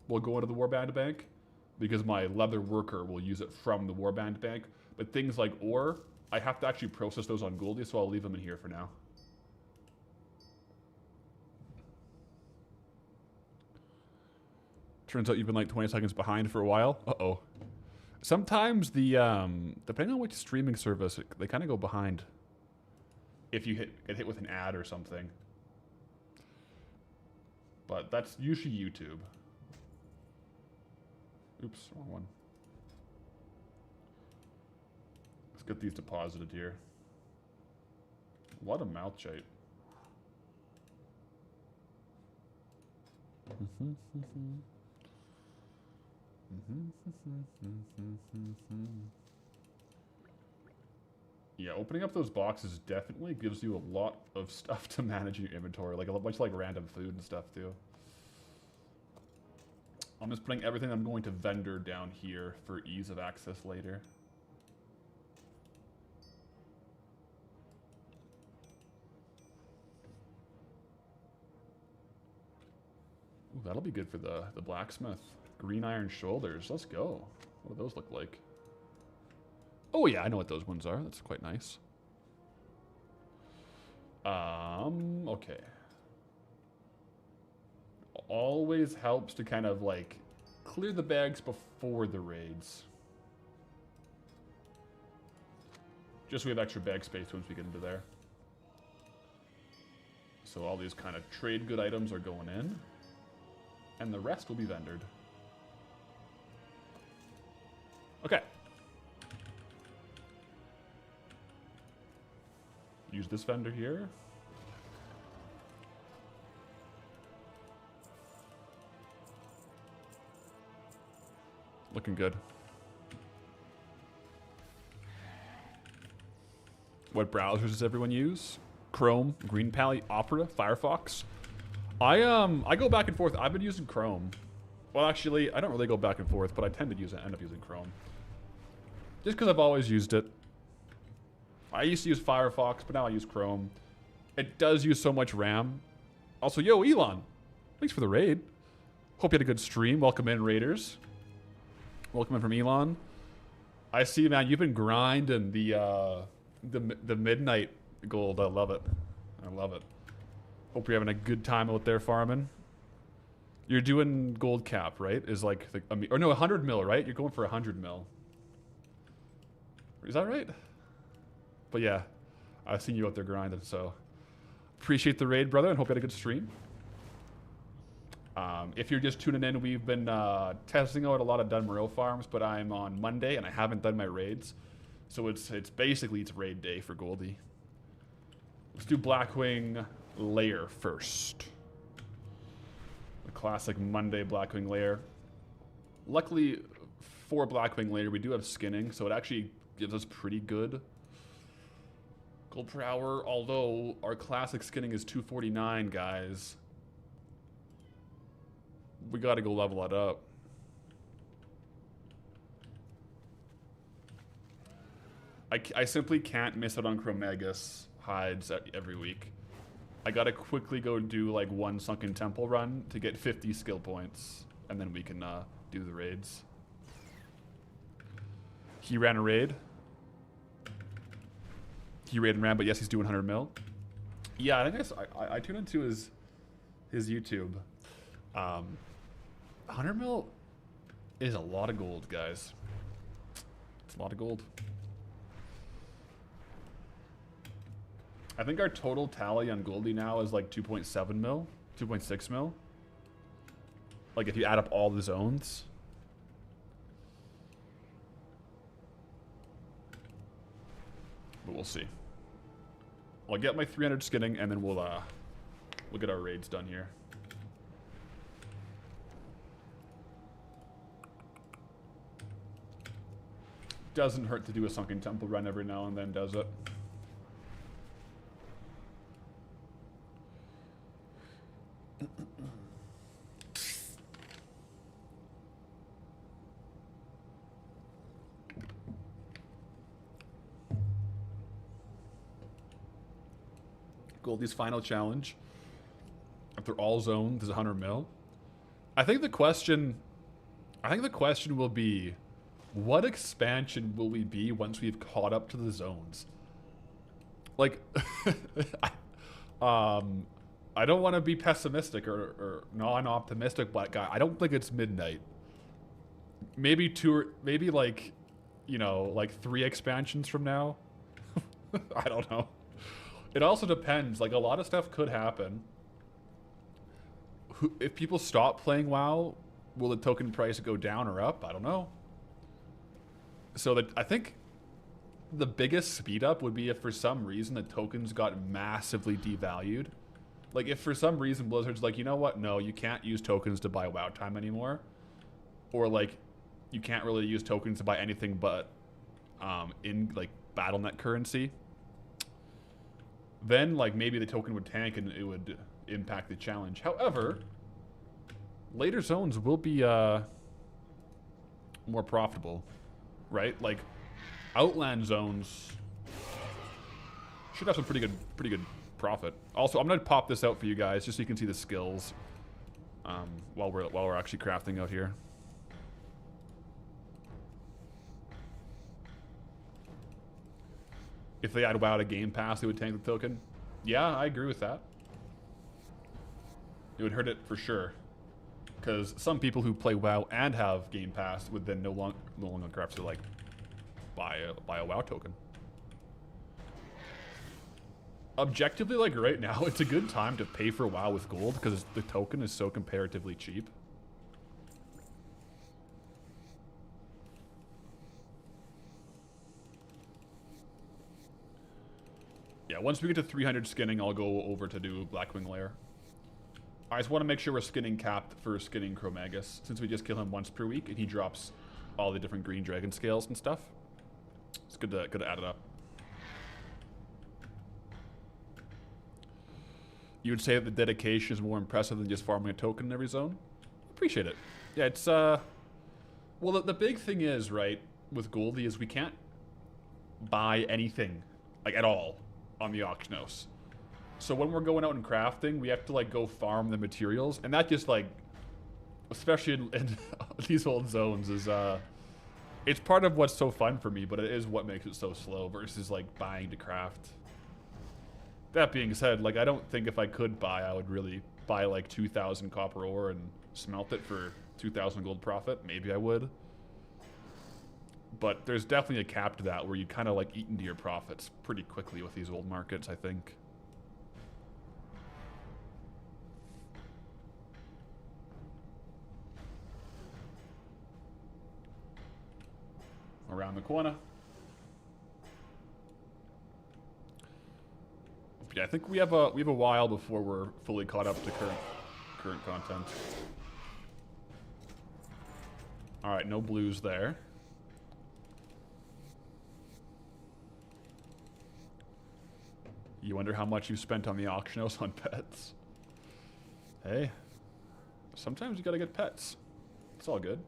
A: will go into the warband bank because my leather worker will use it from the warband bank. But things like ore, I have to actually process those on Goldie, so I'll leave them in here for now. Turns out you've been like 20 seconds behind for a while. Uh-oh. Sometimes the, depending on which streaming service, they kind of go behind. If you get hit with an ad or something. But that's usually YouTube. Oops, wrong one. Let's get these deposited here. A lot of malachite. Yeah, opening up those boxes definitely gives you a lot of stuff to manage in your inventory, like a bunch of like random food and stuff too. I'm just putting everything I'm going to vendor down here for ease of access later. Ooh, that'll be good for the blacksmith. Green iron shoulders, let's go. What do those look like? Oh yeah, I know what those ones are. That's quite nice. Okay. Always helps to kind of like clear the bags before the raids. Just so we have extra bag space once we get into there. So all these kind of trade good items are going in. And the rest will be vendored. Okay. Use this vendor here. Looking good. What browsers does everyone use? Chrome, Green Pally, Opera, Firefox. I go back and forth. I've been using Chrome. Well, actually, I don't really go back and forth, but I tend to end up using Chrome. Just because I've always used it. I used to use Firefox, but now I use Chrome. It does use so much RAM. Also, yo, Elon. Thanks for the raid. Hope you had a good stream. Welcome in, Raiders. Welcome in from Elon. I see, man, you've been grinding the midnight gold. I love it. I love it. Hope you're having a good time out there farming. You're doing gold cap, right? Is like, or no, 100 mil, right? You're going for 100 mil. Is that right? But yeah, I've seen you out there grinding, so appreciate the raid, brother, and hope you had a good stream. If you're just tuning in, we've been testing out a lot of done Moreau farms, but I'm on Monday and I haven't done my raids, so it's basically it's raid day for Goldie. Let's do Blackwing Layer first. The classic Monday Blackwing Layer. Luckily for Blackwing Layer, we do have skinning, so it actually gives us pretty good gold per hour, although our classic skinning is 249, guys. We gotta go level it up. I simply can't miss out on Gnomeregan hides every week. I gotta quickly go do like one Sunken Temple run to get 50 skill points, and then we can do the raids. He ran a raid. He raid and ran, but yes, he's doing 100 mil. Yeah, I think I tuned into his YouTube. 100 mil is a lot of gold, guys. It's a lot of gold. I think our total tally on Goldie now is like 2.7 mil, 2.6 mil. Like if you add up all the zones. But we'll see. I'll get my 300 skinning and then we'll get our raids done here. Doesn't hurt to do a Sunken Temple run every now and then, does it? Goldie's final challenge. After all zones is 100 mil. I think the question will be, what expansion will we be once we've caught up to the zones? Like, I don't want to be pessimistic or non-optimistic, but guy, I don't think it's midnight. Maybe maybe like, you know, like 3 expansions from now. I don't know. It also depends. Like, a lot of stuff could happen. If people stop playing WoW, will the token price go down or up? I don't know. So I think the biggest speed up would be if for some reason the tokens got massively devalued. Like if for some reason Blizzard's like, you know what? No, you can't use tokens to buy WoW time anymore. Or like, you can't really use tokens to buy anything but in like BattleNet currency. Then like maybe the token would tank and it would impact the challenge. However, later zones will be more profitable, right? Like Outland zones should have some pretty good profit. Also, I'm gonna pop this out for you guys just so you can see the skills while we're actually crafting out here. If they add WoW to Game Pass, they would tank the token. Yeah, I agree with that. It would hurt it for sure. Because some people who play WoW and have Game Pass would then no longer have to like buy a WoW token. Objectively, like right now, it's a good time to pay for WoW with gold because the token is so comparatively cheap. Yeah, once we get to 300 skinning, I'll go over to do Blackwing Layer. I just want to make sure we're skinning capped for skinning Gnomeregan, since we just kill him once per week and he drops all the different green dragon scales and stuff. It's good to add it up. You would say that the dedication is more impressive than just farming a token in every zone? Appreciate it. Yeah, it's well, the big thing is, right, with Goldie is we can't buy anything, like at all, on the auction house. So when we're going out and crafting, we have to like go farm the materials, and that just like, especially in these old zones, is it's part of what's so fun for me, but it is what makes it so slow versus like buying to craft. That being said, like I don't think if I could buy, I would really buy like 2,000 copper ore and smelt it for 2,000 gold profit. Maybe I would. But there's definitely a cap to that where you kind of like eat into your profits pretty quickly with these old markets, I think. Around the corner. Yeah, I think we have a while before we're fully caught up to current content. All right, no blues there. You wonder how much you spent on the auction house on pets. Hey, sometimes you gotta get pets. It's all good.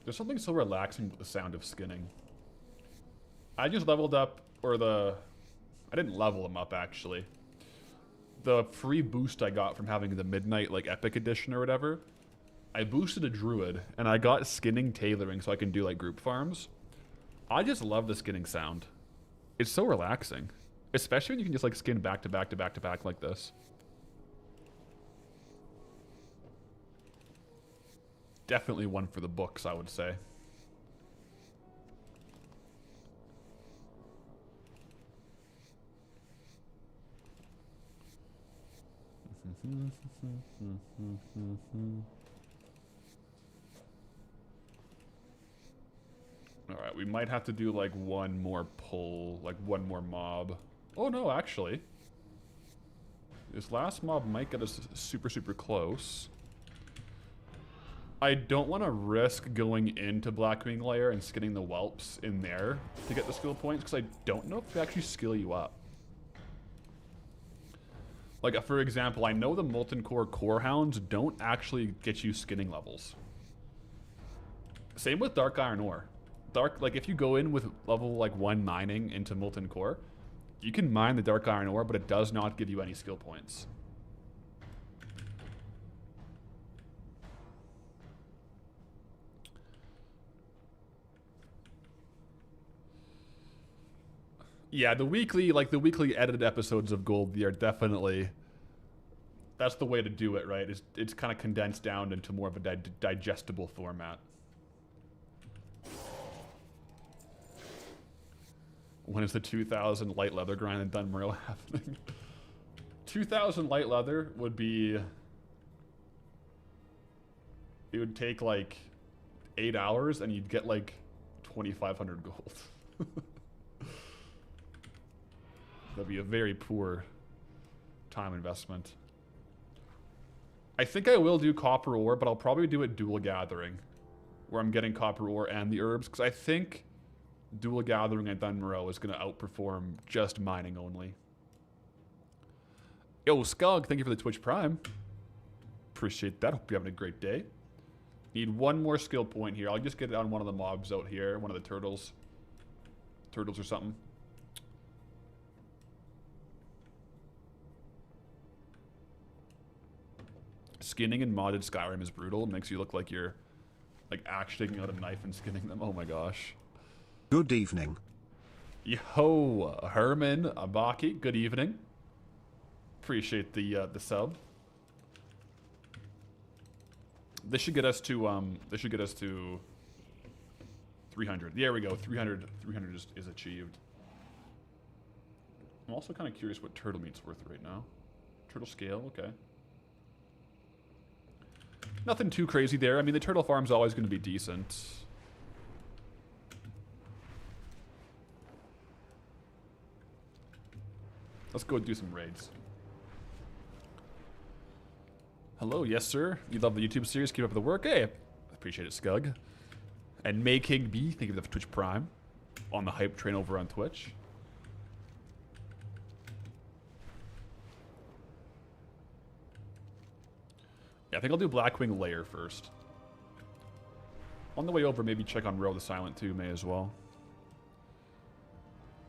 A: There's something so relaxing with the sound of skinning. I just leveled up, I didn't level them up actually. The free boost I got from having the Midnight like Epic Edition or whatever, I boosted a druid and I got skinning tailoring so I can do like group farms. I just love the skinning sound. It's so relaxing. Especially when you can just like skin back to back to back to back like this. Definitely one for the books, I would say. Alright, we might have to do like one more pull, like one more mob. Oh no, actually. This last mob might get us super, super close. I don't want to risk going into Blackwing Layer and skinning the whelps in there to get the skill points, because I don't know if they actually skill you up. Like, for example, I know the Molten Core core hounds don't actually get you skinning levels. Same with Dark Iron Ore. Like, if you go in with level, like, 1 mining into Molten Core, you can mine the Dark Iron Ore, but it does not give you any skill points. Yeah, the weekly edited episodes of Gold, they are definitely, that's the way to do it, right? It's kind of condensed down into more of a digestible format. When is the 2,000 light leather grind and done Morel happening? 2,000 light leather would be, it would take like 8 hours and you'd get like 2,500 gold. That'd be a very poor time investment. I think I will do copper ore, but I'll probably do it dual gathering, where I'm getting copper ore and the herbs, because I think dual gathering at Dunmoreau is going to outperform just mining only. Yo, Skug, thank you for the Twitch Prime. Appreciate that. Hope you're having a great day. Need one more skill point here. I'll just get it on one of the mobs out here, one of the turtles. Turtles or something. Skinning in modded Skyrim is brutal. It makes you look like you're like actually taking out a knife and skinning them. Oh my gosh.
B: Good evening.
A: Yo, Herman Abaki. Good evening. Appreciate the sub. This should get us to 300. There we go. 300 is achieved. I'm also kind of curious what turtle meat's worth right now. Turtle scale, okay. Nothing too crazy there. I mean, the turtle farm's always going to be decent. Let's go do some raids. Hello, yes sir. You love the YouTube series. Keep up the work. Hey, appreciate it, Skug. And May King B, thank you for the Twitch Prime. On the hype train over on Twitch. Yeah, I think I'll do Blackwing Layer first. On the way over, maybe check on Row the Silent too, may as well.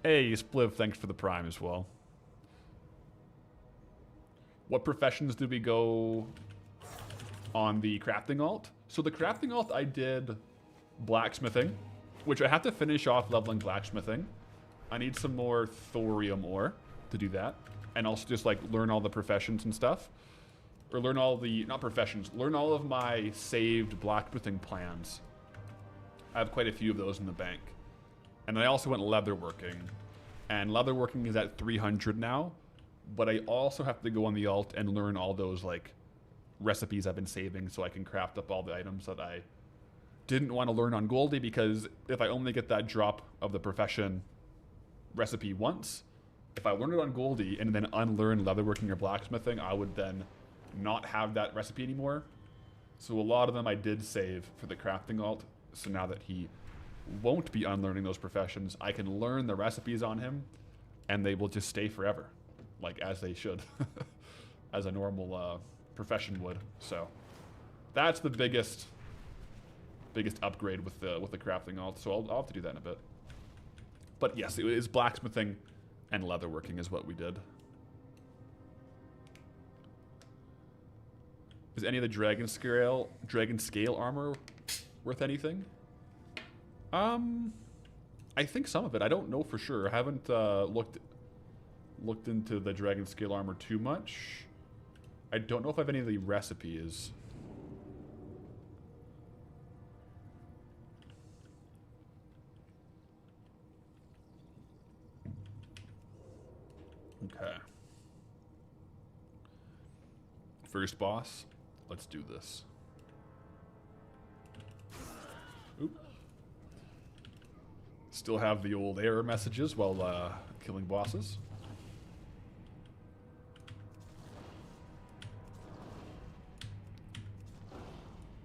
A: Hey, Spliv, thanks for the Prime as well. What professions do we go on the crafting alt? So the crafting alt, I did blacksmithing, which I have to finish off leveling blacksmithing. I need some more thorium ore to do that. and also just like learn all the professions and stuff. Or learn all the, not professions, learn all of my saved blacksmithing plans. I have quite a few of those in the bank. And I also went leatherworking. And leatherworking is at 300 now. But I also have to go on the alt and learn all those like recipes I've been saving so I can craft up all the items that I didn't want to learn on Goldie, because if I only get that drop of the profession recipe once, if I learn it on Goldie and then unlearn leatherworking or blacksmithing, I would then not have that recipe anymore. So a lot of them I did save for the crafting alt. So now that he won't be unlearning those professions, I can learn the recipes on him and they will just stay forever, like as they should, as a normal profession would. So that's the biggest upgrade with the crafting alt. So I'll have to do that in a bit. But yes, it is blacksmithing and leatherworking is what we did. Is any of the dragon scale armor worth anything? I think some of it. I don't know for sure. I haven't looked into the dragon scale armor too much. I don't know if I have any of the recipes. Okay. First boss. Let's do this. Oop. Still have the old error messages while killing bosses.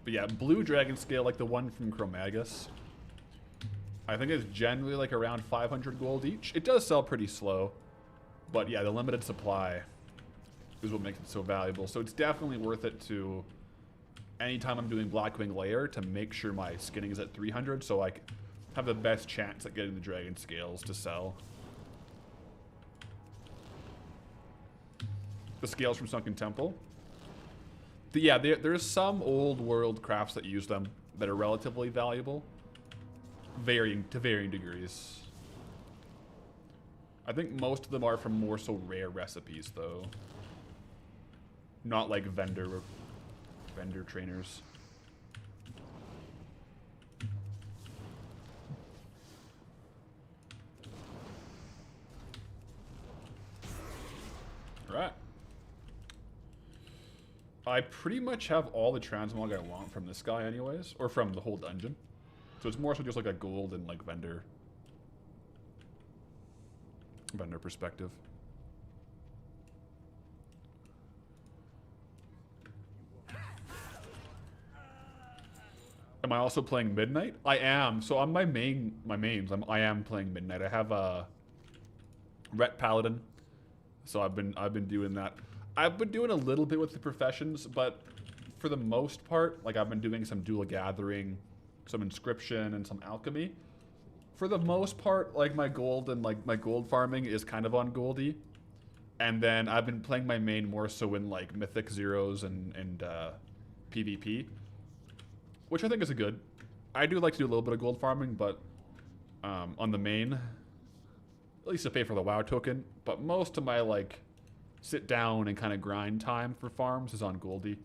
A: But yeah, blue dragon scale, like the one from Chromagus, I think it's generally like around 500 gold each. It does sell pretty slow, but yeah, the limited supply is what makes it so valuable. So it's definitely worth it to, anytime I'm doing Blackwing Layer, to make sure my skinning is at 300 so I have the best chance at getting the dragon scales to sell. The scales from Sunken Temple. Yeah, there's some old world crafts that use them that are relatively valuable, varying degrees. I think most of them are from more so rare recipes, though. Not like vendor trainers. Right. I pretty much have all the transmog I want from this guy anyways, or from the whole dungeon. So it's more so just like a gold and like vendor perspective. Am I also playing Midnight? I am. So on my mains, I am playing Midnight. I have a Ret Paladin, so I've been doing that. I've been doing a little bit with the professions, but for the most part, like I've been doing some dual gathering, some inscription, and some alchemy. For the most part, like my gold and like my gold farming is kind of on Goldie, and then I've been playing my main more so in like Mythic Zeros and PvP, which I think is a good. I do like to do a little bit of gold farming, but on the main, at least to pay for the WoW token. But most of my like sit down and kind of grind time for farms is on Goldie,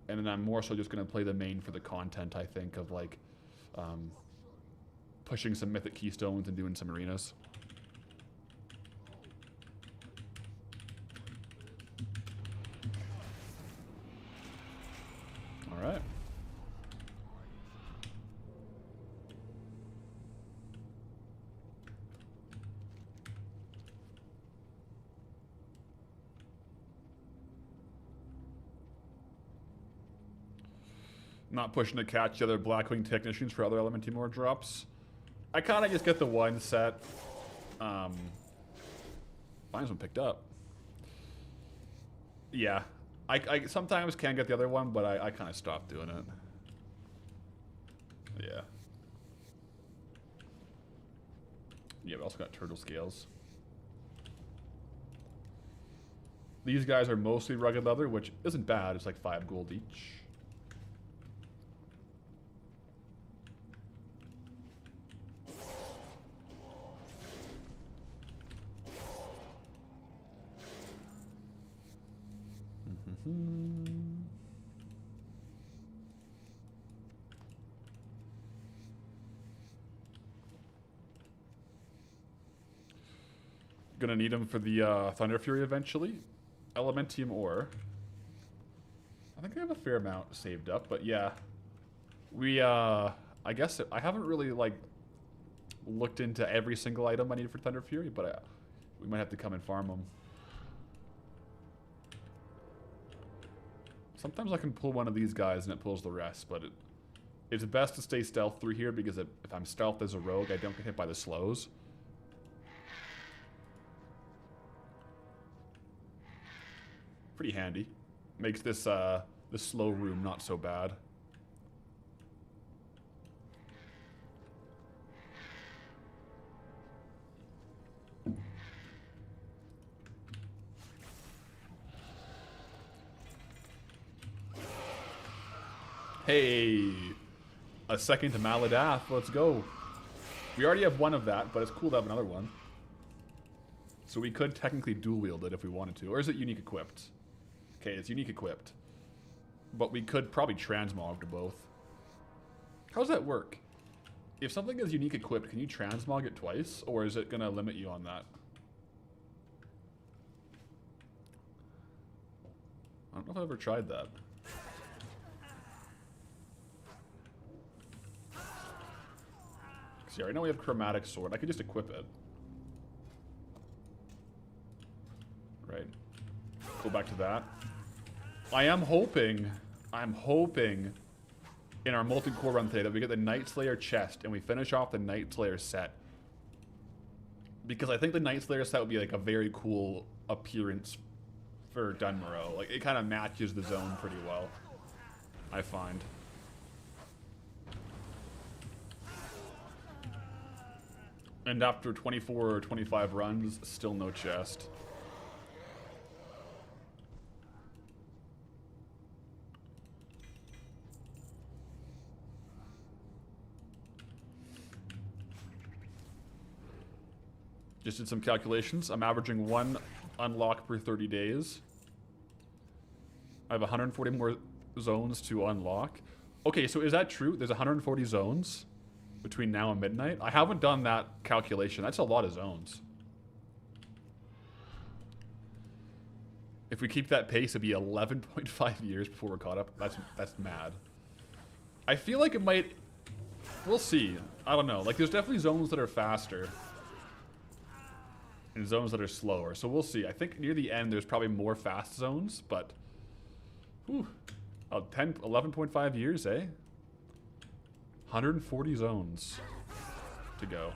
A: and then I'm more so just going to play the main for the content, I think, of like pushing some mythic keystones and doing some arenas. All right. Not pushing to catch the other Blackwing technicians for other Elementy More drops. I kind of just get the one set. Mine's one picked up. Yeah. I sometimes can get the other one, but I kind of stopped doing it. Yeah. Yeah, we also got turtle scales. These guys are mostly rugged leather, which isn't bad. It's like 5 gold each. Gonna need them for the Thunder Fury eventually. Elementium ore. I think I have a fair amount saved up, but yeah. We, I guess I haven't really, like, looked into every single item I need for Thunder Fury, but we might have to come and farm them. Sometimes I can pull one of these guys and it pulls the rest, but it's best to stay stealth through here because if I'm stealth as a rogue, I don't get hit by the slows. Pretty handy. Makes this this slow room not so bad. Hey, a second to Maladath. Let's go. We already have one of that, but it's cool to have another one. So we could technically dual wield it if we wanted to. Or is it unique equipped? Okay, it's unique equipped. But we could probably transmog to both. How does that work? If something is unique equipped, can you transmog it twice? Or is it going to limit you on that? I don't know if I've ever tried that. See, I know we have chromatic sword. I could just equip it. Right. Go back to that. I'm hoping in our Molten Core run today that we get the Night Slayer chest and we finish off the Night Slayer set. Because I think the Night Slayer set would be like a very cool appearance for Dunmoreau. Like, it kind of matches the zone pretty well, I find. And after 24 or 25 runs, still no chest. Just did some calculations. I'm averaging 1 unlock per 30 days. I have 140 more zones to unlock. Okay, so is that true? There's 140 zones between now and midnight? I haven't done that calculation. That's a lot of zones. If we keep that pace, it'd be 11.5 years before we're caught up. That's mad. I feel like it might... We'll see. I don't know. Like, there's definitely zones that are faster and zones that are slower. So we'll see. I think near the end, there's probably more fast zones, but... Whew. 11.5 years, eh? 140 zones to go.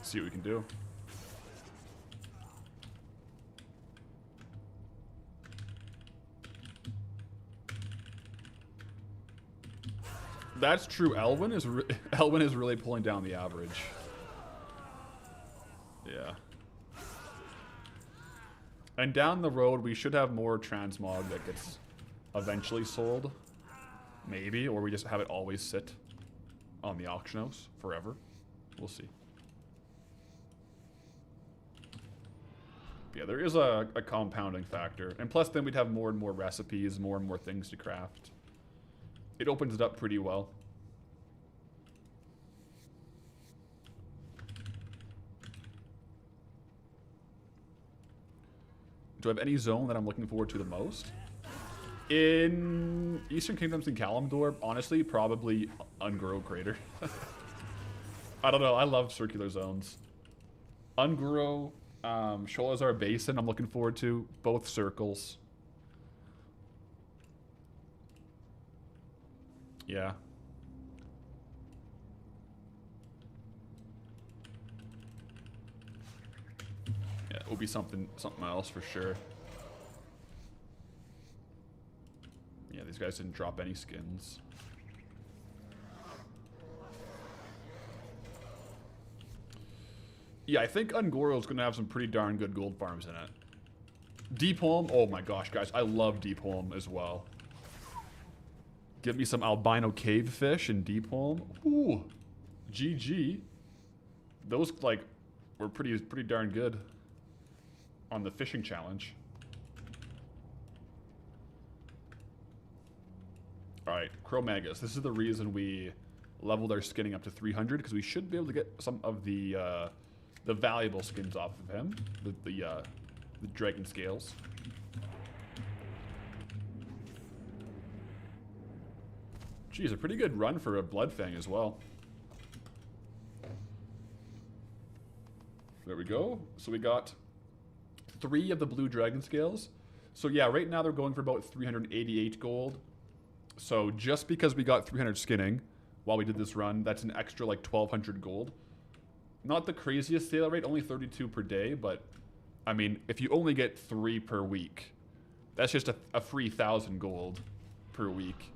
A: See what we can do. That's true. Elwyn is really pulling down the average. Yeah. And down the road, we should have more transmog that gets eventually sold. Maybe, or we just have it always sit on the auction house forever. We'll see. Yeah, there is a compounding factor. And plus then we'd have more and more recipes, more and more things to craft. It opens it up pretty well. Do I have any zone that I'm looking forward to the most? In Eastern Kingdoms and Kalimdor, honestly, probably Unguro Crater. I don't know, I love circular zones. Unguro, Sholazar Basin, I'm looking forward to. Both circles. Yeah. Yeah, it will be something else for sure. Yeah, these guys didn't drop any skins. Yeah, I think Ungoro is going to have some pretty darn good gold farms in it. Deep Home, oh my gosh, guys, I love Deep Home as well. Give me some albino cave fish in Deep Home. Ooh, GG. Those, like, were pretty darn good on the fishing challenge. Alright, Chromagus. This is the reason we leveled our skinning up to 300, because we should be able to get some of the valuable skins off of him. The dragon scales. Geez, a pretty good run for a Bloodfang as well. There we go. So we got 3 of the blue dragon scales. So yeah, right now they're going for about 388 gold. So just because we got 300 skinning while we did this run, that's an extra like 1200 gold. Not the craziest sale rate, only 32 per day, but I mean, if you only get 3 per week, that's just a free 1,000 gold per week.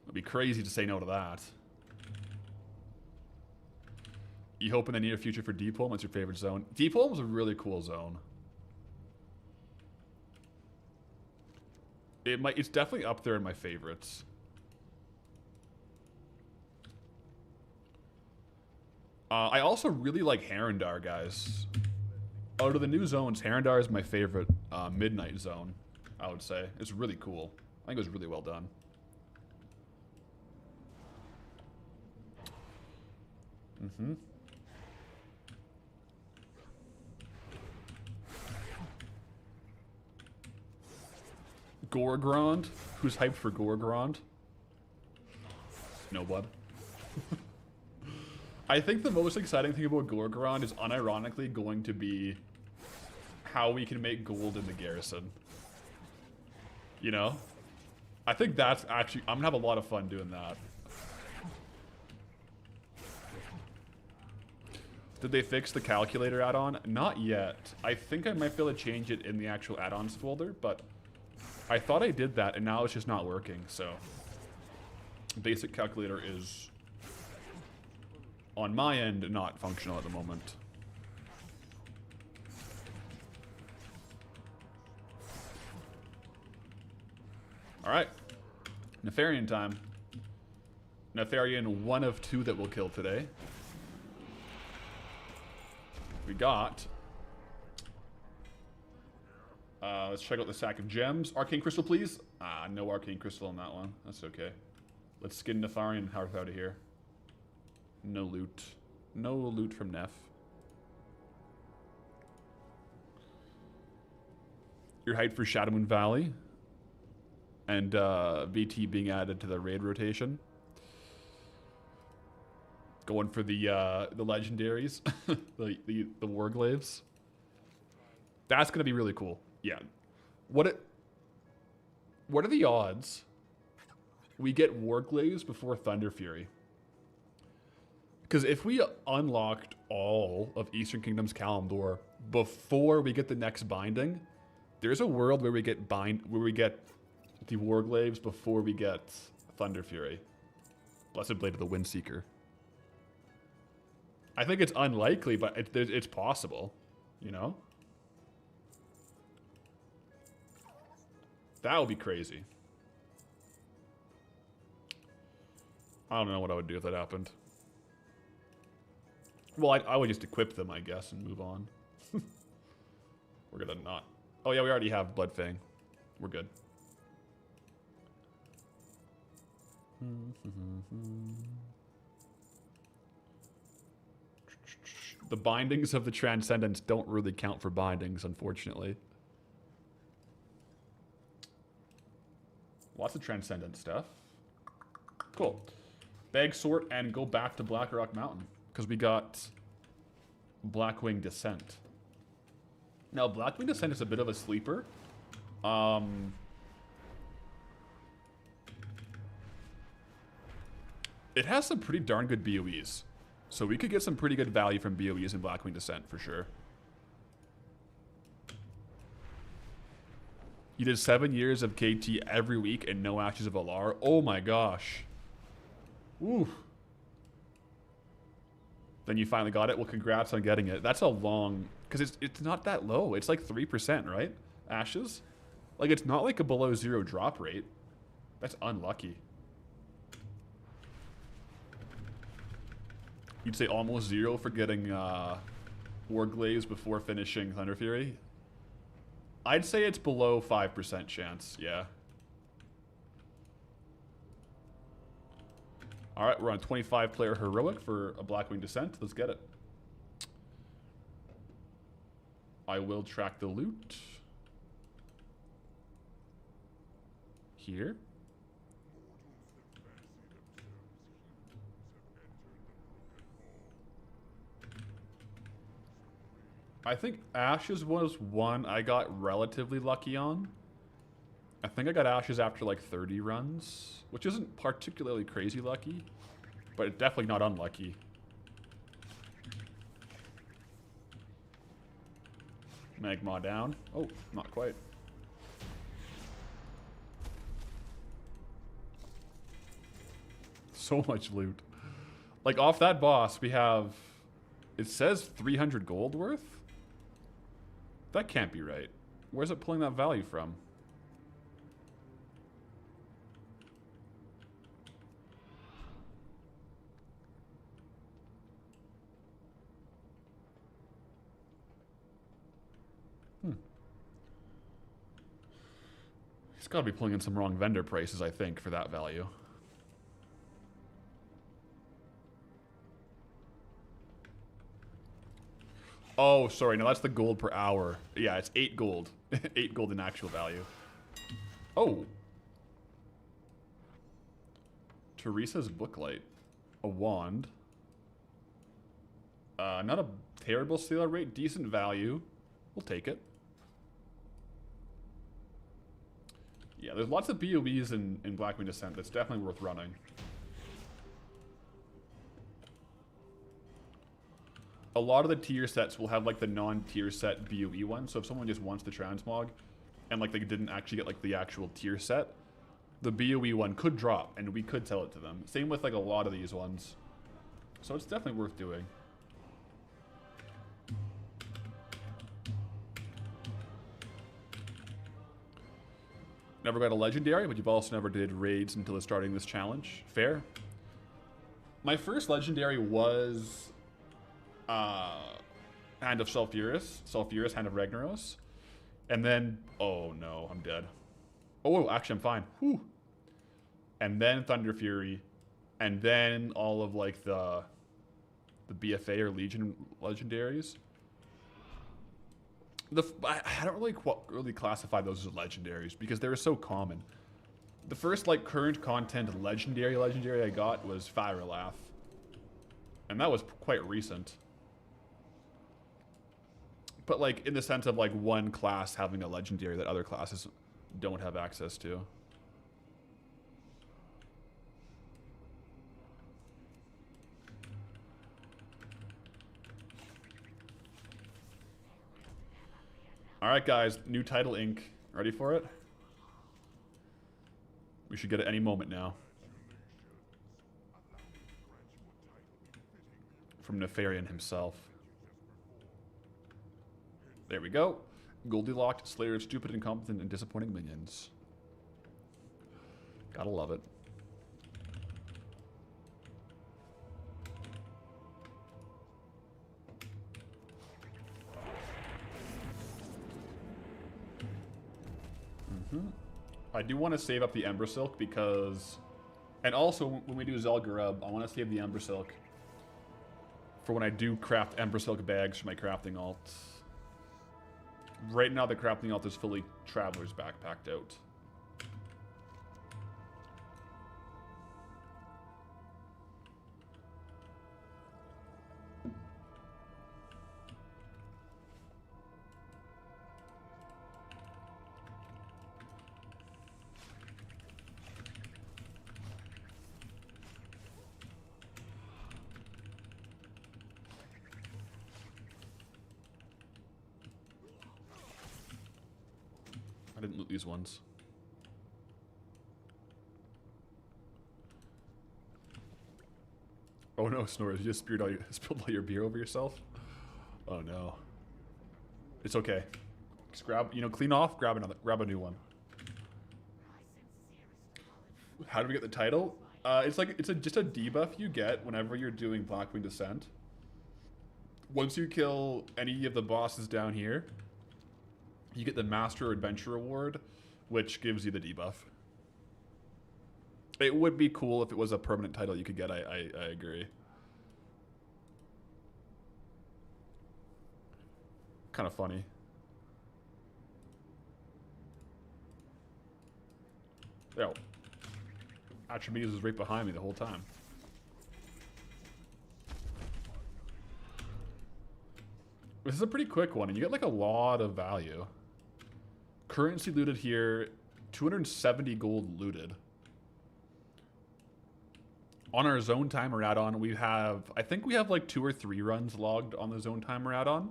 A: It'd be crazy to say no to that. You hope in the near future for Deep Home? What's your favorite zone? Deep Home is a really cool zone. It's definitely up there in my favorites. I also really like Harandar, guys. Out of the new zones, Harandar is my favorite midnight zone, I would say. It's really cool. I think it was really well done. Mm-hmm. Gorgrond? Who's hyped for Gorgrond? No, bud. I think the most exciting thing about Gorgrond is unironically going to be how we can make gold in the garrison. You know? I think that's actually... I'm gonna have a lot of fun doing that. Did they fix the calculator add-on? Not yet. I think I might be able to change it in the actual add-ons folder, but I thought I did that and now it's just not working, so basic calculator is on my end not functional at the moment. Alright. Nefarian time. Nefarian, 1 of 2 that we'll kill today. We got... let's check out the sack of gems. Arcane Crystal, please. No Arcane Crystal on that one. That's okay. Let's skin Nefarian Hearth out of here. No loot. No loot from Nef. You're hyped for Shadowmoon Valley. And VT being added to the raid rotation. Going for the legendaries. the Warglaves. That's going to be really cool. Yeah. What are the odds we get Warglaves before Thunder Fury? Because if we unlocked all of Eastern Kingdom's Kalimdor before we get the next binding, there's a world where we get the Warglaves before we get Thunder Fury. Blessed Blade of the Windseeker. I think it's unlikely, but it's possible, you know? That would be crazy. I don't know what I would do if that happened. Well, I would just equip them, I guess, and move on. We're gonna not... Oh yeah, we already have Bloodfang. We're good. The bindings of the Transcendence don't really count for bindings, unfortunately. Lots of Transcendent stuff. Cool. Bag sort and go back to Blackrock Mountain. Because we got Blackwing Descent. Now, Blackwing Descent is a bit of a sleeper. It has some pretty darn good BOEs. So we could get some pretty good value from BOEs in Blackwing Descent, for sure. You did 7 years of KT every week and no Ashes of Alar. Oh my gosh. Ooh. Then you finally got it. Well, congrats on getting it. That's a long... Because it's not that low. It's like 3%, right? Ashes? Like, it's not like a below 0 drop rate. That's unlucky. You'd say almost 0 for getting Warglaves before finishing Thunder Fury? I'd say it's below 5% chance, yeah. Alright, we're on 25 player heroic for a Blackwing Descent. Let's get it. I will track the loot. Here. I think Ashes was one I got relatively lucky on. I think I got Ashes after like 30 runs, which isn't particularly crazy lucky, but it's definitely not unlucky. Magma down. Oh, not quite. So much loot. Like off that boss, we have, it says 300 gold worth? That can't be right. Where's it pulling that value from? He's got to be pulling in some wrong vendor prices, I think, for that value. Oh, sorry. No, that's the gold per hour. Yeah, it's 8 gold. 8 gold in actual value. Oh. Teresa's booklight. A wand. Not a terrible sale rate. Decent value. We'll take it. Yeah, there's lots of BOEs in Blackwing Descent. That's definitely worth running. A lot of the tier sets will have like the non-tier set BOE one. So if someone just wants the transmog and like they didn't actually get like the actual tier set, the BOE one could drop and we could sell it to them. Same with like a lot of these ones. So it's definitely worth doing. Never got a legendary, but you've also never did raids until starting this challenge. Fair. My first legendary was Hand of Sulfuris, Hand of Ragnaros. And then, oh no, I'm dead. Oh, actually I'm fine. Whew. And then Thunder Fury. And then all of like the BFA or Legion legendaries. I don't really classify those as legendaries because they're so common. The first like current content legendary I got was Firelath. And that was quite recent. But like in the sense of like one class having a legendary that other classes don't have access to. Alright guys, new title ink. Ready for it? We should get it any moment now. From Nefarian himself. There we go. Goldilocks, Slayer of stupid, incompetent, and disappointing minions. Gotta love it. I do want to save up the Ember Silk because... And also, when we do Zelgarub, I want to save the Ember Silk for when I do craft Ember Silk bags for my crafting alt. Right now, the crafting alt is fully Traveler's backpacked out. I didn't loot these ones. Oh no, Snorri, you just spilled all your beer over yourself? Oh no. It's okay. Just grab, clean off, grab a new one. How do we get the title? It's just a debuff you get whenever you're doing Blackwing Descent. Once you kill any of the bosses down here, you get the Master Adventure Award, which gives you the debuff. It would be cool if it was a permanent title you could get, I agree. Kind of funny. Yo. Archimedes was right behind me the whole time. This is a pretty quick one, and you get like a lot of value. Currency looted here, 270 gold looted. On our zone timer add-on, we have, I think we have like 2 or 3 runs logged on the zone timer add-on.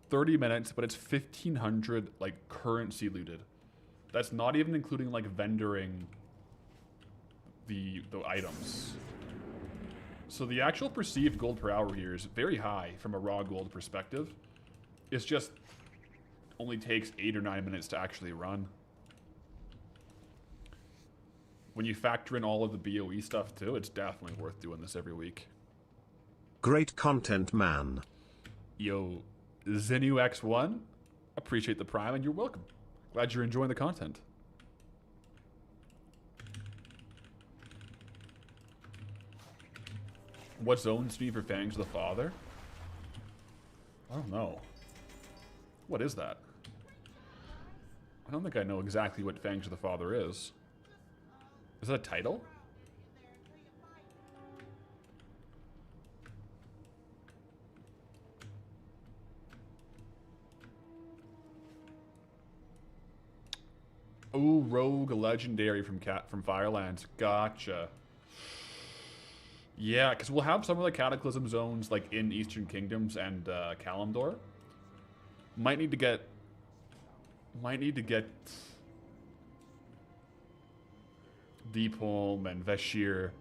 A: 30 minutes, but it's 1,500 like currency looted. That's not even including like vendoring the items. So the actual perceived gold per hour here is very high from a raw gold perspective. It's just only takes 8 or 9 minutes to actually run. When you factor in all of the BOE stuff too, it's definitely worth doing this every week.
B: Great content, man.
A: Yo, ZenuX1, appreciate the prime and you're welcome. Glad you're enjoying the content. What zones do you need for Fangs of the Father? I don't know. What is that? I don't think I know exactly what Fangs of the Father is. Is that a title? Oh, Rogue Legendary from Firelands. Gotcha. Yeah, because we'll have some of the Cataclysm zones like in Eastern Kingdoms and Kalimdor. Might need to get Deepholm and Vashir.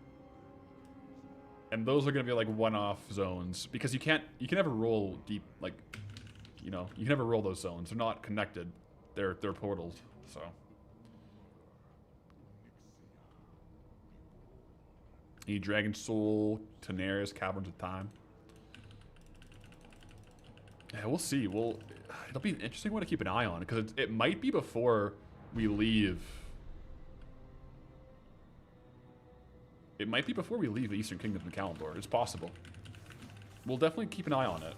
A: And those are gonna be like one-off zones because you can never roll deep, like, you know, you can never roll those zones. They're not connected. They're portals, so. Need Dragon Soul, Tenaris, Caverns of Time. Yeah, we'll see. It'll be an interesting one to keep an eye on because it might be before we leave. It might be before we leave the Eastern Kingdom and Kalimdor. It's possible. We'll definitely keep an eye on it.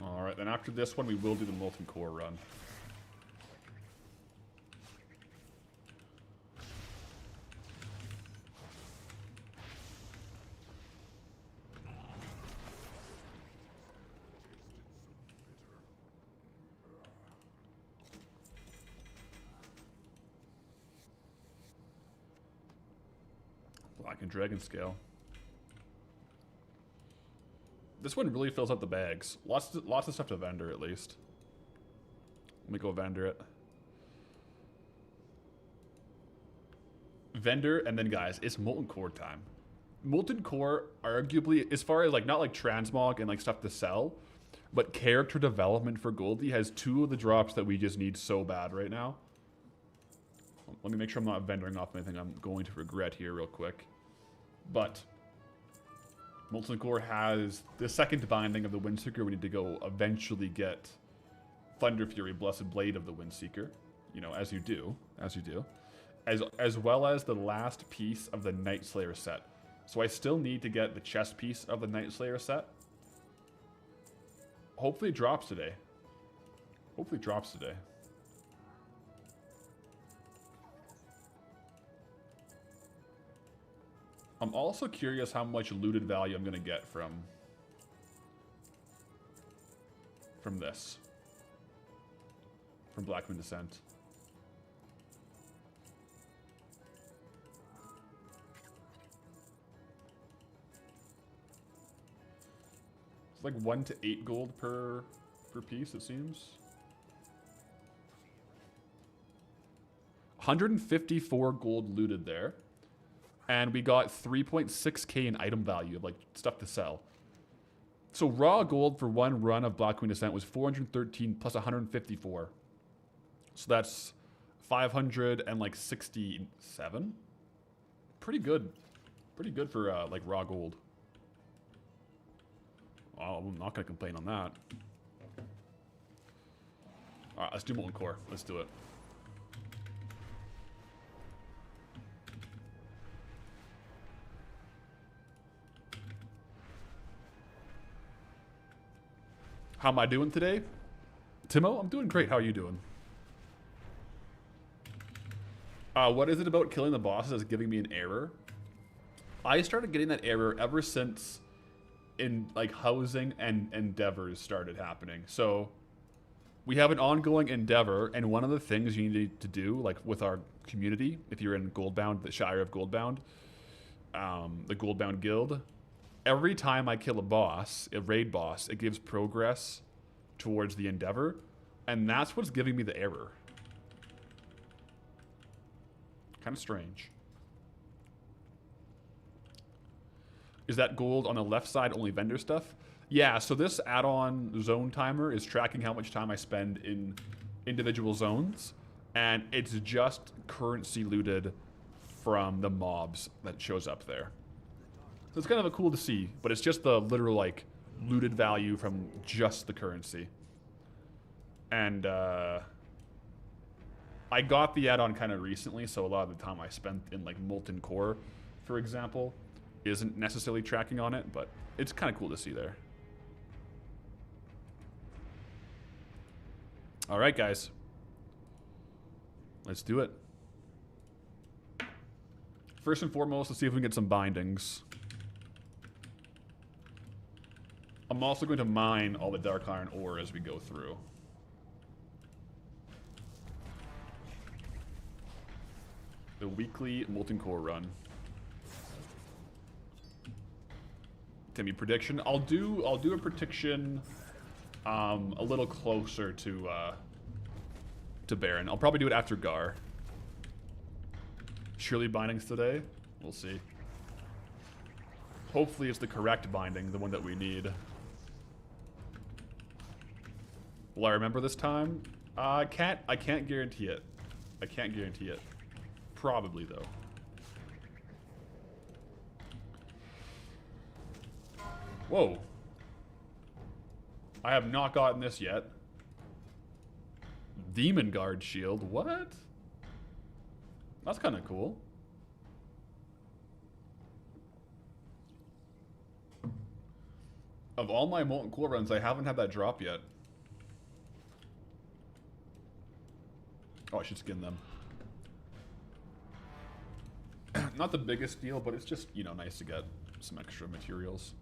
A: Alright, then after this one, we will do the Molten Core run. Black and Dragon Scale. This one really fills up the bags. Lots of stuff to vendor, at least. Let me go vendor it. Vendor, and then guys, it's Molten Core time. Molten Core, arguably, as far as like, not like transmog and like stuff to sell, but character development for Goldie has 2 of the drops that we just need so bad right now. Let me make sure I'm not vendoring off anything I'm going to regret here real quick. But Molten Core has the second binding of the Windseeker. We need to go eventually get Thunder Fury, Blessed Blade of the Windseeker. You know, as you do. As well as the last piece of the Night Slayer set. So I still need to get the chest piece of the Night Slayer set. Hopefully it drops today. I'm also curious how much looted value I'm going to get from this. From Blackwing Descent. It's like 1 to 8 gold per piece, it seems. 154 gold looted there. And we got 3.6k in item value of like stuff to sell. So raw gold for one run of Blackwing Descent was 413 plus 154. So that's 567. Pretty good. Pretty good for like raw gold. Oh, I'm not gonna complain on that. All right, let's do Molten Core. Let's do it. How am I doing today? Timo, I'm doing great. How are you doing? What is it about killing the bosses that's giving me an error? I started getting that error ever since in like housing and endeavors started happening. So we have an ongoing endeavor, and one of the things you need to do, like with our community, if you're in Goldbound, the Shire of Goldbound, the Goldbound Guild, every time I kill a boss, a raid boss, it gives progress towards the endeavor, and that's what's giving me the error. Kind of strange. Is that gold on the left side only vendor stuff? Yeah, so this add-on zone timer is tracking how much time I spend in individual zones, and it's just currency looted from the mobs that shows up there. So it's kind of cool to see, but it's just the literal like looted value from just the currency. And I got the add-on kind of recently, so a lot of the time I spent in like Molten Core, for example, isn't necessarily tracking on it, but it's kind of cool to see there. All right, guys. Let's do it. First and foremost, let's see if we can get some bindings. I'm also going to mine all the dark iron ore as we go through. The weekly Molten Core run. Timmy prediction. I'll do a prediction a little closer to Baron. I'll probably do it after Gar. Surely bindings today. We'll see. Hopefully it's the correct binding, the one that we need. Will I remember this time? I can't guarantee it. I can't guarantee it. Probably though. Whoa. I have not gotten this yet. Demon Guard shield. What? That's kind of cool. Of all my Molten Core runs, I haven't had that drop yet. Oh, I should skin them. Not the biggest deal, but it's just, you know, nice to get some extra materials.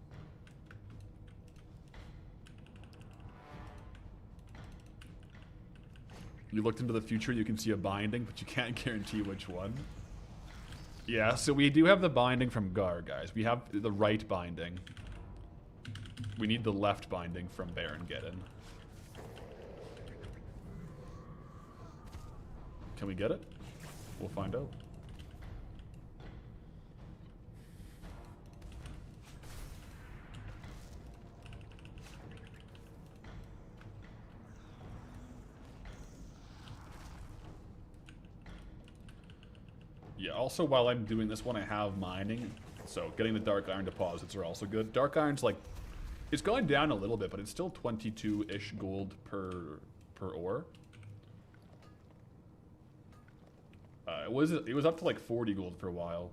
A: You looked into the future, you can see a binding, but you can't guarantee which one. Yeah, so we do have the binding from Gar, guys. We have the right binding. We need the left binding from Baron Geddon. Can we get it? We'll find out. Yeah, also while I'm doing this one, I have mining. So getting the dark iron deposits are also good. Dark iron's like, it's going down a little bit, but it's still 22-ish gold per ore. It was up to like 40 gold for a while.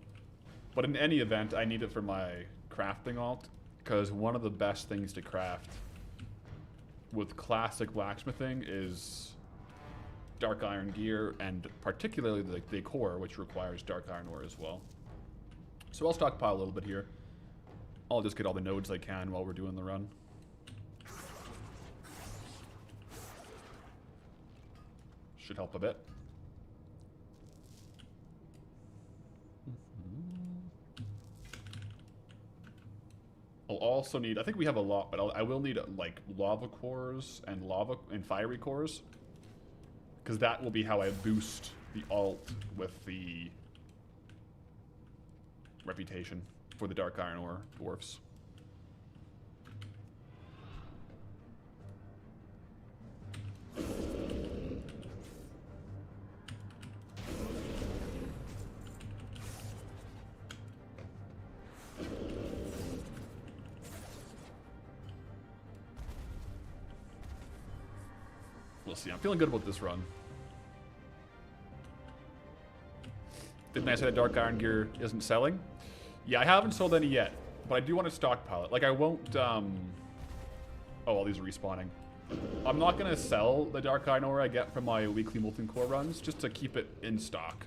A: But in any event, I need it for my crafting alt, because one of the best things to craft with classic blacksmithing is dark iron gear, and particularly the core, which requires dark iron ore as well. So I'll stockpile a little bit here. I'll just get all the nodes I can while we're doing the run. Should help a bit. I'll also need, I think we have a lot, but I will need like lava cores and fiery cores, because that will be how I boost the alt with the reputation for the dark iron ore dwarfs. We'll see. I'm feeling good about this run. Didn't I say that Dark Iron gear isn't selling? Yeah, I haven't sold any yet, but I do want to stockpile it. Like, I won't, Oh, all these are respawning. I'm not going to sell the Dark Iron ore I get from my weekly Molten Core runs, just to keep it in stock.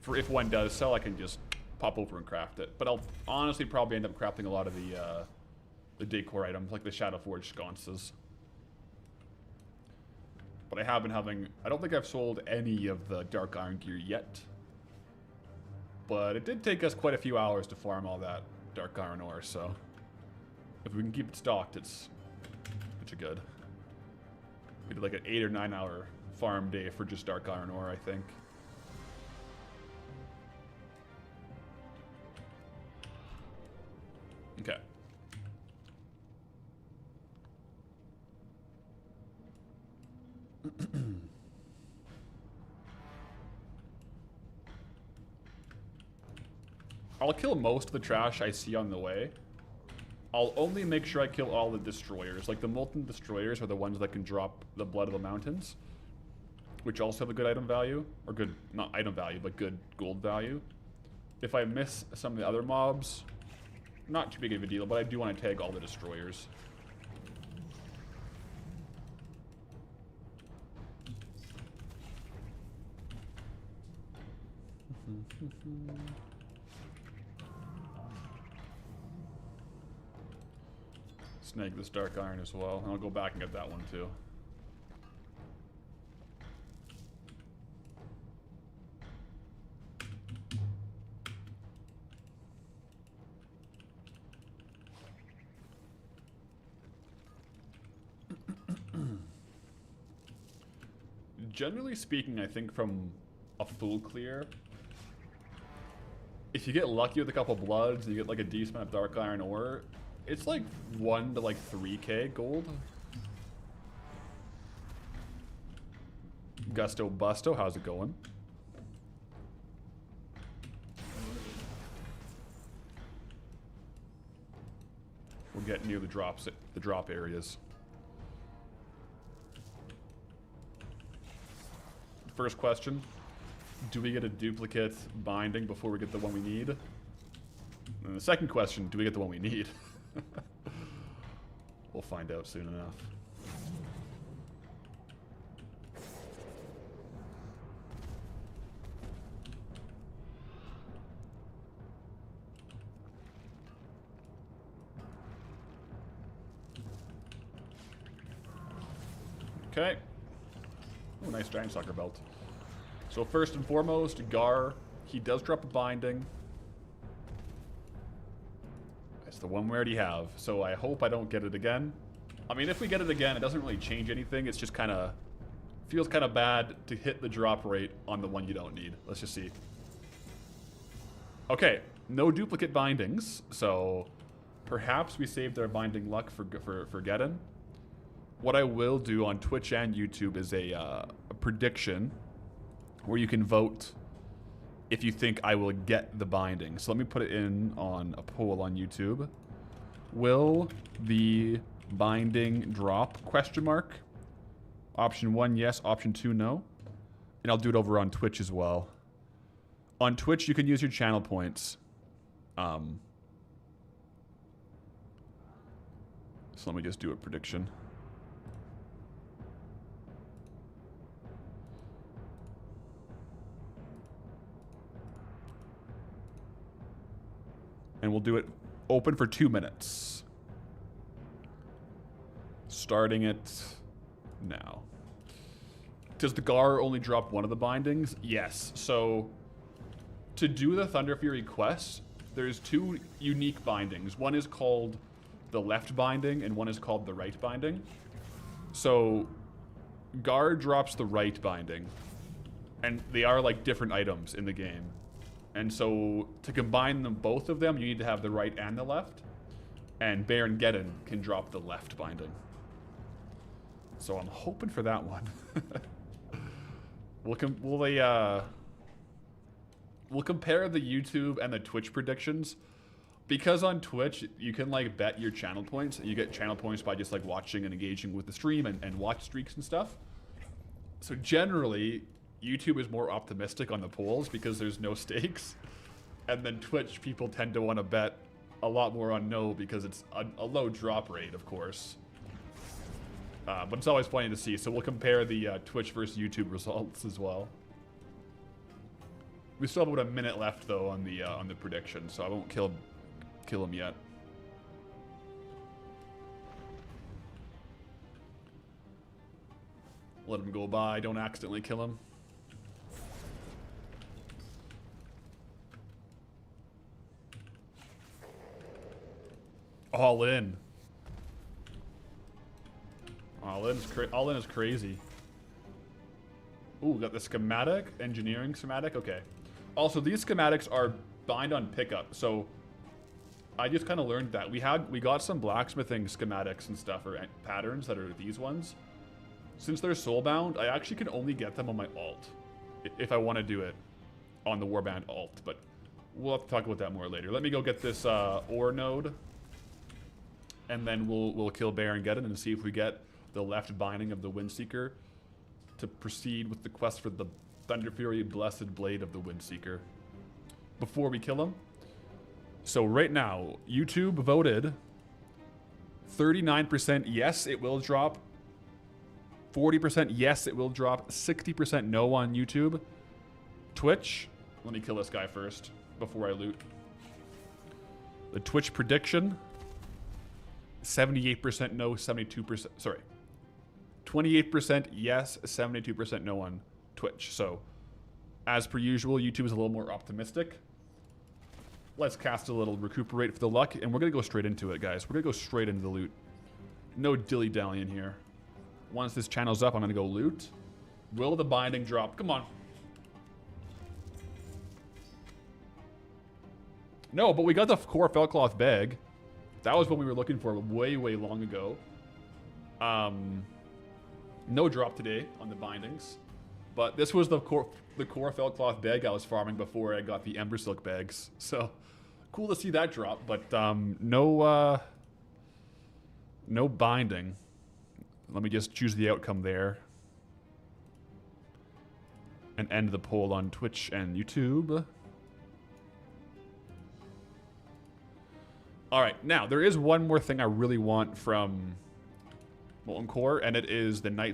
A: For if one does sell, I can just pop over and craft it. But I'll honestly probably end up crafting a lot of the decor items, like the Shadow Forge sconces. But I have been having... I don't think I've sold any of the Dark Iron gear yet. But it did take us quite a few hours to farm all that Dark Iron ore, so... if we can keep it stocked, it's good. We did like an 8 or 9 hour farm day for just Dark Iron ore, I think. Okay. I'll kill most of the trash I see on the way. I'll only make sure I kill all the destroyers. Like the molten destroyers are the ones that can drop the blood of the mountains, which also have a good item value, or good, not item value, but good gold value. If I miss some of the other mobs, not too big of a deal, but I do want to tag all the destroyers. Snag this Dark Iron as well, and I'll go back and get that one too. Generally speaking, I think from a full clear, if you get lucky with a couple bloods, you get like a decent amount of Dark Iron ore, it's like 1 to like 3k gold. Gusto Busto, how's it going? We're getting near the drop areas. First question, do we get a duplicate binding before we get the one we need? And the second question, do we get the one we need? We'll find out soon enough. Okay. Oh, nice giant sucker belt. So first and foremost, Gar, he does drop a binding. It's the one we already have, so I hope I don't get it again. I mean, if we get it again, it doesn't really change anything. It's just kind of... feels kind of bad to hit the drop rate on the one you don't need. Let's just see. Okay, no duplicate bindings, so perhaps we saved our binding luck for Geddon. What I will do on Twitch and YouTube is a prediction where you can vote if you think I will get the binding. So let me put it in on a poll on YouTube. Will the binding drop? Question mark. Option 1, yes. Option 2, no. And I'll do it over on Twitch as well. On Twitch, you can use your channel points. So let me just do a prediction. And we'll do it open for 2 minutes. Starting it now. Does the Gar only drop one of the bindings? Yes. So to do the Thunder Fury quest, there's 2 unique bindings. One is called the left binding and one is called the right binding. So Gar drops the right binding, and they are like different items in the game. And so to combine them, both of them, you need to have the right and the left. And Baron Geddon can drop the left binding. So I'm hoping for that one. We'll compare the YouTube and the Twitch predictions. Because on Twitch, you can like bet your channel points. You get channel points by just like watching and engaging with the stream and watch streaks and stuff. So generally, YouTube is more optimistic on the polls because there's no stakes. And then Twitch, people tend to want to bet a lot more on no because it's a low drop rate, of course. But it's always funny to see. So we'll compare the Twitch versus YouTube results as well. We still have about a minute left though on the prediction, so I won't kill him yet. Let him go by. Don't accidentally kill him. All in. All in is crazy. Ooh, got the schematic, engineering schematic. Okay. Also, these schematics are bind on pickup. So I just kind of learned that we got some blacksmithing schematics and stuff or patterns that are these ones. Since they're soulbound, I actually can only get them on my alt if I want to do it on the warband alt. But we'll have to talk about that more later. Let me go get this ore node, and then we'll kill Baron-Geddon and see if we get the left binding of the Windseeker to proceed with the quest for the Thunder Fury Blessed Blade of the Windseeker before we kill him. So right now, YouTube voted 39% yes, it will drop. 40% yes, it will drop. 60% no on YouTube. Twitch, let me kill this guy first before I loot. The Twitch prediction, 78% no, 72%, sorry. 28% yes, 72% no on Twitch. So, as per usual, YouTube is a little more optimistic. Let's cast a little recuperate for the luck, and we're going to go straight into it, guys. We're going to go straight into the loot. No dilly-dallying here. Once this channel's up, I'm going to go loot. Will the binding drop? Come on. No, but we got the core felt cloth bag. That was what we were looking for way, way long ago. No drop today on the bindings. But this was the core felt cloth bag I was farming before I got the Ember Silk bags. So, cool to see that drop. But no binding. Let me just choose the outcome there. And end the poll on Twitch and YouTube. Alright, now, there is one more thing I really want from Molten Core, and it is the Night